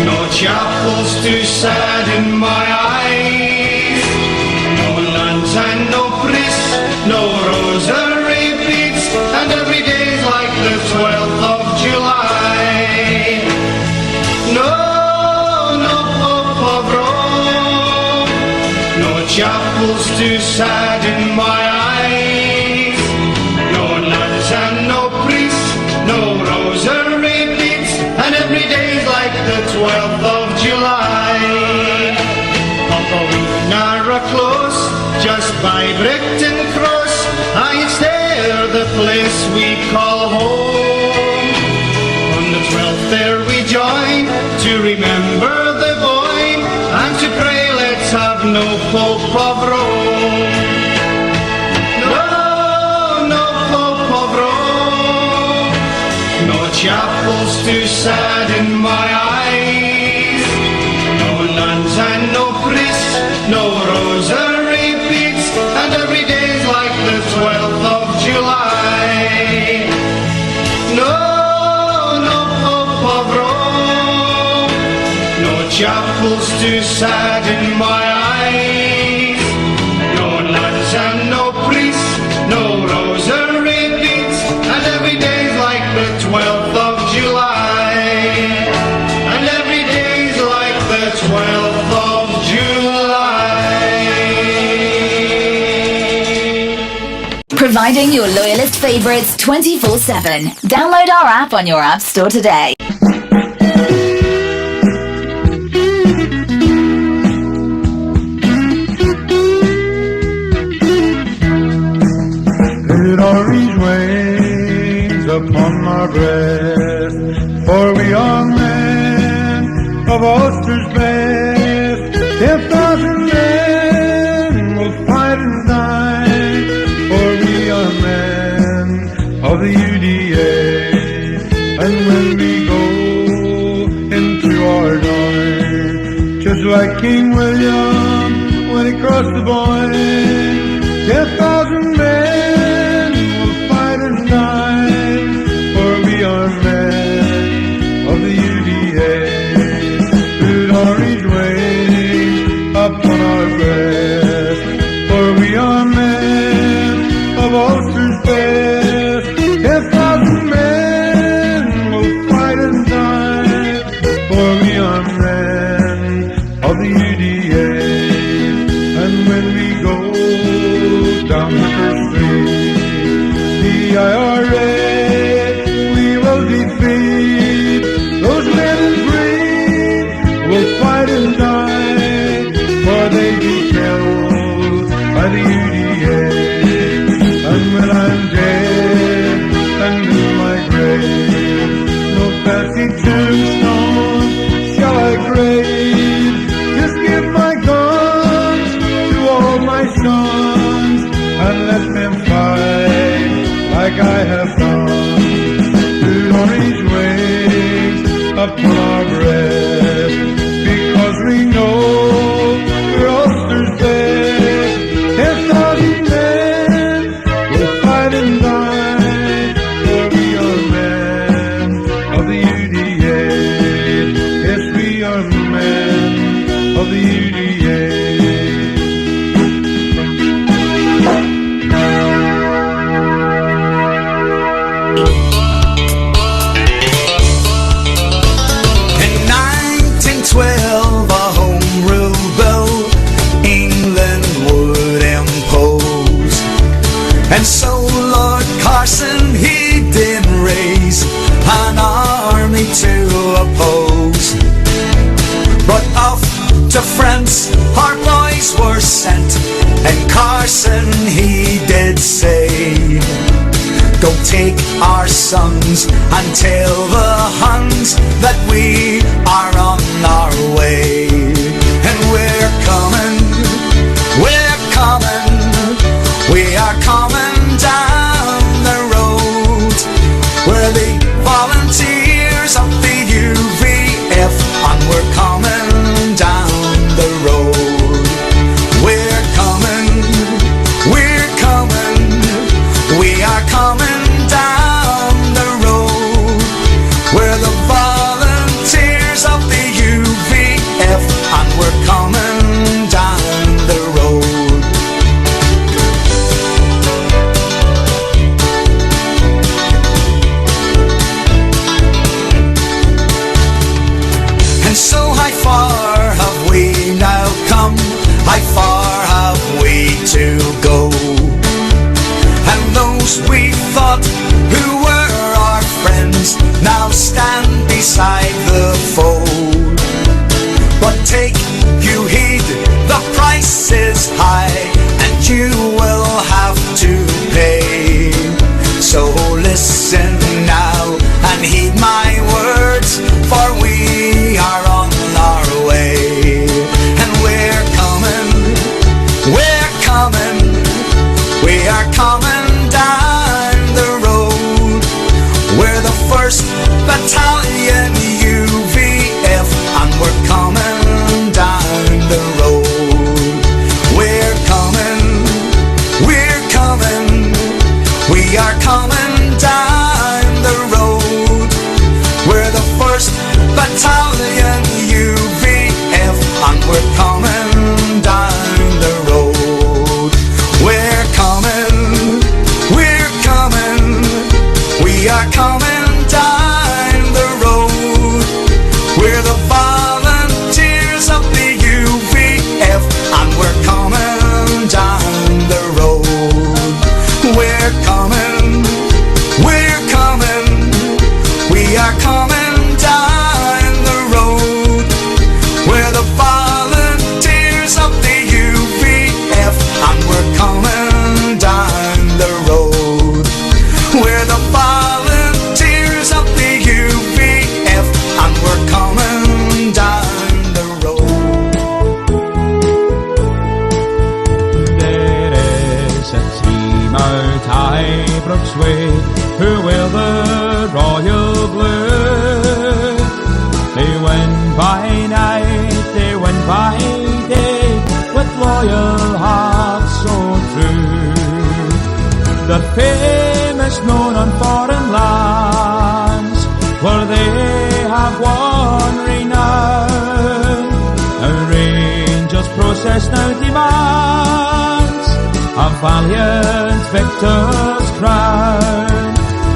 no chapels too sad in my eyes, no nuns and no priests, no rosary beads, and every day's like the 12th of July. No, no Pope of Rome, no chapels too sad in my eyes, no nuns and no priests, no rosary beads, and every day's like the 12th of July. Up a Wignara close, just by Brighton Cross, it's there the place we call home. On the 12th there we join to remember the boy, and to pray let's have no Pope of Rome. No, no Pope of Rome, no chapels too sad in my eyes, no nuns and no priests, no rosary beads, and every day's like the 12th of July. No, no Pope of Rome, no chapels too sad in my eyes, no nuns and no priests, no rosary beads, and every day's like the 12th of July. And every day's like the 12th of July. Providing your loyalist favorites 24/7. Download our app on your app store today. Let orange rains upon our breast, for we are men of Ulster's best. 10,000 men will fight and die, for we are men of the UDA. And when we go into our dawn, just like King William when he crossed the Boyne, 10,000 men will fight and die, for we are men of the UDA. Good orange wave upon our breast, for my tombstone shall I grave? Just give my guns to all my sons and let them fight like I have done. Through orange waves of progress, because we know we're Ulster's best. 10,000 men will fight and die, for we are men of the UDA. Yes, we are men of the UDA. In 1912, a home rule bill England would impose, and so Lord Carson he did raise an army to oppose. But off to France our boys were sent, and Carson he did say, go take our sons and tell the Huns that we are on our way. And we're coming, we are coming down the road. We're the volunteers of the UVF, and we're coming down the road. We're coming, we are coming down the road. We're the volunteers of the UVF, and we're coming down the road. And so how far have we now come? How far have we to go? And those we thought who were our friends now stand beside the foe. But take you heed, the price is high, and you will have to pay. So listen now and heed my words, for we are on our way. And we're coming, we are coming down the road. We're the 1st Battalion UVF, and we're coming down the road. We're coming, we are coming down the road. We're the 1st Battalion UVF, and we're coming down the road. We're coming, we are coming down the road. We're the volunteers of the UVF, and we're coming down the road. We're coming, we are coming down the road. We're the volunteers of the UVF, and we're coming down the road. We're the volunteers of the UVF, and we're coming down the road. There is a team out Ibrox way who will the royal blue. They win by night, they win by day, with loyal hearts so true. Their fame is known on foreign lands, where they have won renown. A Rangers process now demands a valiant victor's crown.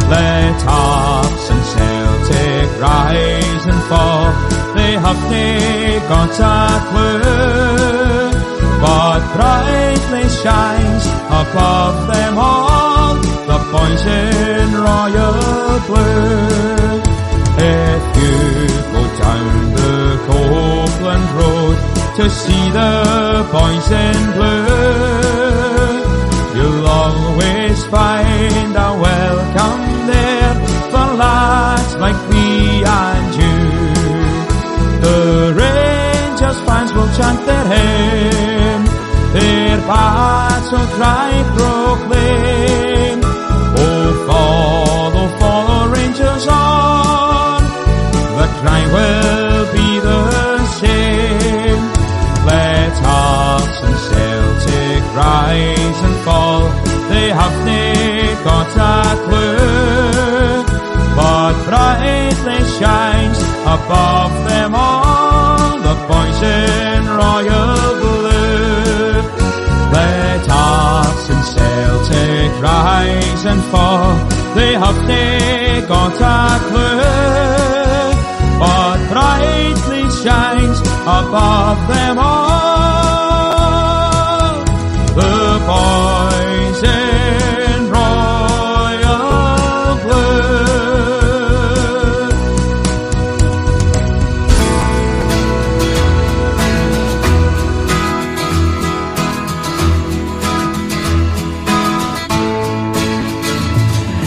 Let Hearts and Celtic rise and fall, they have nae got a clue, but brightly shines above them all the boys in royal blue. If you go down the Copeland Road to see the boys in blue, you'll always find a welcome there for lads like me and cry proclaim. Oh, follow, Rangers on, the cry will be the same. Let Hearts and Celtic rise and fall, they haven't got a clue, but brightly shines above them all the boys in royal blue. Let Hearts and Celtic rise and fall, they haven't got a clue, but brightly shines above them all the boys in royal blue.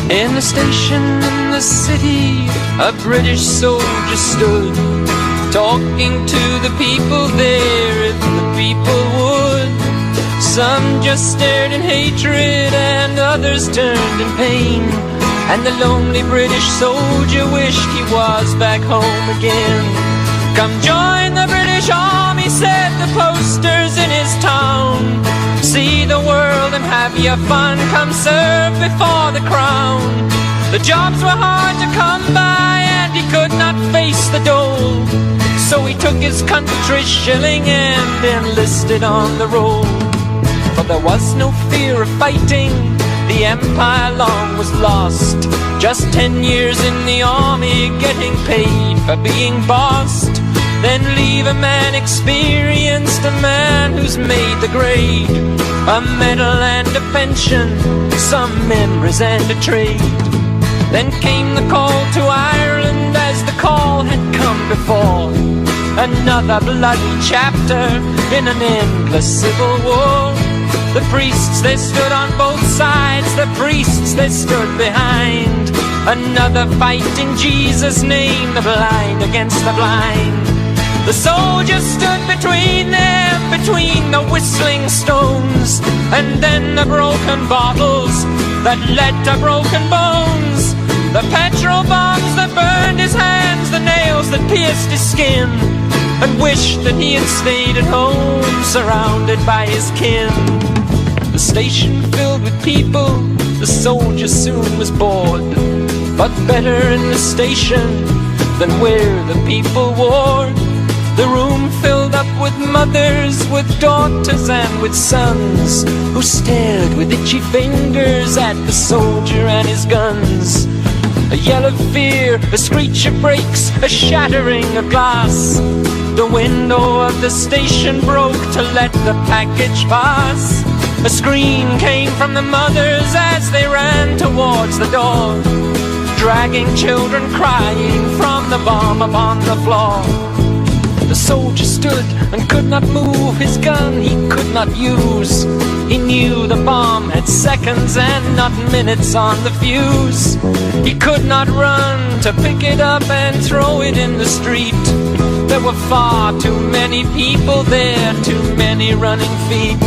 In a station in the city, a British soldier stood, talking to the people there if the people would. Some just stared in hatred and others turned in pain, and the lonely British soldier wished he was back home again. Come join the British Army, said the posters in his town. See the world and have your fun, come serve before the crown. The jobs were hard to come by and he could not face the dole, so he took his country shilling and enlisted on the roll. For there was no fear of fighting, the empire long was lost. Just 10 years in the army, getting paid for being bossed. Then leave a man experienced, a man who's made the grade, a medal and a pension, some memories and a trade. Then came the call to Ireland as the call had come before. Another bloody chapter in an endless civil war. The priests, they stood on both sides, the priests, they stood behind. Another fight in Jesus' name, the blind against the blind. The soldiers stood between them, between the whistling stones, and then the broken bottles that led to broken bones. The petrol bombs that burned his hands, the nails that pierced his skin, and wished that he had stayed at home, surrounded by his kin. The station filled with people, the soldier soon was bored, but better in the station than where the people warred. The room filled up with mothers, with daughters and with sons, who stared with itchy fingers at the soldier and his guns. A yell of fear, a screech of brakes, a shattering of glass. The window of the station broke to let the package pass. A scream came from the mothers as they ran towards the door, dragging children crying from the bomb upon the floor. The soldier stood and could not move, his gun he could not use. He knew the bomb had seconds and not minutes on the fuse. He could not run to pick it up and throw it in the street. There were far too many people there, too many running feet.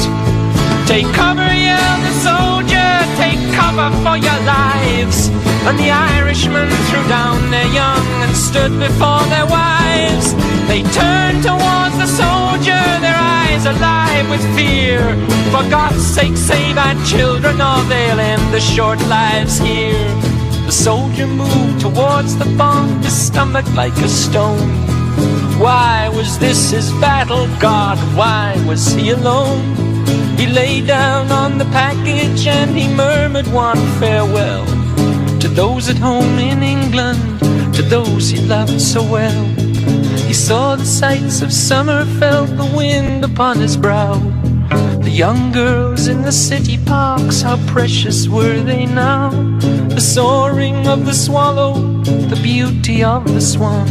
Take cover, yelled the soldier, take cover for your lives. And the Irishmen threw down their young and stood before their wives. They turned towards the soldier, their eyes alive with fear. For God's sake, save our children, or they'll end the short lives here. The soldier moved towards the bomb, his stomach like a stone. Why was this his battle, God? Why was he alone? He lay down on the package and he murmured one farewell to those at home in England, to those he loved so well. He saw the sights of summer, felt the wind upon his brow. The young girls in the city parks, how precious were they now? The soaring of the swallow, the beauty of the swan,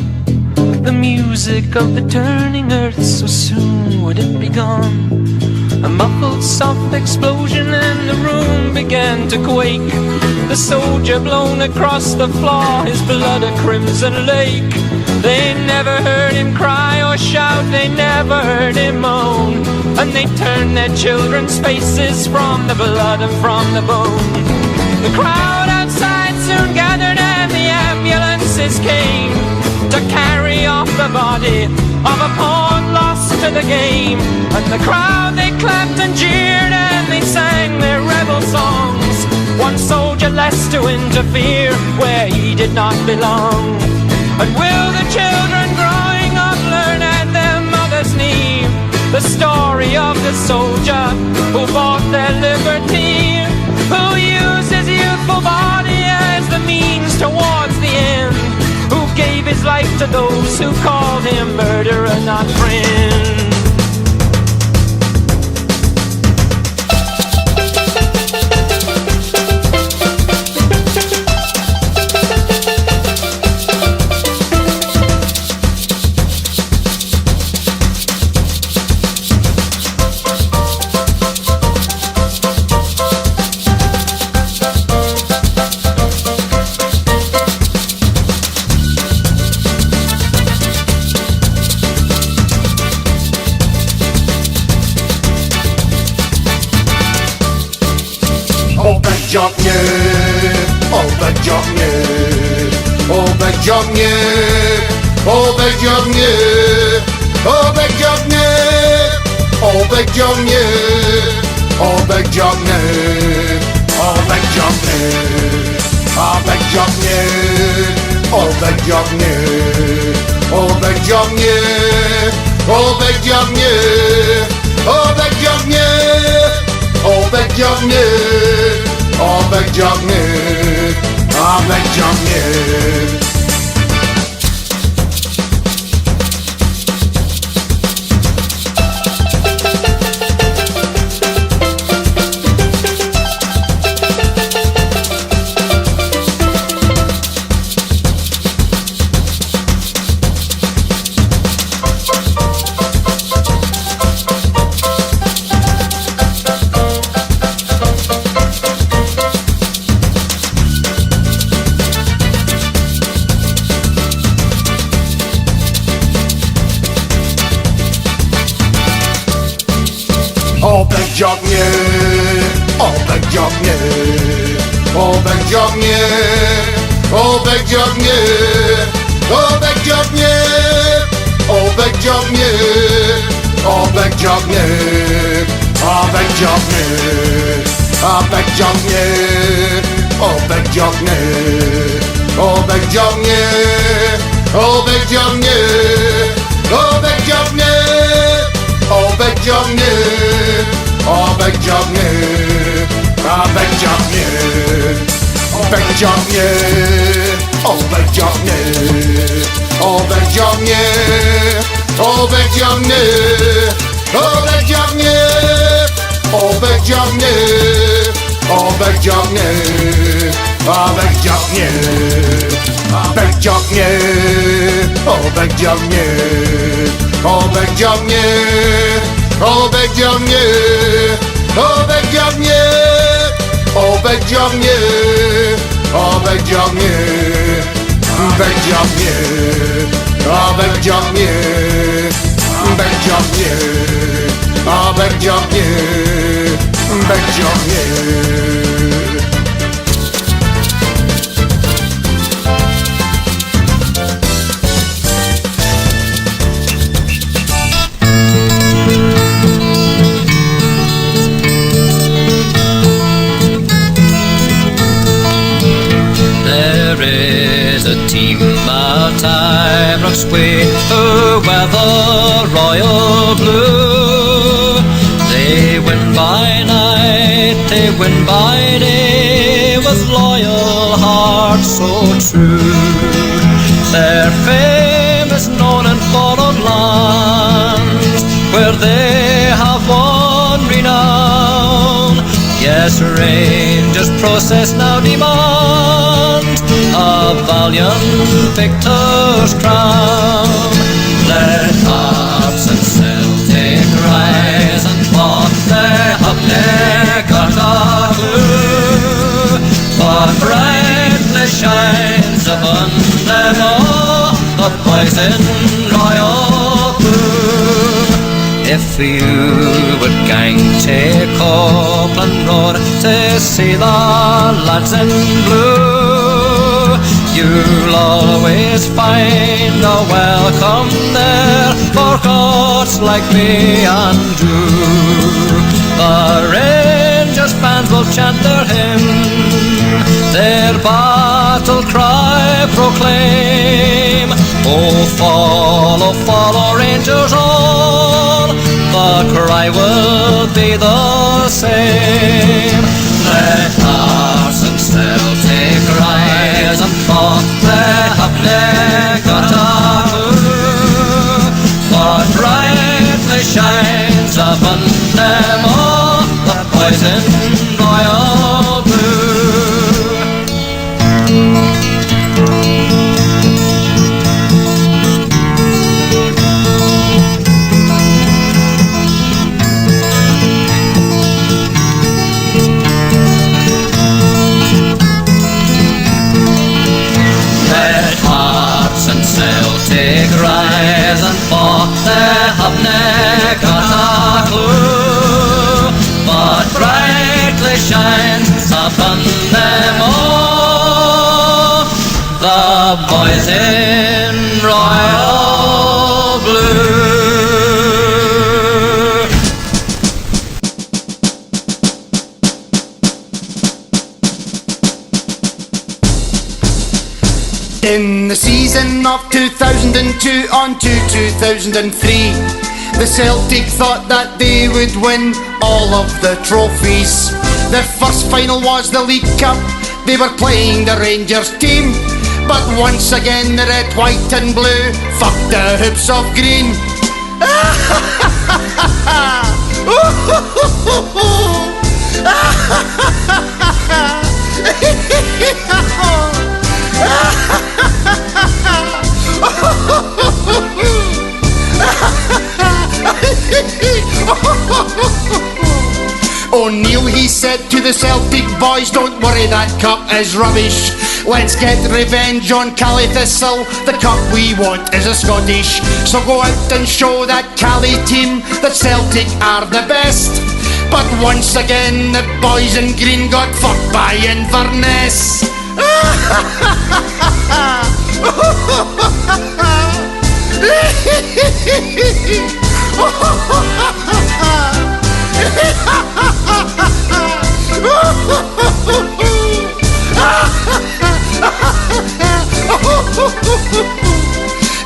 the music of the turning earth, so soon would it be gone. A muffled soft explosion and the room began to quake. The soldier blown across the floor, his blood a crimson lake. They never heard him cry or shout, they never heard him moan. And they turned their children's faces from the blood and from the bone. The crowd outside soon gathered and the ambulances came to carry off the body of a pawn lost to the game. And the crowd, they clapped and jeered and they sang their rebel songs. One soldier less to interfere where he did not belong. And will the children growing up learn at their mother's knee the story of the soldier who bought their liberty, who used his youthful body as the means towards the end, who gave his life to those who called him murderer, not friend. Job nie, obe job nie, obe job nie, obe job nie, obe job nie, obe job nie, obe job nie, obe job nie, obe job nie, obe job nie, obe job nie, obe job nie, obe job nie, obe job nie. Obek dziobnie, obek dziobnie. Obek dziobnie, obek dziobnie, obek dziobnie, obek dziobnie, obek dziobnie, obek dziobnie, obek dziobnie, obek dziobnie, obek dziobnie, obek dziobnie, obek dziobnie, obek dziobnie, obek dziobnie. Obek dziobnie, obek dziobnie, obek dziobnie, obek dziobnie, obek dziobnie, obek dziobnie, obek dziobnie, obek dziobnie, obek dziobnie, obek dziobnie, obek dziobnie, obek dziobnie, obek dziobnie. Obek dziobnie, obek dziobnie, obek dziobnie, obek dziobnie, obek dziobnie, obek dziobnie, obek dziobnie, obek dziobnie, obek dziobnie, obek dziobnie. Team at Ibrox Way who wear the royal blue. They win by night, they win by day, with loyal hearts so true. Their fame is known in foreign lands, where they have won renown. Yes, Rangers process now demand a valiant victor's crown. Let Hearts and Celtic rise and walk their upneck at blue, but brightly shines upon them all the boys in Royal Blue. If you would gang to Copeland Road to see the lads in blue, you'll always find a welcome there for gods like me and you. The Rangers fans will chant their hymn, their battle cry proclaim. Oh, follow Rangers all, the cry will be the same. Let Hearts and Celtic rise and fall, they have never got a clue. But brightly shines upon them all, the boys in Royal Blue. Celtic rise and fall, they have never got a clue, but brightly shines upon them all, the boys in Royal Blue. In the season of 2002 on to 2003, the Celtic thought that they would win all of the trophies. Their first final was the League Cup, they were playing the Rangers team, but once again the red, white and blue fucked the hoops of green. O'Neill, he said to the Celtic boys, don't worry, that cup is rubbish. Let's get revenge on Cali Thistle, the cup we want is a Scottish. So go out and show that Cali team that Celtic are the best. But once again the boys in green got fucked by Inverness.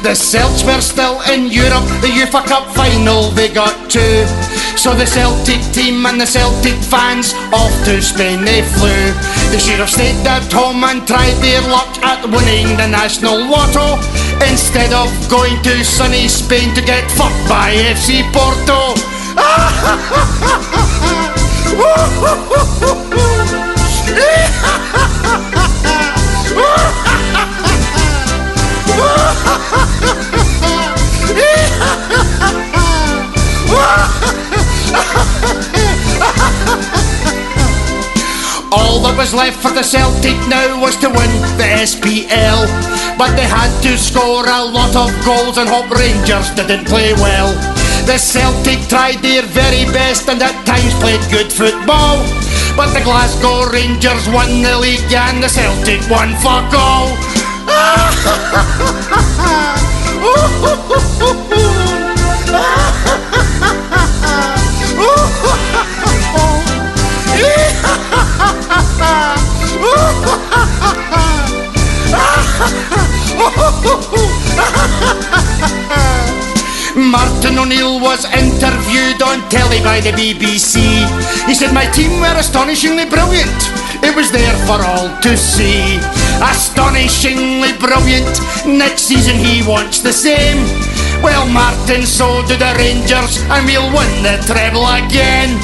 The Celts were still in Europe, the UEFA Cup final they got to. So the Celtic team and the Celtic fans off to Spain they flew. They should have stayed at home and tried their luck at winning the national lotto, instead of going to sunny Spain to get fucked by FC Porto. All that was left for the Celtic now was to win the SPL, but they had to score a lot of goals and hope Rangers didn't play well. The Celtic tried their very best and at times played good football, but the Glasgow Rangers won the league and the Celtic won fuck all. Martin O'Neill was interviewed on telly by the BBC. He said, my team were astonishingly brilliant. It was there for all to see. Astonishingly brilliant. Next season he wants the same. Well, Martin, so do the Rangers, and we'll win the treble again.